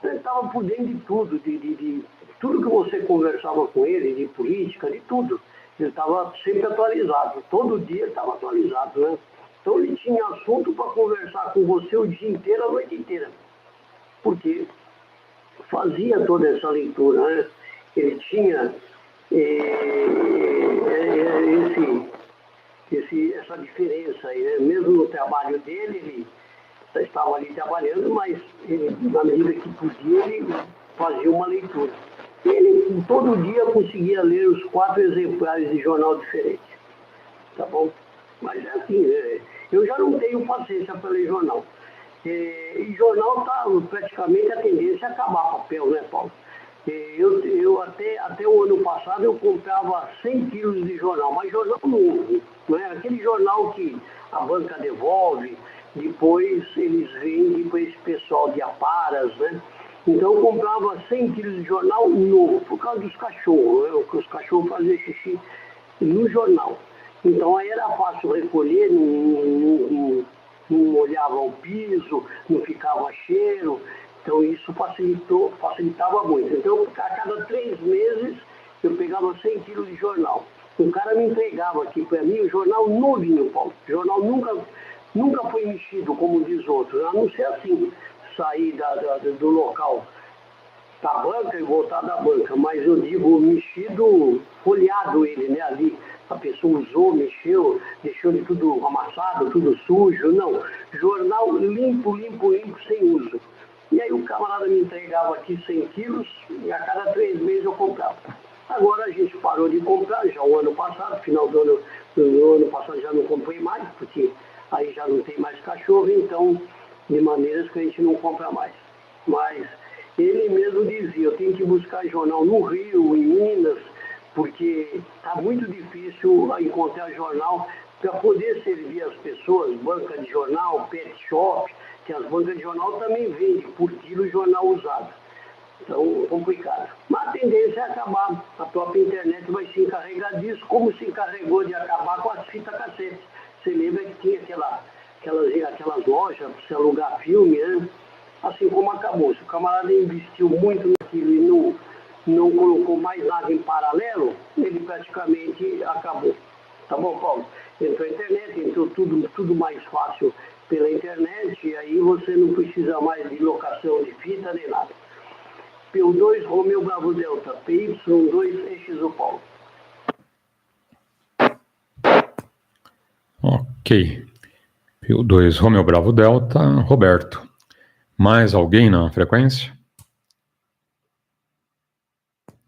S9: ele estava por dentro de tudo, de tudo que você conversava com ele, de política, de tudo. Ele estava sempre atualizado, todo dia ele estava atualizado, né? Então ele tinha assunto para conversar com você o dia inteiro, a noite inteira, porque fazia toda essa leitura, né? Ele tinha essa diferença aí, né? Mesmo no trabalho dele, ele estava ali trabalhando, mas ele, na medida que podia, ele fazia uma leitura. Ele todo dia conseguia ler os 4 exemplares de jornal diferente, tá bom? Mas é assim, né? Eu já não tenho paciência para ler jornal. E jornal está praticamente a tendência a acabar papel, né, Paulo? Eu até o ano passado eu comprava 100 quilos de jornal, mas jornal novo, né? Aquele jornal que a banca devolve, depois eles vendem para esse pessoal de aparas, né? Então eu comprava 100 quilos de jornal novo, por causa dos cachorros, né? Os cachorros faziam xixi no jornal. Então aí era fácil recolher, não molhava o piso, não ficava cheiro. Então isso facilitava muito. Então a cada 3 meses eu pegava 100 quilos de jornal. O cara me entregava aqui para mim o jornal novinho, Paulo. O jornal nunca foi mexido, como diz outros, a não ser assim, sair do local da banca e voltar da banca. Mas eu digo mexido, folheado ele, né, ali. A pessoa usou, mexeu, deixou ele tudo amassado, tudo sujo. Não, jornal limpo, sem uso. E aí o camarada me entregava aqui 100 quilos e a cada 3 meses eu comprava. Agora a gente parou de comprar, já o ano passado, final do ano passado já não comprei mais, porque aí já não tem mais cachorro, então de maneiras que a gente não compra mais. Mas ele mesmo dizia, eu tenho que buscar jornal no Rio, em Minas, porque está muito difícil encontrar jornal para poder servir as pessoas, banca de jornal, pet shop, que as bancas de jornal também vendem por quilo jornal usado. Então, complicado. Mas a tendência é acabar. A própria internet vai se encarregar disso, como se encarregou de acabar com as fitas cassete. Você lembra que tinha aquelas lojas para você alugar filme, né? Assim como acabou. Se o camarada investiu muito naquilo e não colocou mais nada em paralelo, ele praticamente acabou. Tá bom, Paulo? Entrou a internet, entrou tudo mais fácil pela internet, e aí você não precisa mais de locação de fita nem nada. PY2 Romeu Bravo Delta, PY2EXU Paulo.
S2: Ok. PY2 Romeu Bravo Delta, Roberto. Mais alguém na frequência?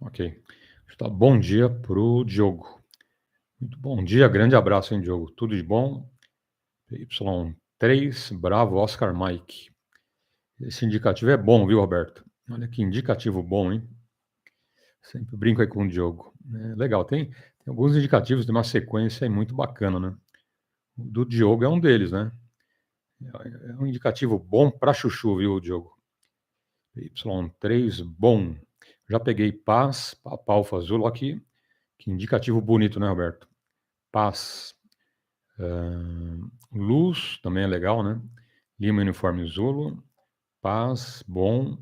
S2: Ok. Tá, bom dia para o Diogo. Muito bom dia, grande abraço, hein, Diogo? Tudo de bom? PY3 Bravo Oscar Mike. Esse indicativo é bom, viu, Roberto? Olha que indicativo bom, hein? Sempre brinco aí com o Diogo. Legal, tem alguns indicativos de uma sequência aí muito bacana, né? O do Diogo é um deles, né? É um indicativo bom para chuchu, viu, Diogo? Y3 bom. Já peguei paz, Alfa Azul aqui. Que indicativo bonito, né, Roberto? Paz. Luz também é legal, né? Lima Uniforme Zulu. Paz, bom.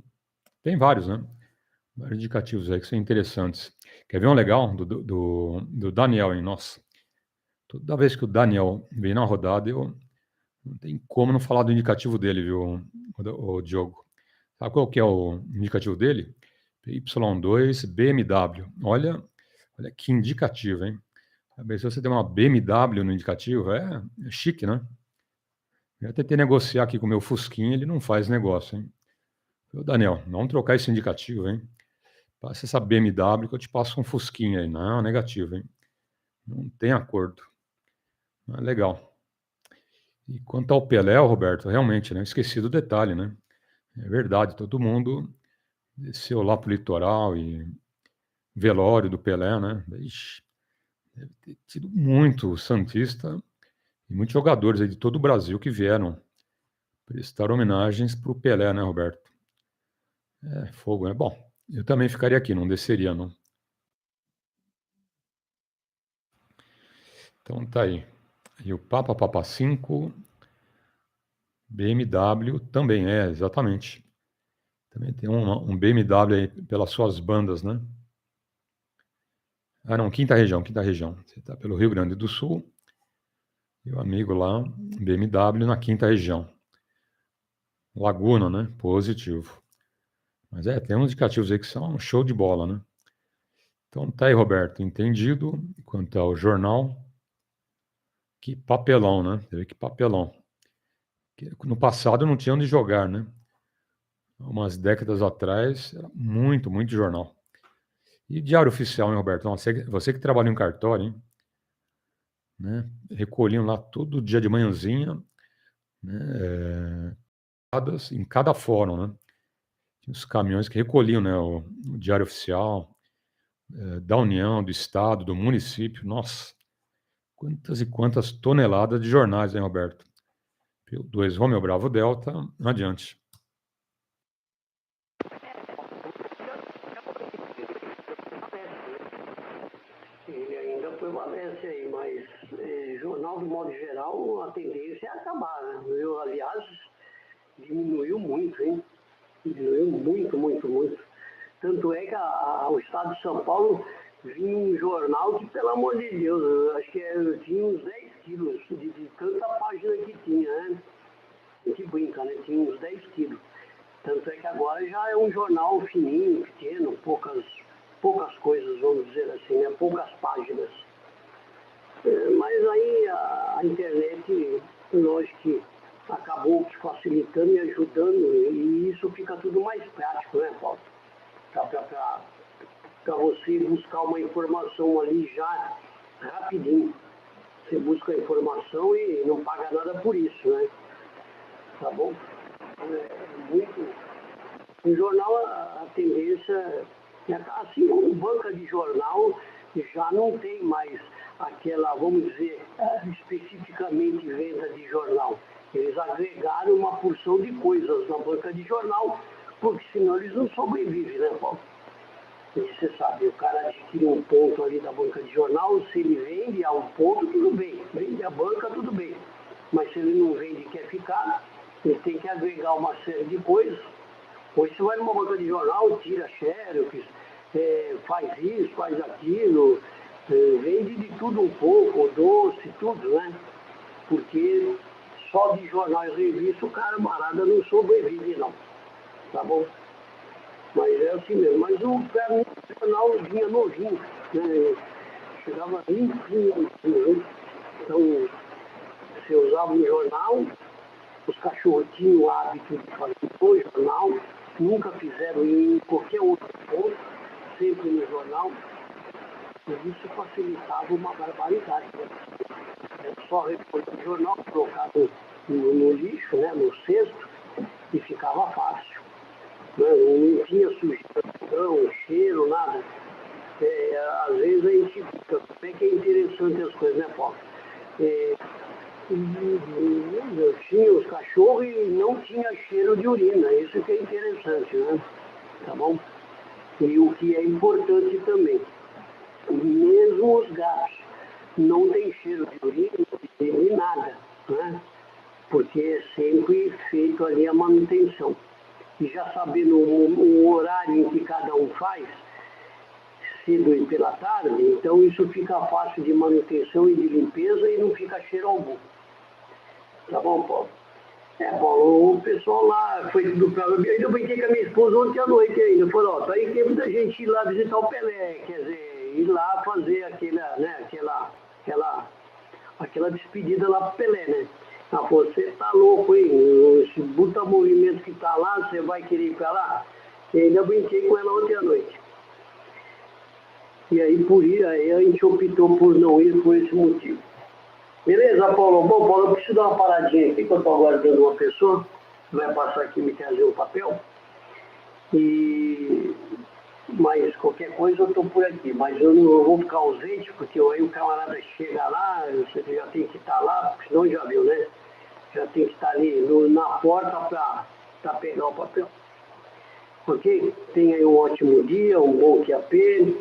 S2: Tem vários, né? Vários indicativos aí que são interessantes. Quer ver um legal do Daniel, hein? Nossa, toda vez que o Daniel vem na rodada, não tem como não falar do indicativo dele, viu, o Diogo? Sabe qual que é o indicativo dele? PY2 BMW. Olha que indicativo, hein? Se você tem uma BMW no indicativo, é chique, né? Eu tentei negociar aqui com o meu Fusquinha, ele não faz negócio, hein? Daniel, vamos trocar esse indicativo, hein? Passa essa BMW que eu te passo um Fusquinha aí. Não, negativo, hein? Não tem acordo. Legal. E quanto ao Pelé, Roberto, realmente, né? Esqueci do detalhe, né? É verdade, todo mundo desceu lá pro litoral e velório do Pelé, né? Ixi, Deve ter tido muito santista e muitos jogadores aí de todo o Brasil que vieram prestar homenagens para o Pelé, né, Roberto? É, fogo, é bom. Eu também ficaria aqui, não desceria, não. Então tá aí. E o Papa 5, BMW também é, exatamente. Também tem um BMW aí pelas suas bandas, né? Ah, não, quinta região. Você está pelo Rio Grande do Sul. Meu amigo lá, BMW na quinta região. Laguna, né? Positivo. Mas tem uns indicativos aí que são um show de bola, né? Então tá aí, Roberto, entendido quanto ao jornal. Que papelão, né? Você vê que papelão. No passado não tinha onde jogar, né? Umas décadas atrás, era muito, muito jornal. E diário oficial, hein, Roberto? Não, você que trabalha em cartório, hein? Né? Recolhiam lá todo dia de manhãzinha, né? Em cada fórum, né? Tinha os caminhões que recolhiam, né? O diário oficial da União, do Estado, do município. Nossa, quantas e quantas toneladas de jornais, hein, Roberto? PY2EXU Romeo Bravo Delta, adiante.
S9: Ele ainda prevalece aí, mas jornal, de modo geral, a tendência é acabar, né? Eu, aliás, diminuiu muito, hein? Diminuiu muito, muito, muito. Tanto é que o estado de São Paulo vinha um jornal que, pelo amor de Deus, eu acho que tinha uns 10 quilos de tanta página que tinha, né? A gente brinca, né? Tinha uns 10 quilos. Tanto é que agora já é um jornal fininho, pequeno, poucas coisas, vamos dizer assim, né? Poucas páginas. Mas aí a internet, lógico que acabou facilitando e ajudando, e isso fica tudo mais prático, né, Paulo? Para você buscar uma informação ali já rapidinho. Você busca a informação e não paga nada por isso, né? Tá bom? No jornal a tendência é assim, como banca de jornal já não tem mais aquela, vamos dizer, especificamente venda de jornal. Eles agregaram uma porção de coisas na banca de jornal, porque senão eles não sobrevivem, né, Paulo? E você sabe, o cara adquire um ponto ali da banca de jornal, se ele vende a um ponto, tudo bem. Vende a banca, tudo bem. Mas se ele não vende e quer ficar, ele tem que agregar uma série de coisas. Hoje você vai numa banca de jornal, tira xerox, faz isso, faz aquilo, vende de tudo um pouco, doce, tudo, né? Porque só de jornal e revista o cara marada não sobrevive, não. Tá bom? Mas é assim mesmo. Mas o jornal vinha novinho, né? Chegava limpinho, né? Então, você usava um jornal, os cachorros tinham o hábito de fazer no jornal, nunca fizeram em qualquer outro ponto, sempre no jornal. E isso facilitava uma barbaridade. É só recolher o jornal, colocar no lixo, né, no cesto, e ficava fácil. Não tinha sujeição, cheiro, nada. Às vezes a gente fica, como é que é interessante as coisas, né, Paulo? Tinha os cachorros e não tinha cheiro de urina, isso que é interessante, né? Tá bom? E o que é importante também, mesmo os gatos não tem cheiro de urina de nada, né? Porque é sempre feito ali a manutenção. E já sabendo o horário em que cada um faz, cedo e pela tarde, então isso fica fácil de manutenção e de limpeza e não fica cheiro algum. Tá bom, Paulo? Paulo, o pessoal lá foi tudo pra... Eu ainda brinquei com a minha esposa ontem à noite ainda. Falou, tá aí tempo da gente ir lá visitar o Pelé, quer dizer, ir lá fazer aquela despedida lá pro Pelé, né? Ah, você tá louco, hein? Esse puta movimento que tá lá, você vai querer ir pra lá? E ainda brinquei com ela ontem à noite. E aí a gente optou por não ir por esse motivo. Beleza, Paulo? Bom, Paulo, eu preciso dar uma paradinha aqui, que eu estou aguardando uma pessoa que vai passar aqui e me trazer um papel. E mas qualquer coisa eu estou por aqui. Mas eu não vou ficar ausente, porque aí o camarada chega lá, você já tem que estar lá, porque senão já viu, né? Já tem que estar ali na porta para pegar o papel. Ok? Tenha aí um ótimo dia, um bom QAP,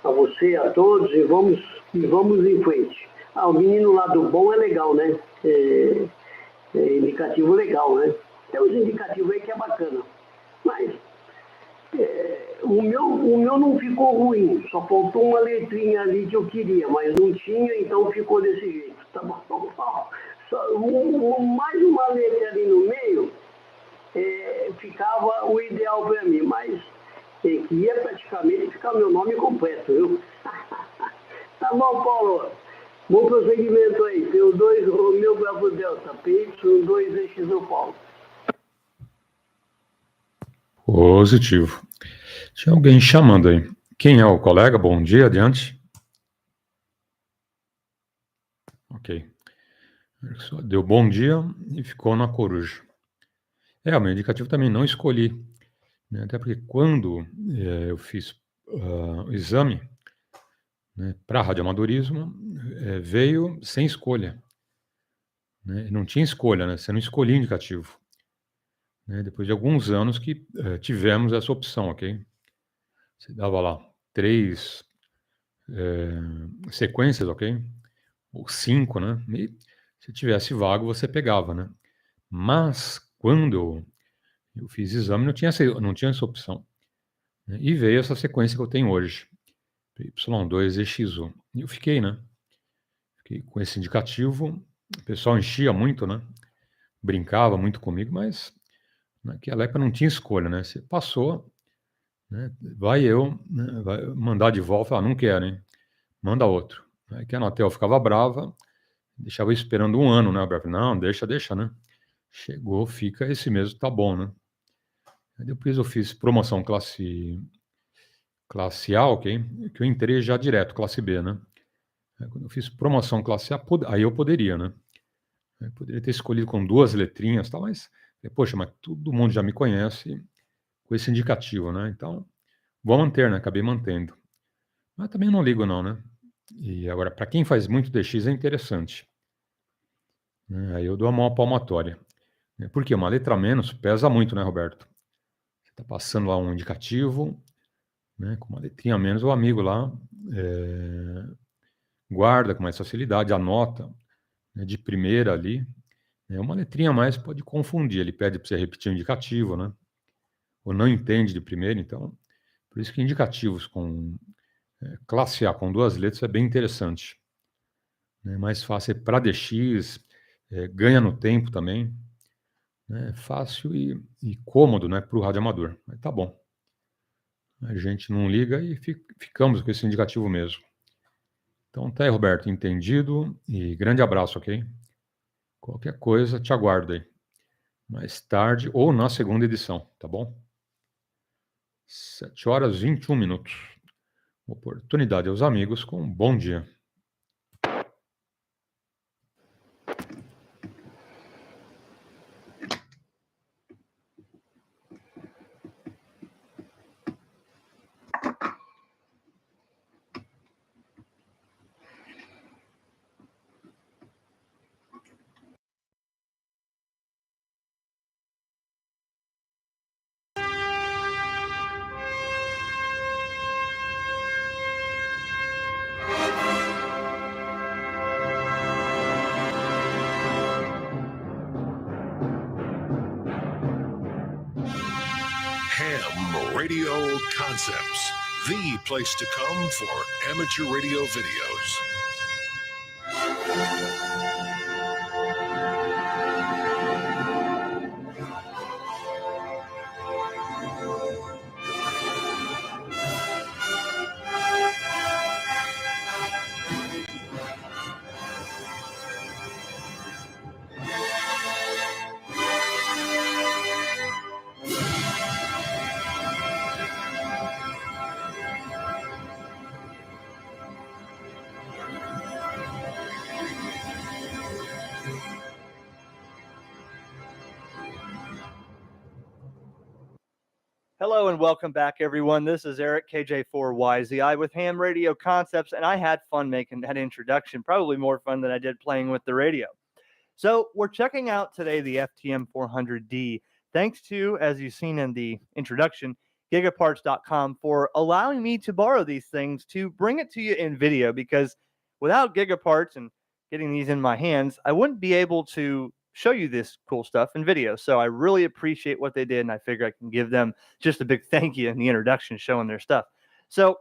S9: a você e a todos, e vamos em frente. O menino lá do bom é legal, né? É indicativo legal, né? Tem uns indicativos aí que é bacana. Mas o meu não ficou ruim, só faltou uma letrinha ali que eu queria, mas não tinha, então ficou desse jeito. Tá bom? Só, mais uma letra ali no meio ficava o ideal para mim, mas que ia praticamente ficar meu nome completo, viu? Tá bom, Paulo. Bom prosseguimento aí. PY2 Romeu Bravo Delta, PY2EXU Paulo.
S2: Positivo. Tinha alguém chamando aí. Quem é o colega? Bom dia, adiante. Ok. Só deu bom dia e ficou na coruja. O meu indicativo também não escolhi, né? Até porque quando eu fiz o exame, né, para radioamadorismo, veio sem escolha. Né? Não tinha escolha, né? Você não escolhia indicativo. Né? Depois de alguns anos que tivemos essa opção, ok? Você dava lá 3 sequências, ok? Ou 5, né? E se tivesse vago, você pegava, né? Mas quando eu fiz exame, não tinha essa opção. Né? E veio essa sequência que eu tenho hoje, PY2EXU. E eu fiquei, né? Fiquei com esse indicativo. O pessoal enchia muito, né? Brincava muito comigo, mas naquela época não tinha escolha, né? Você passou, né? Vai eu, né? Vai mandar de volta, falar, não quero, hein? Manda outro. Aí que a Anatel ficava brava, deixava eu esperando 1 ano, né, Alberto? Não, deixa, né? Chegou, fica esse mesmo, tá bom, né? Aí depois eu fiz promoção classe A, ok? Que eu entrei já direto, classe B, né? Aí quando eu fiz promoção classe A, aí eu poderia, né? Eu poderia ter escolhido com 2 letrinhas, tá? Mas, poxa, mas todo mundo já me conhece com esse indicativo, né? Então, vou manter, né? Acabei mantendo. Mas também não ligo não, né? E agora, para quem faz muito DX é interessante. Né? Aí eu dou a mão à palmatória. Né? Porque uma letra a menos pesa muito, né, Roberto? Você está passando lá um indicativo, né? Com uma letrinha a menos, o amigo lá guarda com mais facilidade, anota, né, de primeira ali. Né? Uma letrinha a mais pode confundir. Ele pede para você repetir o indicativo, né? Ou não entende de primeira, então... Por isso que indicativos com classe A com 2 letras é bem interessante. Né? Mais fácil para DX, ganha no tempo também. Né? Fácil e cômodo, né, para o radioamador. Mas tá bom. A gente não liga e ficamos com esse indicativo mesmo. Então tá aí, Roberto, entendido e grande abraço, ok? Qualquer coisa, te aguardo aí. Mais tarde ou na segunda edição, tá bom? 7h21. Oportunidade aos amigos com um bom dia.
S10: Ham Radio Concepts, the place to come for amateur radio videos.
S11: Hello and welcome back, everyone. This is Eric, KJ4YZI with Ham Radio Concepts, and I had fun making that introduction, probably more fun than I did playing with the radio. So we're checking out today the FTM400D, thanks to, as you've seen in the introduction, gigaparts.com for allowing me to borrow these things to bring it to you in video, because without Gigaparts and getting these in my hands, I wouldn't be able to show you this cool stuff in video. So I really appreciate what they did, and I figure I can give them just a big thank you in the introduction showing their stuff. So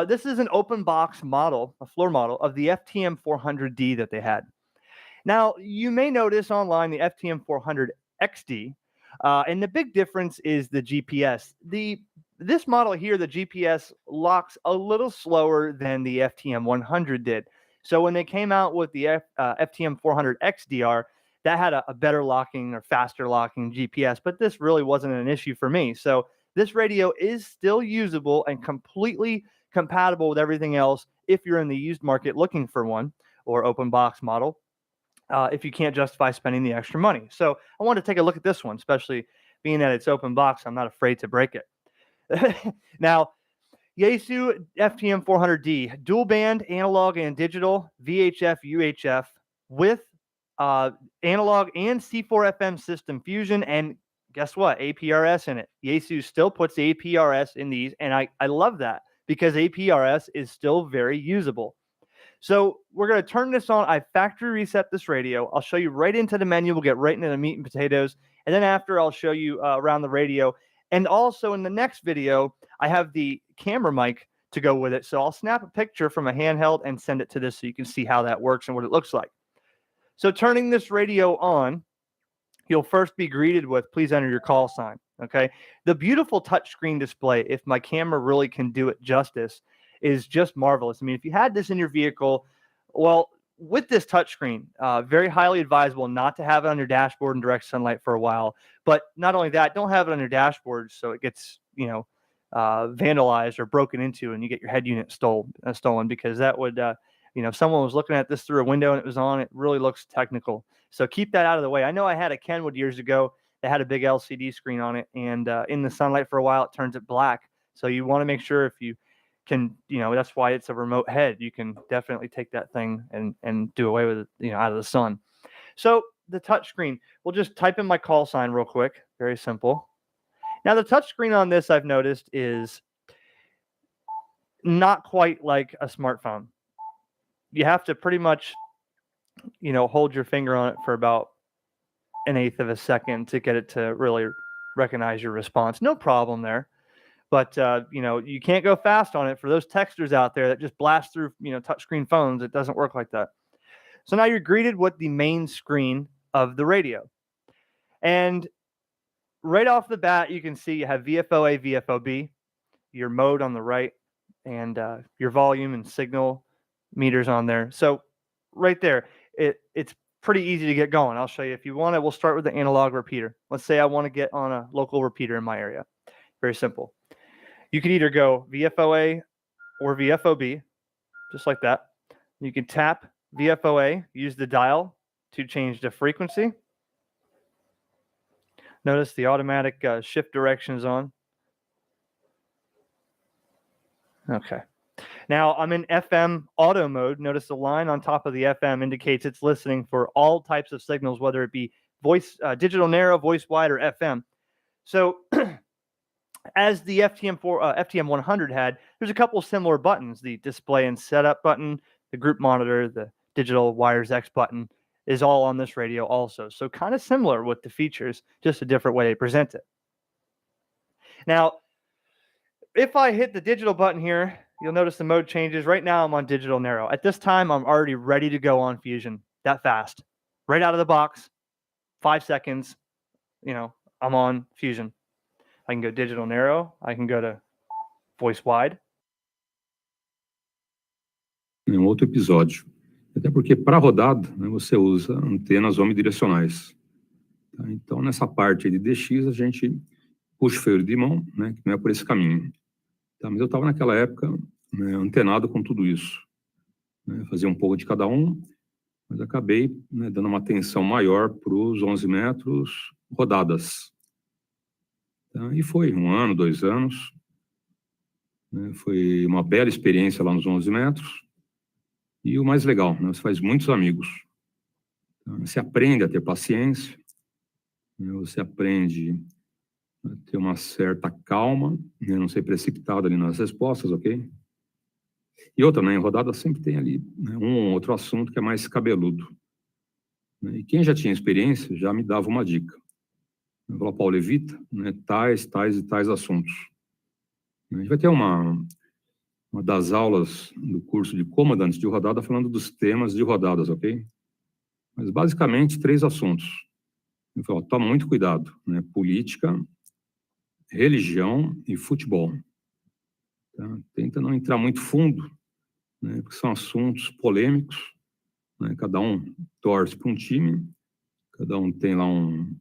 S11: this is an open box model, a floor model of the FTM400D that they had. Now, you may notice online the FTM400XD, and the big difference is the GPS. This model here, the GPS locks a little slower than the FTM100 did. So when they came out with the FTM400XDR, that had a better locking or faster locking GPS, but this really wasn't an issue for me. So this radio is still usable and completely compatible with everything else if you're in the used market looking for one, or open box model, if you can't justify spending the extra money. So I wanted to take a look at this one, especially being that it's open box. I'm not afraid to break it. Now, Yaesu FTM400D, dual band, analog and digital, VHF, UHF, with analog and C4 FM system fusion, and guess what? APRS in it. Yaesu still puts APRS in these, and I love that, because APRS is still very usable. So we're going to turn this on. I factory reset this radio. I'll show you right into the menu. We'll get right into the meat and potatoes. And then after, I'll show you around the radio. And also in the next video, I have the camera mic to go with it. So I'll snap a picture from a handheld and send it to this so you can see how that works and what it looks like. So turning this radio on, you'll first be greeted with, please enter your call sign. Okay. The beautiful touchscreen display, if my camera really can do it justice, is just marvelous. I mean, if you had this in your vehicle, well, with this touchscreen, very highly advisable not to have it on your dashboard in direct sunlight for a while. But not only that, don't have it on your dashboard so it gets, vandalized or broken into and you get your head unit stolen, because that would, if someone was looking at this through a window and it was on, it really looks technical. So keep that out of the way. I know I had a Kenwood years ago that had a big LCD screen on it, and in the sunlight for a while, it turns it black. So you want to make sure, if you can, that's why it's a remote head. You can definitely take that thing and do away with it, out of the sun. So the touch screen, we'll just type in my call sign real quick. Very simple. Now the touch screen on this, I've noticed, is not quite like a smartphone. You have to pretty much, hold your finger on it for about 1/8 of a second to get it to really recognize your response. No problem there. But, you can't go fast on it. For those texters out there that just blast through, touchscreen phones, it doesn't work like that. So now you're greeted with the main screen of the radio. And right off the bat, you can see you have VFOA, VFOB, your mode on the right, and your volume and signal meters on there. So right there, it's pretty easy to get going. I'll show you if you want it. We'll start with the analog repeater. Let's say I want to get on a local repeater in my area. Very simple. You can either go VFOA or VFOB, just like that. You can tap VFOA, use the dial to change the frequency. Notice the automatic shift direction is on. Okay. Now I'm in FM auto mode. Notice the line on top of the FM indicates it's listening for all types of signals, whether it be voice, digital narrow, voice wide, or FM. So as the FTM100 had, there's a couple of similar buttons. The display and setup button, the group monitor, the digital wires X button is all on this radio also. So kind of similar with the features, just a different way they present it. Now, if I hit the digital button here, you'll notice the mode changes. Right now, I'm on digital narrow. At this time, I'm already ready to go on Fusion. That fast. Right out of the box, 5 seconds, I'm on Fusion. I can go digital narrow. I can go to voice wide.
S1: Em outro episódio. Até porque, para rodada, você usa antenas omnidirecionais. Tá? Então, nessa parte de DX, a gente puxa o freio de mão, que não é por esse caminho. Tá? Mas eu estava naquela época antenado com tudo isso. Fazia um pouco de cada um, mas acabei dando uma atenção maior para os 11 metros rodadas. Tá? E foi 1 ano, 2 anos, né? Foi uma bela experiência lá nos 11 metros. E o mais legal, né? Você faz muitos amigos. Tá? Você aprende a ter paciência, né? Você aprende a ter uma certa calma, né? Não ser precipitado ali nas respostas, ok? E outra, né? Em rodada sempre tem ali, né, um ou outro assunto que é mais cabeludo. Né? E quem já tinha experiência já me dava uma dica. Eu falava, Paulo, evita, né, tais e tais assuntos. A gente vai ter uma das aulas do curso de comandantes de rodada falando dos temas de rodadas, ok? Mas basicamente 3 assuntos. Eu falo, toma muito cuidado, né? Política, religião e futebol. Tá? Tenta não entrar muito fundo, né? Porque são assuntos polêmicos, né? Cada um torce para um time, cada um tem lá um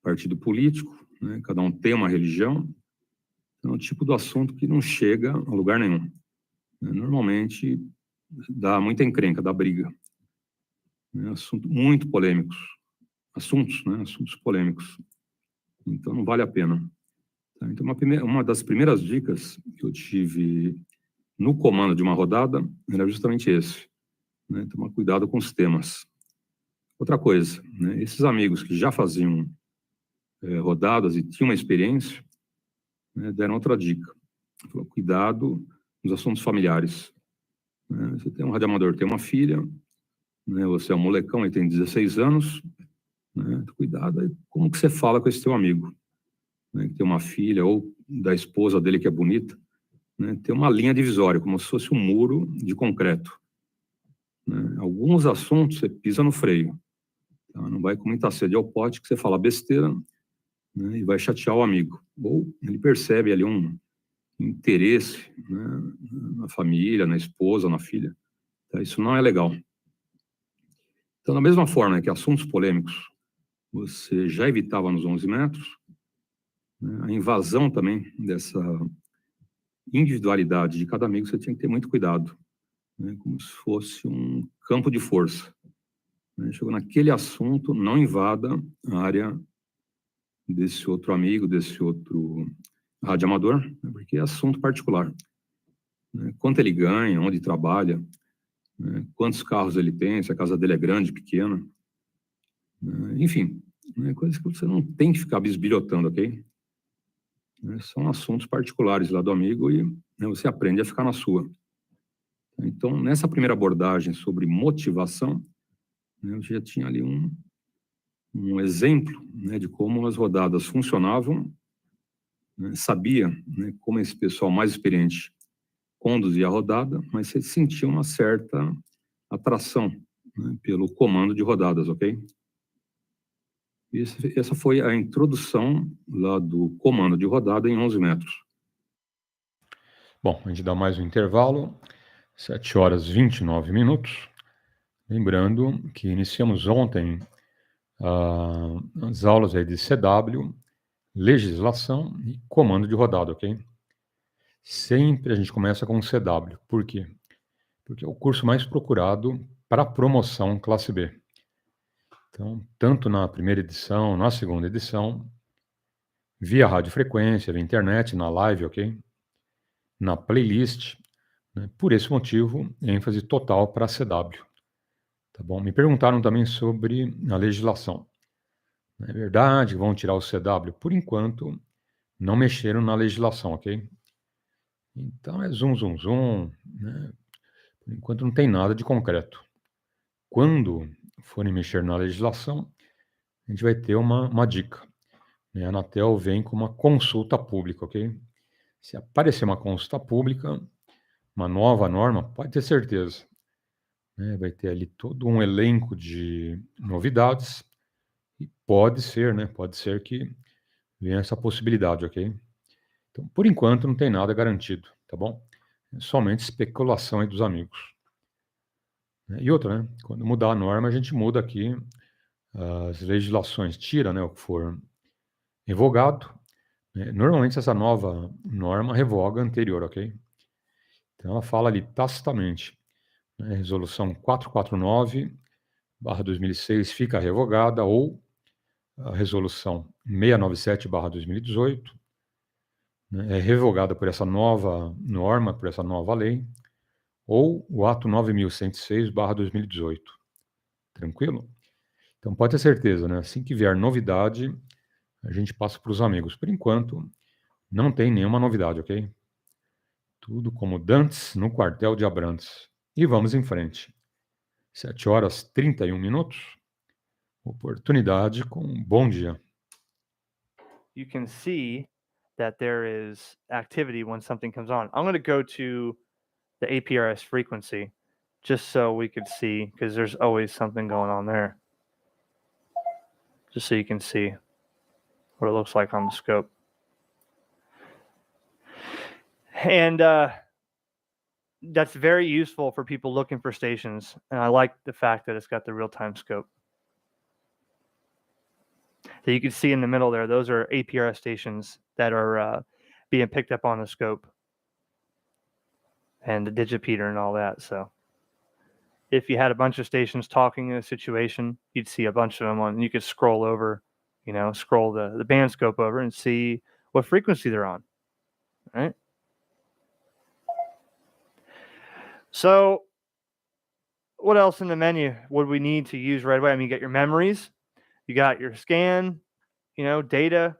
S1: partido político, né? Cada um tem uma religião. Então, é um tipo do assunto que não chega a lugar nenhum. Né? Normalmente dá muita encrenca, dá briga. Né? Assuntos muito polêmicos. Assuntos, né? Assuntos polêmicos. Então, não vale a pena. Tá? Então, uma das primeiras dicas que eu tive no comando de uma rodada era justamente esse, né? Tomar cuidado com os temas. Outra coisa, né? Esses amigos que já faziam rodadas e tinham uma experiência, né, deram outra dica. Falou, cuidado nos assuntos familiares. Né? Você tem um radioamador, tem uma filha, né? Você é um molecão e tem 16 anos, né? Cuidado aí, como que você fala com esse teu amigo, né? Que tem uma filha ou da esposa dele que é bonita, né? Tem uma linha divisória, como se fosse um muro de concreto. Né? Alguns assuntos você pisa no freio. Tá? Não vai com muita sede ao pote que você fala besteira, né? E vai chatear o amigo. Ou ele percebe ali um interesse, né? Na família, na esposa, na filha. Tá? Isso não é legal. Então, da mesma forma que assuntos polêmicos você já evitava nos 11 metros, né? A invasão também dessa individualidade de cada amigo, você tinha que ter muito cuidado, né? Como se fosse um campo de força. Né? Chegou naquele assunto, não invada a área desse outro amigo, desse outro radioamador, né? Porque é assunto particular. Né? Quanto ele ganha, onde trabalha, né? Quantos carros ele tem, se a casa dele é grande, pequena. Né? Enfim, né? Coisas que você não tem que ficar bisbilhotando, ok? Né? São assuntos particulares lá do amigo e, né, você aprende a ficar na sua. Então, nessa primeira abordagem sobre motivação, né, eu já tinha ali um exemplo, né, de como as rodadas funcionavam, né, sabia, né, como esse pessoal mais experiente conduzia a rodada, mas você sentia uma certa atração, né, pelo comando de rodadas, ok? Essa foi a introdução lá do comando de rodada em 11 metros.
S2: Bom, a gente dá mais um intervalo, 7h29. Lembrando que iniciamos ontem as aulas aí de CW, legislação e comando de rodada, ok? Sempre a gente começa com CW. Por quê? Porque é o curso mais procurado para promoção classe B. Então, tanto na primeira edição, na segunda edição, via radiofrequência, via internet, na live, ok? Na playlist, né? Por esse motivo, ênfase total para a CW. Tá bom? Me perguntaram também sobre a legislação. É verdade, vão tirar o CW? Por enquanto, não mexeram na legislação, ok? Então, é zoom, zoom, zoom, né? Por enquanto, não tem nada de concreto. Quando forem mexer na legislação, a gente vai ter uma dica. Né? A Anatel vem com uma consulta pública, ok? Se aparecer uma consulta pública, uma nova norma, pode ter certeza, né? Vai ter ali todo um elenco de novidades e pode ser, né? Pode ser que venha essa possibilidade, ok? Então, por enquanto, não tem nada garantido, tá bom? É somente especulação aí dos amigos. E outra, né? Quando mudar a norma, a gente muda aqui as legislações, tira, né, o que for revogado. Né? Normalmente, essa nova norma revoga a anterior, ok? Então, ela fala ali tacitamente, né, resolução 449/2006 fica revogada ou a resolução 697/2018, né, é revogada por essa nova norma, por essa nova lei, ou o ato 9.106/2018. Tranquilo? Então pode ter certeza, né? Assim que vier novidade, a gente passa para os amigos. Por enquanto, não tem nenhuma novidade, ok? Tudo como dantes no quartel de Abrantes. E vamos em frente. 7h31. Oportunidade com bom dia.
S11: You can see that there is activity when something comes on. I'm going to go to the APRS frequency just so we could see, because there's always something going on there. Just so you can see what it looks like on the scope. And that's very useful for people looking for stations. And I like the fact that it's got the real-time scope. So you can see in the middle there, those are APRS stations that are being picked up on the scope. And the digipeater and all that. So if you had a bunch of stations talking in a situation, you'd see a bunch of them on, and you could scroll over, scroll the band scope over and see what frequency they're on, right? So what else in the menu would we need to use right away? I mean, you get your memories, you got your scan, data.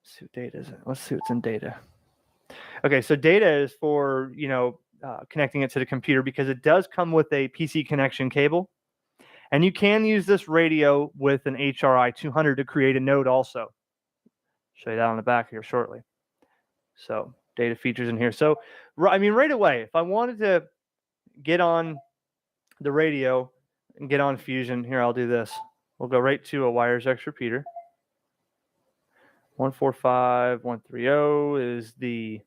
S11: Let's see what data is. Let's see what's in data. Okay, so data is for, connecting it to the computer, because it does come with a PC connection cable. And you can use this radio with an HRI 200 to create a node also. Show you that on the back here shortly. So data features in here. So, right away, if I wanted to get on the radio and get on Fusion, here, I'll do this. We'll go right to a WiresX repeater. 145130 is the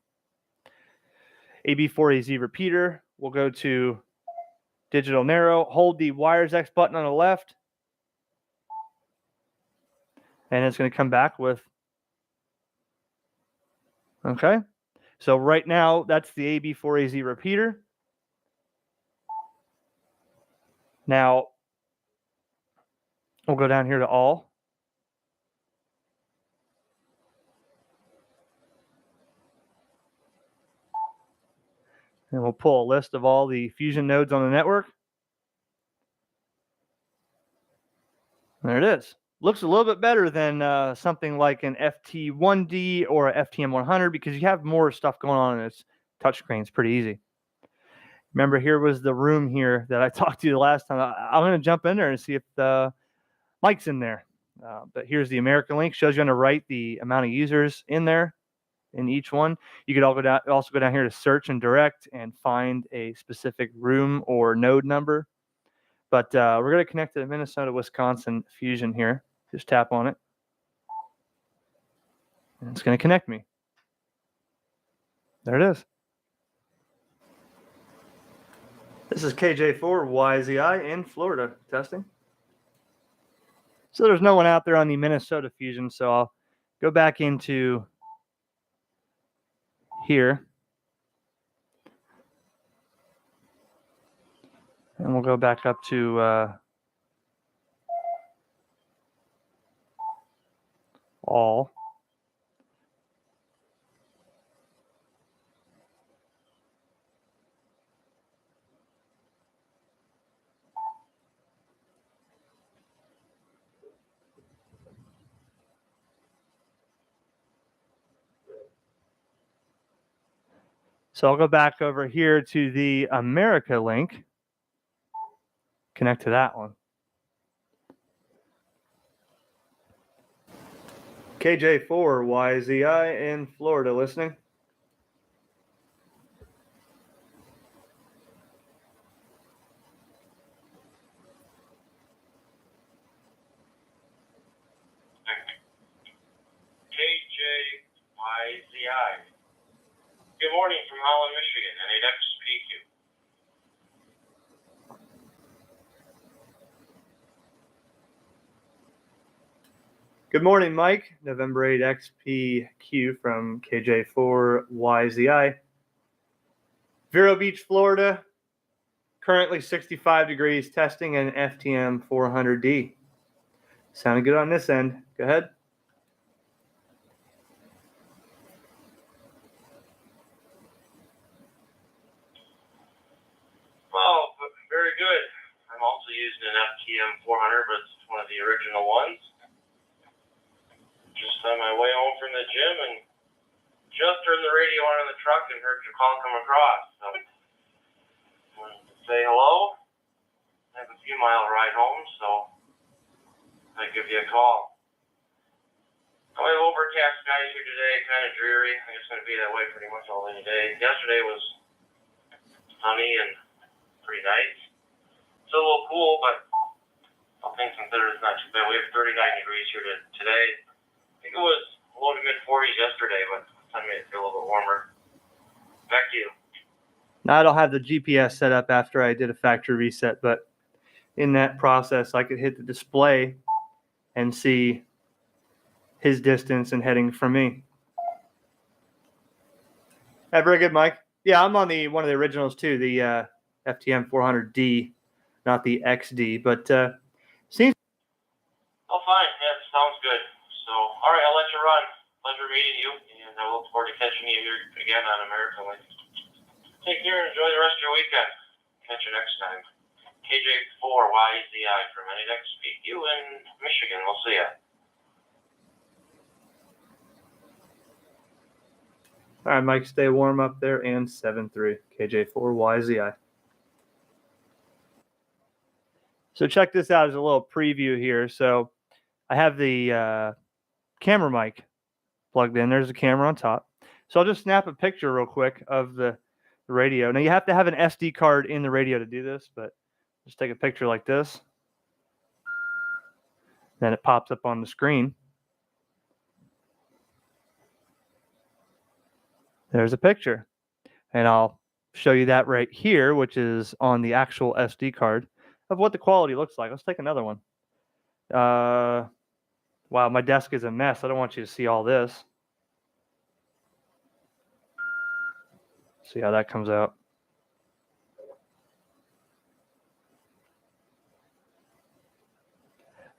S11: AB4AZ repeater. We'll go to digital narrow, hold the WiresX button on the left, and it's going to come back with, okay. So right now, that's the AB4AZ repeater. Now, we'll go down here to all. And we'll pull a list of all the Fusion nodes on the network. There it is. Looks a little bit better than something like an FT1D or a FTM100, because you have more stuff going on in this touchscreen. It's pretty easy. Remember, here was the room here that I talked to you the last time. I'm going to jump in there and see if the mic's in there. But here's the American link. Shows you on the right the amount of users in there. In each one, you could also go down here to search and direct and find a specific room or node number. But we're going to connect to the Minnesota, Wisconsin Fusion here. Just tap on it. And it's going to connect me. There it is. This is KJ4YZI in Florida testing. So there's no one out there on the Minnesota Fusion, so I'll go back into here, and we'll go back up to all. So I'll go back over here to the America link, connect to that one. KJ4YZI in Florida listening.
S12: KJ5ZI. Good morning from Holland, Michigan, and 8XPQ.
S11: Good morning, Mike. November 8XPQ from KJ4YZI. Vero Beach, Florida. Currently 65 degrees, testing an FTM 400D. Sounded good on this end. Go ahead.
S12: Well, very good. I'm also using an FTM 400, but it's one of the original ones. Just on my way home from the gym and just turned the radio on in the truck and heard your call come across. So, wanted to say hello. I have a few mile ride home, so I give you a call. We have overcast skies here today, kind of dreary. I think it's going to be that way pretty much all day today. Yesterday was sunny and pretty nice. It's a little cool, but all things considered, it's not too bad. We have 39 degrees here today. I think it was low to mid 40s yesterday, but I made it feel a little bit warmer. Back to you.
S11: Now I don't have the GPS set up after I did a factory reset, but in that process, I could hit the display and see his distance and heading from me. Yeah, very good, Mike. Yeah, I'm on one of the originals too, the FTM 400D, not the XD, but seems.
S12: Oh, fine. Yeah, sounds good. So, all right, I'll let you run. Pleasure meeting you, and I look forward to catching you here again on American Link. Take care and enjoy the rest of your weekend. Catch you next time. KJ4YZI from NXPU in Michigan. We'll see ya.
S11: All right, Mike, stay warm up there, and 7-3, KJ4YZI. So check this out as a little preview here. So I have the camera mic plugged in. There's a camera on top. So I'll just snap a picture real quick of the radio. Now you have to have an SD card in the radio to do this, but just take a picture like this. Then it pops up on the screen. There's a picture. And I'll show you that right here, which is on the actual SD card of what the quality looks like. Let's take another one. Wow, my desk is a mess. I don't want you to see all this. See how that comes out.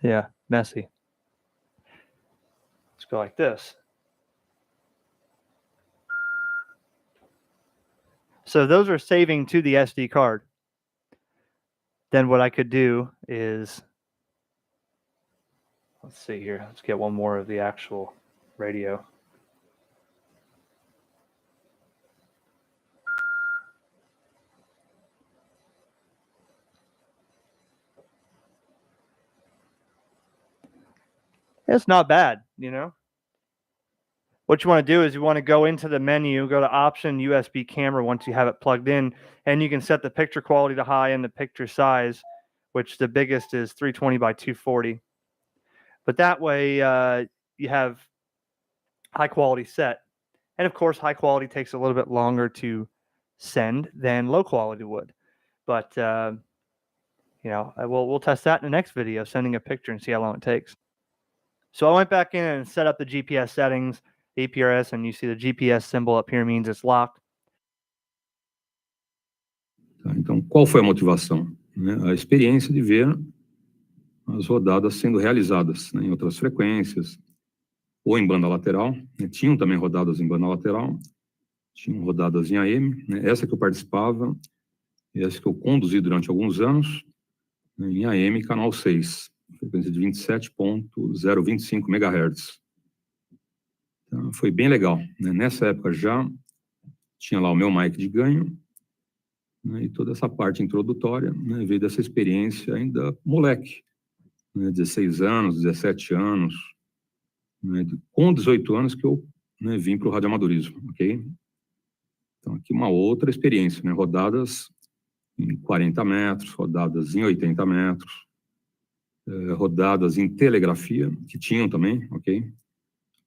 S11: Yeah, messy. Let's go like this. So those are saving to the SD card. Then what I could do is, let's see here. Let's get one more of the actual radio. It's not bad, you know. What you want to do is you want to go into the menu, go to option USB camera once you have it plugged in, and you can set the picture quality to high and the picture size, which the biggest is 320 by 240. But that way you have high quality set. And of course, high quality takes a little bit longer to send than low quality would. But, you know, we'll test that in the next video, sending a picture and see how long it takes. So I went back in and set up the GPS settings, APRS, and you see the GPS symbol up here means it's locked.
S1: Então, qual foi a motivação? A experiência de ver as rodadas sendo realizadas, em outras frequências, ou em banda lateral. Tinham também rodadas em banda lateral, tinham rodadas em AM. Essa que eu participava, essa que eu conduzi durante alguns anos, em AM, canal 6, frequência de 27.025 MHz. Então, foi bem legal. Nessa época já tinha lá o meu mic de ganho, e toda essa parte introdutória veio dessa experiência ainda moleque, 16 anos, 17 anos, com 18 anos que eu vim para o radioamadorismo, ok? Então aqui uma outra experiência, rodadas em 40 metros, rodadas em 80 metros, rodadas em telegrafia, que tinham também, ok?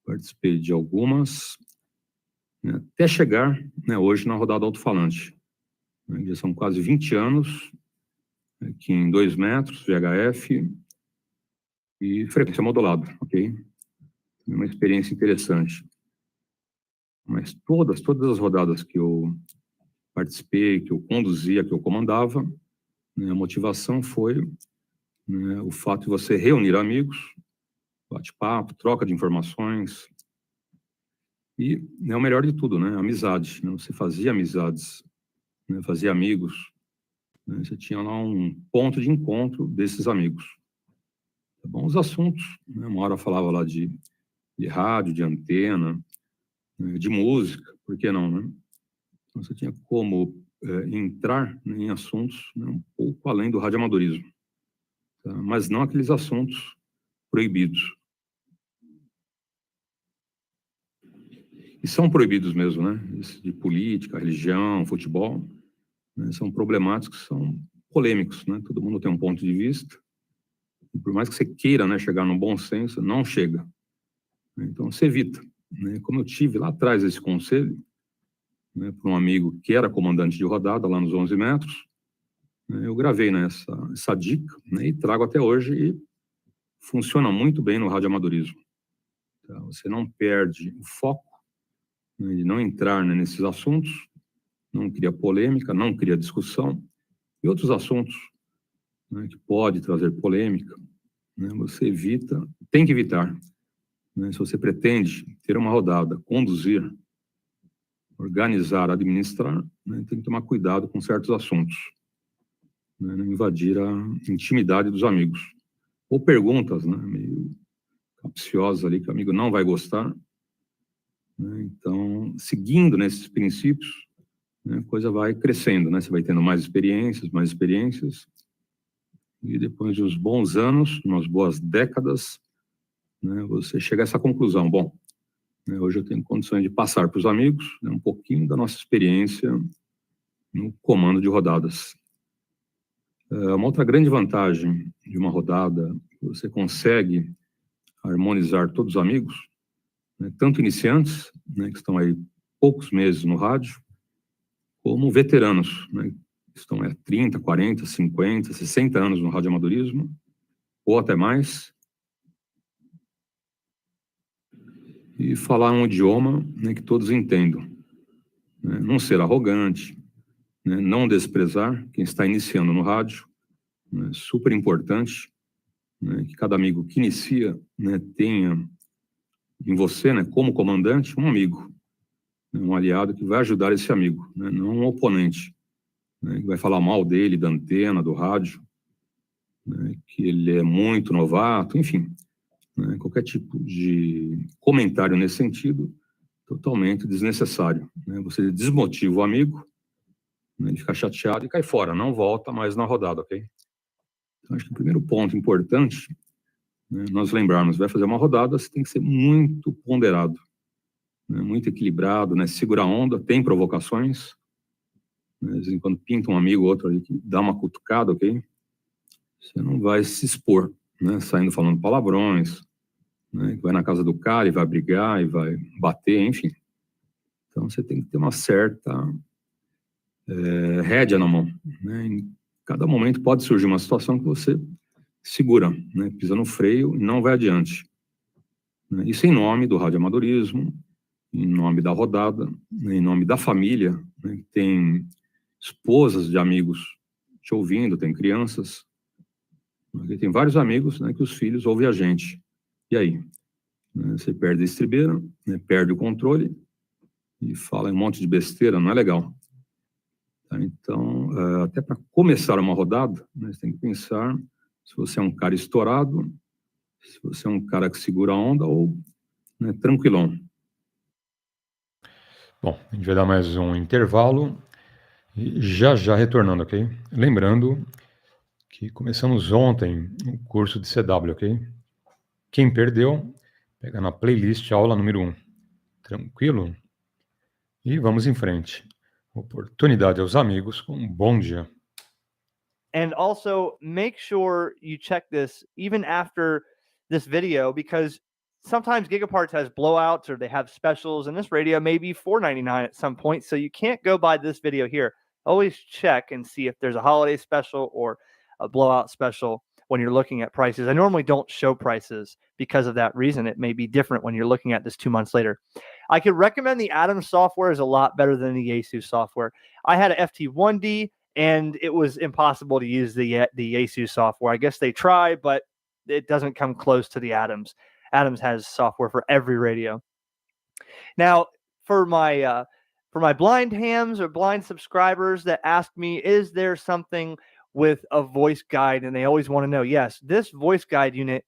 S1: Participei de algumas, até chegar hoje na rodada alto-falante. Já são quase 20 anos, aqui em 2 metros, VHF e frequência modulada, ok? É uma experiência interessante. Mas todas as rodadas que eu participei, que eu conduzia, que eu comandava, a motivação foi né, o fato de você reunir amigos, bate-papo, troca de informações, e é o melhor de tudo, né, amizade, né, você fazia amizades, né, fazia amigos, né, você tinha lá um ponto de encontro desses amigos. Tá bom? Os assuntos, né, uma hora eu falava lá de rádio, de antena, né, de música, por que não, né? Então, você tinha como entrar, né, em assuntos, né, um pouco além do radioamadorismo, tá? Mas não aqueles assuntos proibidos. E são proibidos mesmo, né? Isso de política, religião, futebol, né, são problemáticos, são polêmicos, né? Todo mundo tem um ponto de vista, e por mais que você queira, né, chegar no bom senso, não chega. Então, você evita, né? Como eu tive lá atrás esse conselho, né, para um amigo que era comandante de rodada, lá nos 11 metros, né, eu gravei, né, essa dica, né, e trago até hoje, e funciona muito bem no radioamadorismo. Tá? Você não perde o foco, né, de não entrar, né, nesses assuntos, não cria polêmica, não cria discussão, e outros assuntos, né, que pode trazer polêmica, né, você evita, tem que evitar. Né, se você pretende ter uma rodada, conduzir, organizar, administrar, né, tem que tomar cuidado com certos assuntos, né, não invadir a intimidade dos amigos. Ou perguntas, né, meio capciosas ali, que o amigo não vai gostar. Né, então, seguindo nesses princípios, né, a coisa vai crescendo, né, você vai tendo mais experiências, e depois de uns bons anos, umas boas décadas, né, você chega a essa conclusão, bom, né, hoje eu tenho condições de passar para os amigos, né, um pouquinho da nossa experiência no comando de rodadas. Uma outra grande vantagem de uma rodada, você consegue harmonizar todos os amigos, né, tanto iniciantes, né, que estão aí poucos meses no rádio, como veteranos, né, que estão há 30, 40, 50, 60 anos no radioamadorismo, ou até mais, e falar um idioma, né, que todos entendam. Né, não ser arrogante, né, não desprezar quem está iniciando no rádio, né, super importante, né, que cada amigo que inicia, né, tenha em você, né, como comandante, um amigo, né, um aliado que vai ajudar esse amigo, né, não um oponente, né, que vai falar mal dele, da antena, do rádio, né, que ele é muito novato, enfim, né, qualquer tipo de comentário nesse sentido, totalmente desnecessário. Né, você desmotiva o amigo, né, ele fica chateado e cai fora, não volta mais na rodada, ok? Então, acho que o primeiro ponto importante, né, nós lembrarmos, vai fazer uma rodada, você tem que ser muito ponderado, né, muito equilibrado, né, segura a onda, tem provocações, né, de vez em quando pinta um amigo ou outro ali que dá uma cutucada, ok? Você não vai se expor, né, saindo falando palavrões, né, que vai na casa do cara e vai brigar e vai bater, enfim. Então você tem que ter uma certa rédea na mão, né? Em cada momento pode surgir uma situação que você segura, né, pisa no freio e não vai adiante. Né? Isso em nome do radioamadorismo, em nome da rodada, né, em nome da família, né, que tem esposas de amigos te ouvindo, tem crianças, né, tem vários amigos, né, que os filhos ouvem a gente. E aí? Né, você perde a estribeira, né, perde o controle e fala um monte de besteira, não é legal. Tá? Então, até para começar uma rodada, né, você tem que pensar se você é um cara estourado, se você é um cara que segura a onda ou, né, tranquilão.
S2: Bom, a gente vai dar mais um intervalo e já retornando, ok? Lembrando que começamos ontem o curso de CW, ok? Quem perdeu, pega na playlist aula número 1. Tranquilo? E vamos em frente. Oportunidade aos amigos com um bom dia.
S11: And also make sure you check this even after this video, because sometimes Gigaparts has blowouts or they have specials, and this radio may be $4.99 at some point. So you can't go by this video here. Always check and see if there's a holiday special or a blowout special when you're looking at prices. I normally don't show prices because of that reason. It may be different when you're looking at this 2 months later. I could recommend the Atom software is a lot better than the Yaesu software. I had a FT1D and it was impossible to use the Yaesu software. I guess they try, but it doesn't come close to the Adams. Adams has software for every radio. Now, for my blind hams or blind subscribers that ask me, is there something with a voice guide? And they always want to know, yes, this voice guide unit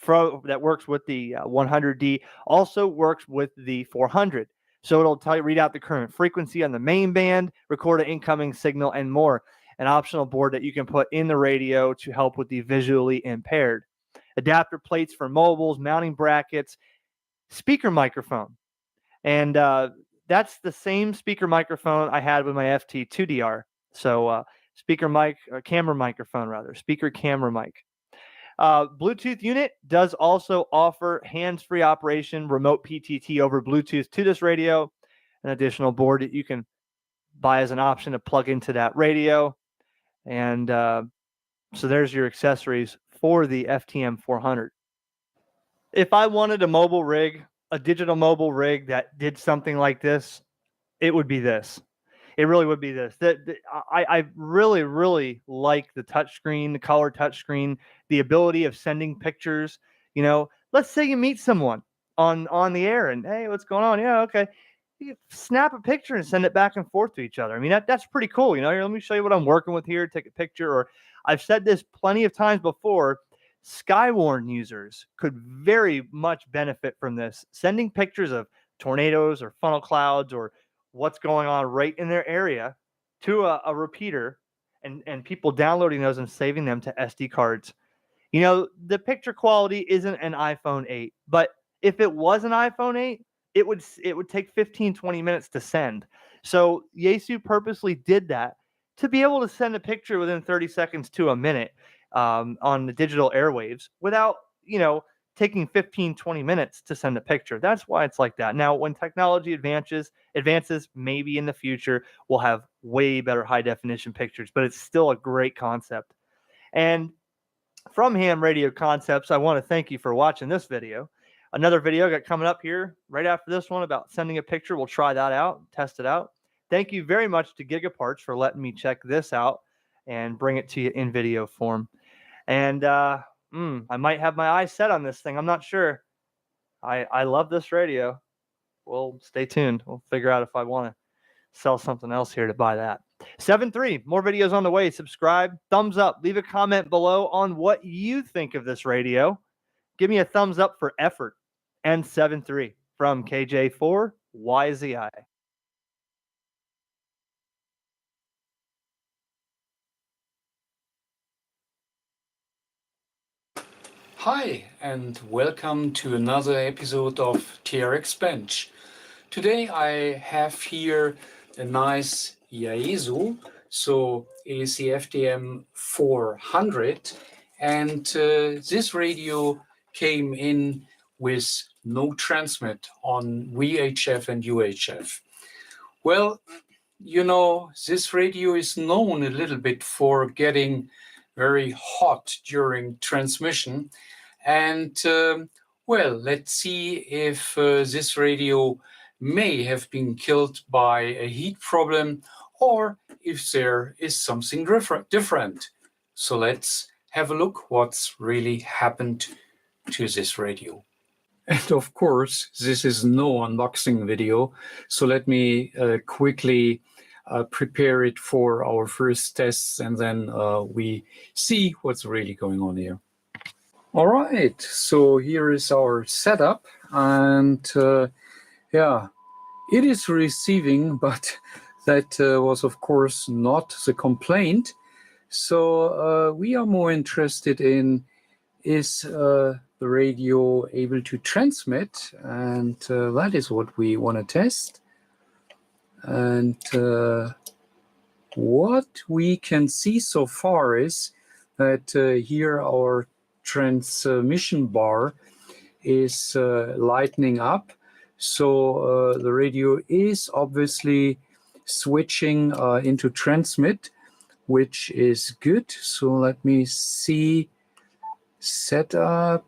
S11: that works with the 100D also works with the 400. So it'll read out the current frequency on the main band, record an incoming signal, and more. An optional board that you can put in the radio to help with the visually impaired. Adapter plates for mobiles, mounting brackets, speaker microphone. And that's the same speaker microphone I had with my FT2DR. So camera microphone rather, speaker camera mic. Bluetooth unit does also offer hands-free operation, remote PTT over Bluetooth to this radio, an additional board that you can buy as an option to plug into that radio. And so there's your accessories for the FTM 400. If I wanted a mobile rig, a digital mobile rig that did something like this, it would be this. It really would be this. I really, really like the touchscreen, the color touchscreen, the ability of sending pictures. You know, let's say you meet someone on the air and, hey, what's going on? Yeah, okay. You snap a picture and send it back and forth to each other. I mean, that's pretty cool. You know, here, let me show you what I'm working with here. Take a picture. Or I've said this plenty of times before. Skywarn users could very much benefit from this, sending pictures of tornadoes or funnel clouds or what's going on right in their area to a repeater, and people downloading those and saving them to SD cards. You know, the picture quality isn't an iPhone 8, but if it was an iPhone 8, it would take 15, 20 minutes to send. So Yaesu purposely did that to be able to send a picture within 30 seconds to a minute on the digital airwaves without, you know, taking 15, 20 minutes to send a picture. That's why it's like that. Now, when technology advances, maybe in the future, we'll have way better high definition pictures, but it's still a great concept. And from Ham Radio Concepts, I want to thank you for watching this video. Another video got coming up here right after this one about sending a picture. We'll try that out, test it out. Thank you very much to Gigaparts for letting me check this out and bring it to you in video form. And I might have my eyes set on this thing. I'm not sure. I love this radio. Well, stay tuned. We'll figure out if I want to sell something else here to buy that. 7-3, more videos on the way. Subscribe, thumbs up, leave a comment below on what you think of this radio. Give me a thumbs up for effort. And 7-3 from KJ4YZI.
S7: Hi, and welcome to another episode of TRX Bench. Today I have here a nice Yaesu, so it is the FTM 400, and this radio came in with no transmit on VHF and UHF. Well, you know, this radio is known a little bit for getting very hot during transmission. And, well, let's see if this radio may have been killed by a heat problem or if there is something different. So let's have a look what's really happened to this radio. And of course, this is no unboxing video. So let me quickly prepare it for our first tests, and then we see what's really going on here. All right, so here is our setup, and yeah, it is receiving, but that was of course not the complaint. So we are more interested in, is the radio able to transmit, and that is what we want to test. And what we can see so far is that here our transmission bar is lightening up. So the radio is obviously switching into transmit, which is good. So let me see. Setup.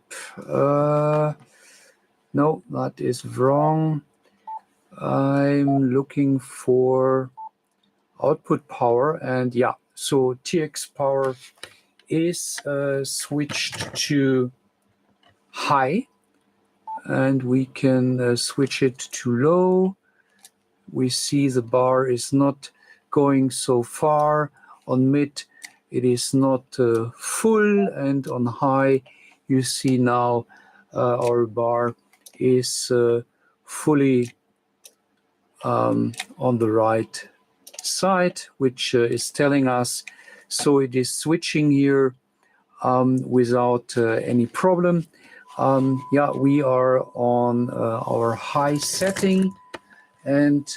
S7: No, that is wrong. I'm looking for output power, and yeah, So TX power is switched to high, and we can switch it to low. We see the bar is not going so far. On mid, it is not full, and on high, you see now our bar is fully on the right side, which is telling us, so it is switching here without any problem. Yeah, we are on our high setting, and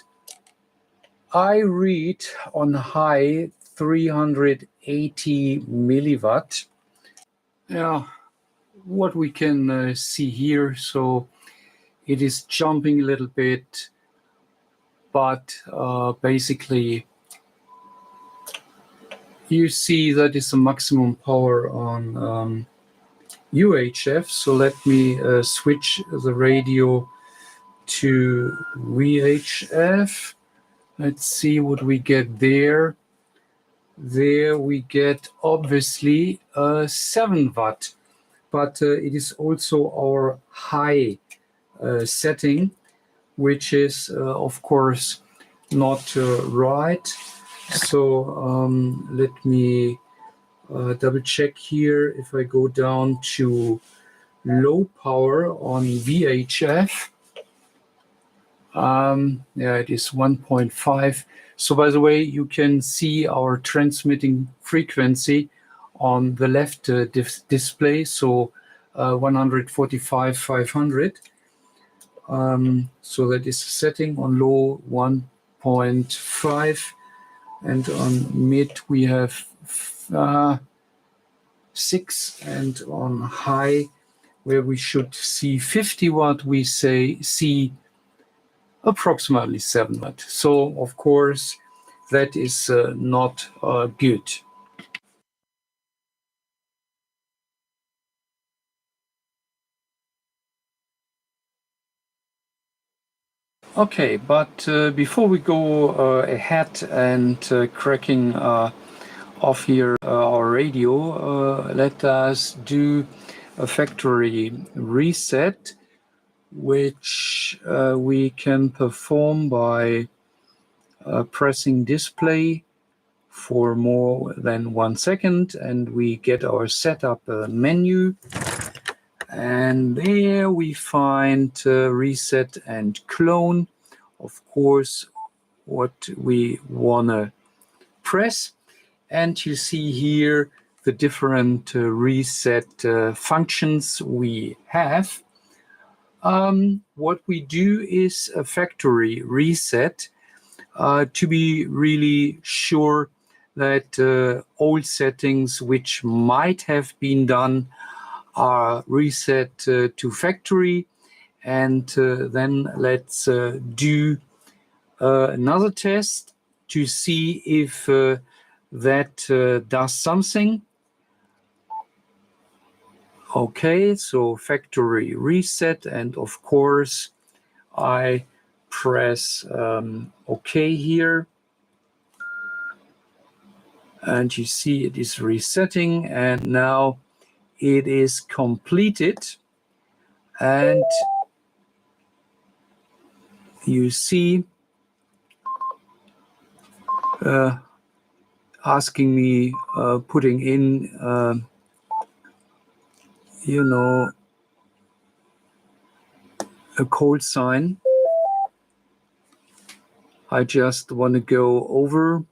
S7: I read on high 380 milliwatt. Yeah, what we can see here, so it is jumping a little bit, but basically you see that is the maximum power on UHF. So let me switch the radio to VHF. Let's see what we get there. There we get obviously 7 watt, but it is also our high setting, which is of course not right. So let me double check here. If I go down to low power on VHF, yeah, it is 1.5. So by the way, you can see our transmitting frequency on the left display, so 145/500. So that is setting on low 1.5, and on mid we have 6, and on high, where we should see 50 watt, we see approximately 7 watt. So of course that is not good. Okay, but before we go ahead and cracking off here our radio, let us do a factory reset, which we can perform by pressing display for more than 1 second, and we get our setup menu, and there we find reset and clone, of course what we want to press, and you see here the different reset functions we have. What we do is a factory reset to be really sure that old settings which might have been done are reset to factory, and then let's do another test to see if that does something. Okay, so factory reset, and of course I press OK here, and you see it is resetting, and now it is completed, and you see asking me putting in you know, a code sign. I just want to go over,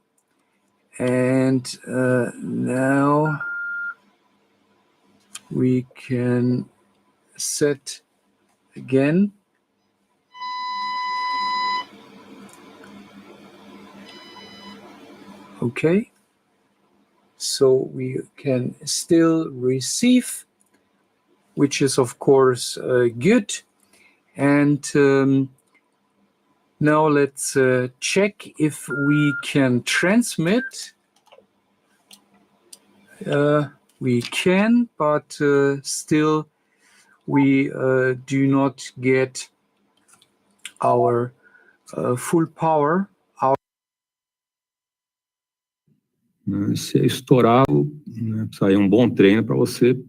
S7: and now we can set again. Okay, so we can still receive, which is of course good. And now let's check if we can transmit. We can, but still we do not get our full power.
S1: né? Se é estourado, né, precisa ir um bom treino para você,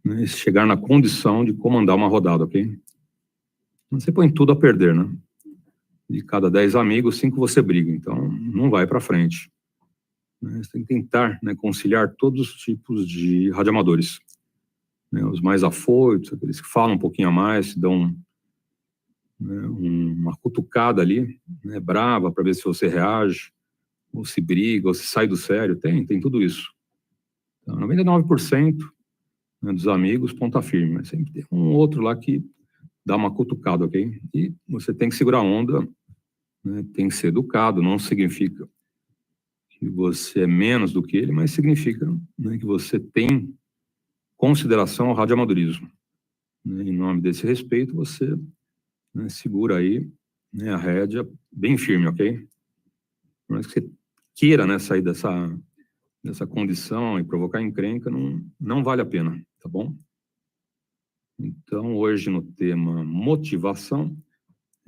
S1: né, chegar na condição de comandar uma rodada, ok? Você põe tudo a perder, né? De cada 10 amigos, 5 você briga, então não vai para frente. Né? Você tem que tentar, né, conciliar todos os tipos de radioamadores. Né? Os mais afoitos, aqueles que falam um pouquinho a mais, dão, né, uma cutucada ali, né, brava, para ver se você reage, ou se briga, ou se sai do sério, tem tudo isso. Então, 99%, né, dos amigos, ponta firme, mas sempre tem um outro lá que dá uma cutucada, ok? E você tem que segurar a onda, né, tem que ser educado, não significa que você é menos do que ele, mas significa, né, que você tem consideração ao radioamadorismo. Né? Em nome desse respeito, você, né, segura aí, né, a rédea bem firme, ok? Mas que você queira, né, sair dessa condição e provocar encrenca, não vale a pena, tá bom? Então, hoje no tema motivação,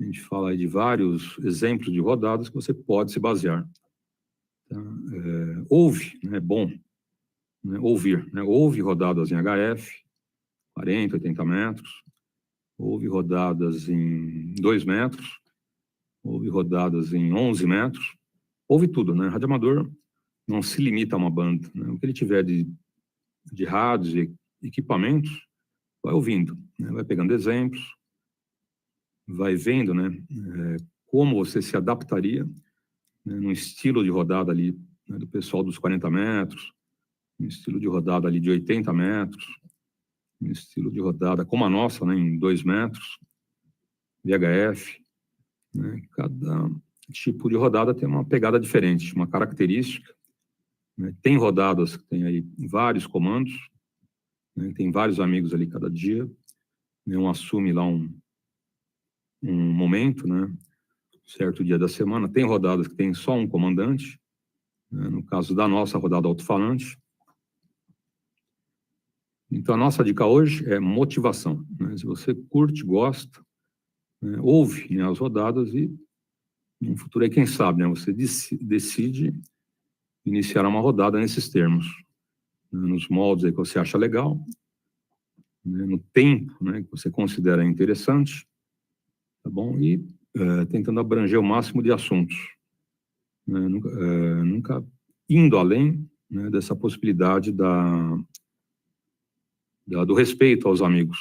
S1: a gente fala aí de vários exemplos de rodadas que você pode se basear. Tá? Ouve, né, é bom, né, ouvir, né? Ouve rodadas em HF, 40, 80 metros, ouve rodadas em 2 metros, ouve rodadas em 11 metros, ouve tudo, né? Radioamador não se limita a uma banda, né? O que ele tiver de rádios e equipamentos, vai ouvindo, né? Vai pegando exemplos, vai vendo, né, como você se adaptaria, né, no estilo de rodada ali, né, do pessoal dos 40 metros, no estilo de rodada ali de 80 metros, no estilo de rodada como a nossa, né, em 2 metros, VHF, né? Cada tipo de rodada tem uma pegada diferente, uma característica, né? Tem rodadas que tem aí vários comandos, né? Tem vários amigos ali cada dia, né? Um assume lá um momento, né? Certo dia da semana. Tem rodadas que tem só um comandante, né? No caso da nossa rodada alto-falante. Então, a nossa dica hoje é motivação, né? Se você curte, gosta, né, ouve, né, as rodadas e no futuro aí, quem sabe, né, você decide iniciar uma rodada nesses termos, né, nos moldes aí que você acha legal, né, no tempo, né, que você considera interessante, tá bom? E tentando abranger o máximo de assuntos, né, nunca indo além, né, dessa possibilidade do respeito aos amigos,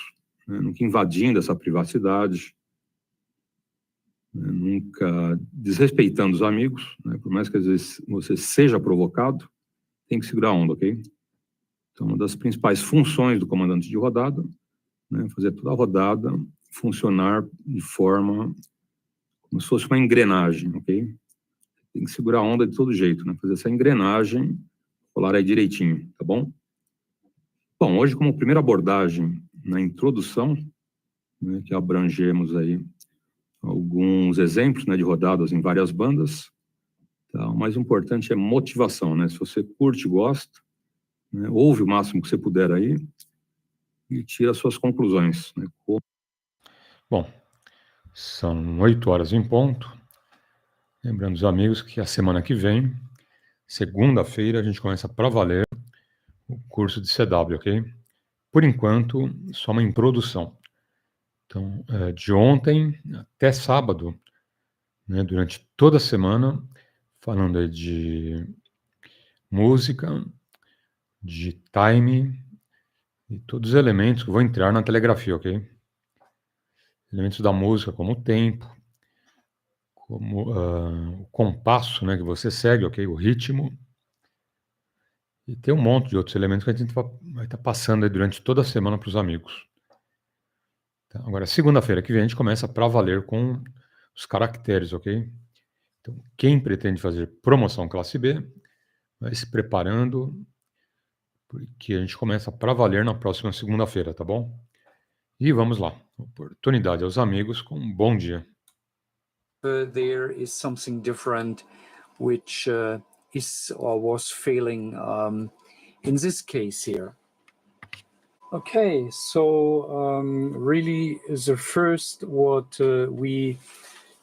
S1: né, nunca invadindo essa privacidade, né, nunca desrespeitando os amigos, né, por mais que às vezes você seja provocado, tem que segurar a onda, ok? Então, uma das principais funções do comandante de rodada, né, fazer toda a rodada funcionar de forma como se fosse uma engrenagem, ok? Tem que segurar a onda de todo jeito, né? Fazer essa engrenagem rolar aí direitinho, tá bom? Bom, hoje como primeira abordagem na introdução, né, que abrangemos aí alguns exemplos, né, de rodadas em várias bandas, tá? O mais importante é motivação, né? Se você curte e gosta, né, ouve o máximo que você puder aí e tira as suas conclusões, né?
S2: Bom, são 8 horas em ponto. Lembrando os amigos que a semana que vem, segunda-feira, a gente começa para valer o curso de CW, ok? Por enquanto, só uma introdução. Então, de ontem até sábado, né, durante toda a semana, falando aí de música, de time e todos os elementos que vão entrar na telegrafia, ok? Elementos da música, como o tempo, como o compasso, né, que você segue, ok? O ritmo. E tem um monte de outros elementos que a gente vai estar passando aí durante toda a semana para os amigos. Tá? Agora, segunda-feira que vem, a gente começa para valer com os caracteres, ok? Então, quem pretende fazer promoção classe B, vai se preparando, porque a gente começa para valer na próxima segunda-feira, tá bom? E vamos lá. Oportunidade aos amigos com um bom dia.
S7: There is something different which is or was failing in this case here. Okay, so really the first what we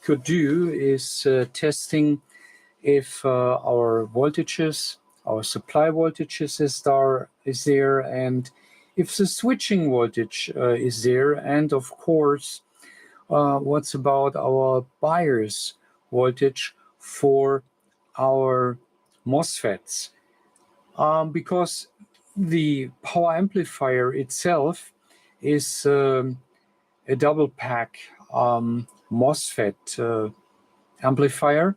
S7: could do is testing if our voltages our supply voltage is there, and if the switching voltage is there, and of course, what's about our bias voltage for our MOSFETs, because the power amplifier itself is a double pack MOSFET amplifier,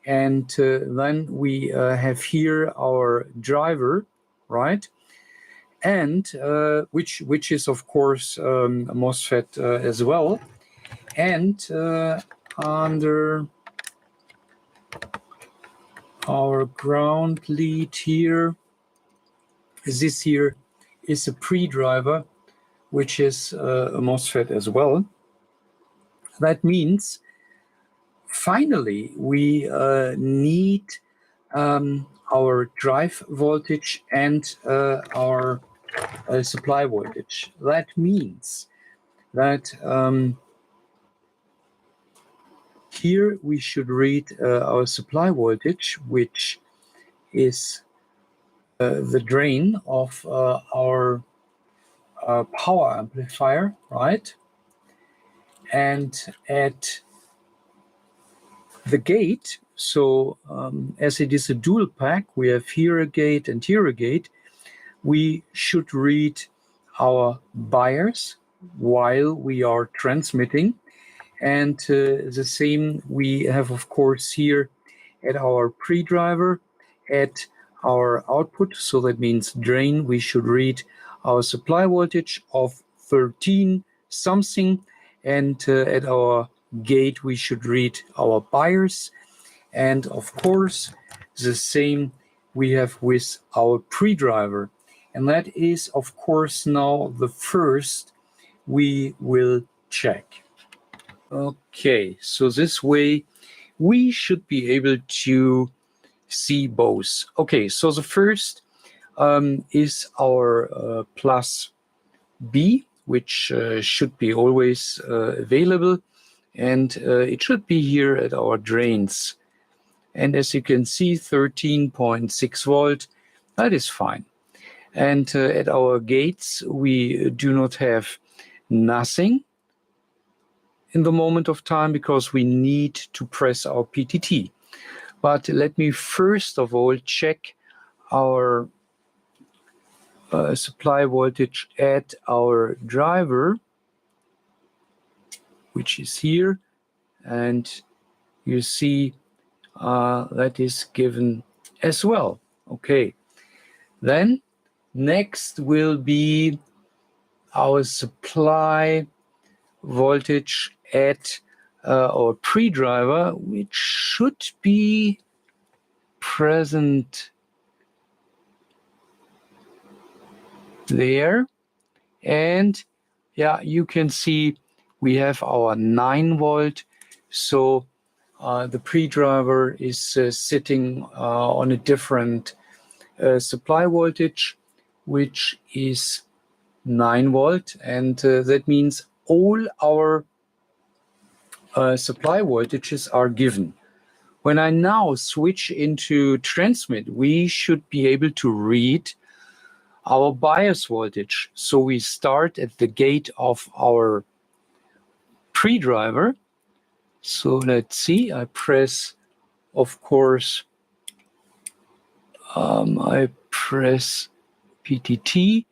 S7: and then we have here our driver, right? And which is of course a MOSFET as well, and under our ground lead here, this here is a pre-driver, which is a MOSFET as well. That means finally we need our drive voltage and our supply voltage. That means that here we should read our supply voltage, which is the drain of our power amplifier, right? And at the gate, so as it is a dual pack, we have here a gate and here a gate, we should read our bias while we are transmitting. And the same we have, of course, here at our pre-driver, at our output. So that means drain, we should read our supply voltage of 13 something. And at our gate, we should read our bias. And of course, the same we have with our pre-driver. And that is, of course, now the first we will check. Okay, so this way we should be able to see both. Okay, so the first is our plus B, which should be always available, and it should be here at our drains. And as you can see, 13.6 volt, that is fine. And at our gates, we do not have nothing in the moment of time because we need to press our PTT. But let me first of all check our supply voltage at our driver, which is here. And you see that is given as well. Okay. Then next will be our supply voltage at our pre-driver, which should be present there. And yeah, you can see we have our 9 volt. So the pre-driver is sitting on a different supply voltage, which is 9 volt. And that means all our supply voltages are given. When I now switch into transmit, we should be able to read our bias voltage. So we start at the gate of our pre-driver. So let's see, I press, of course, I press PTT,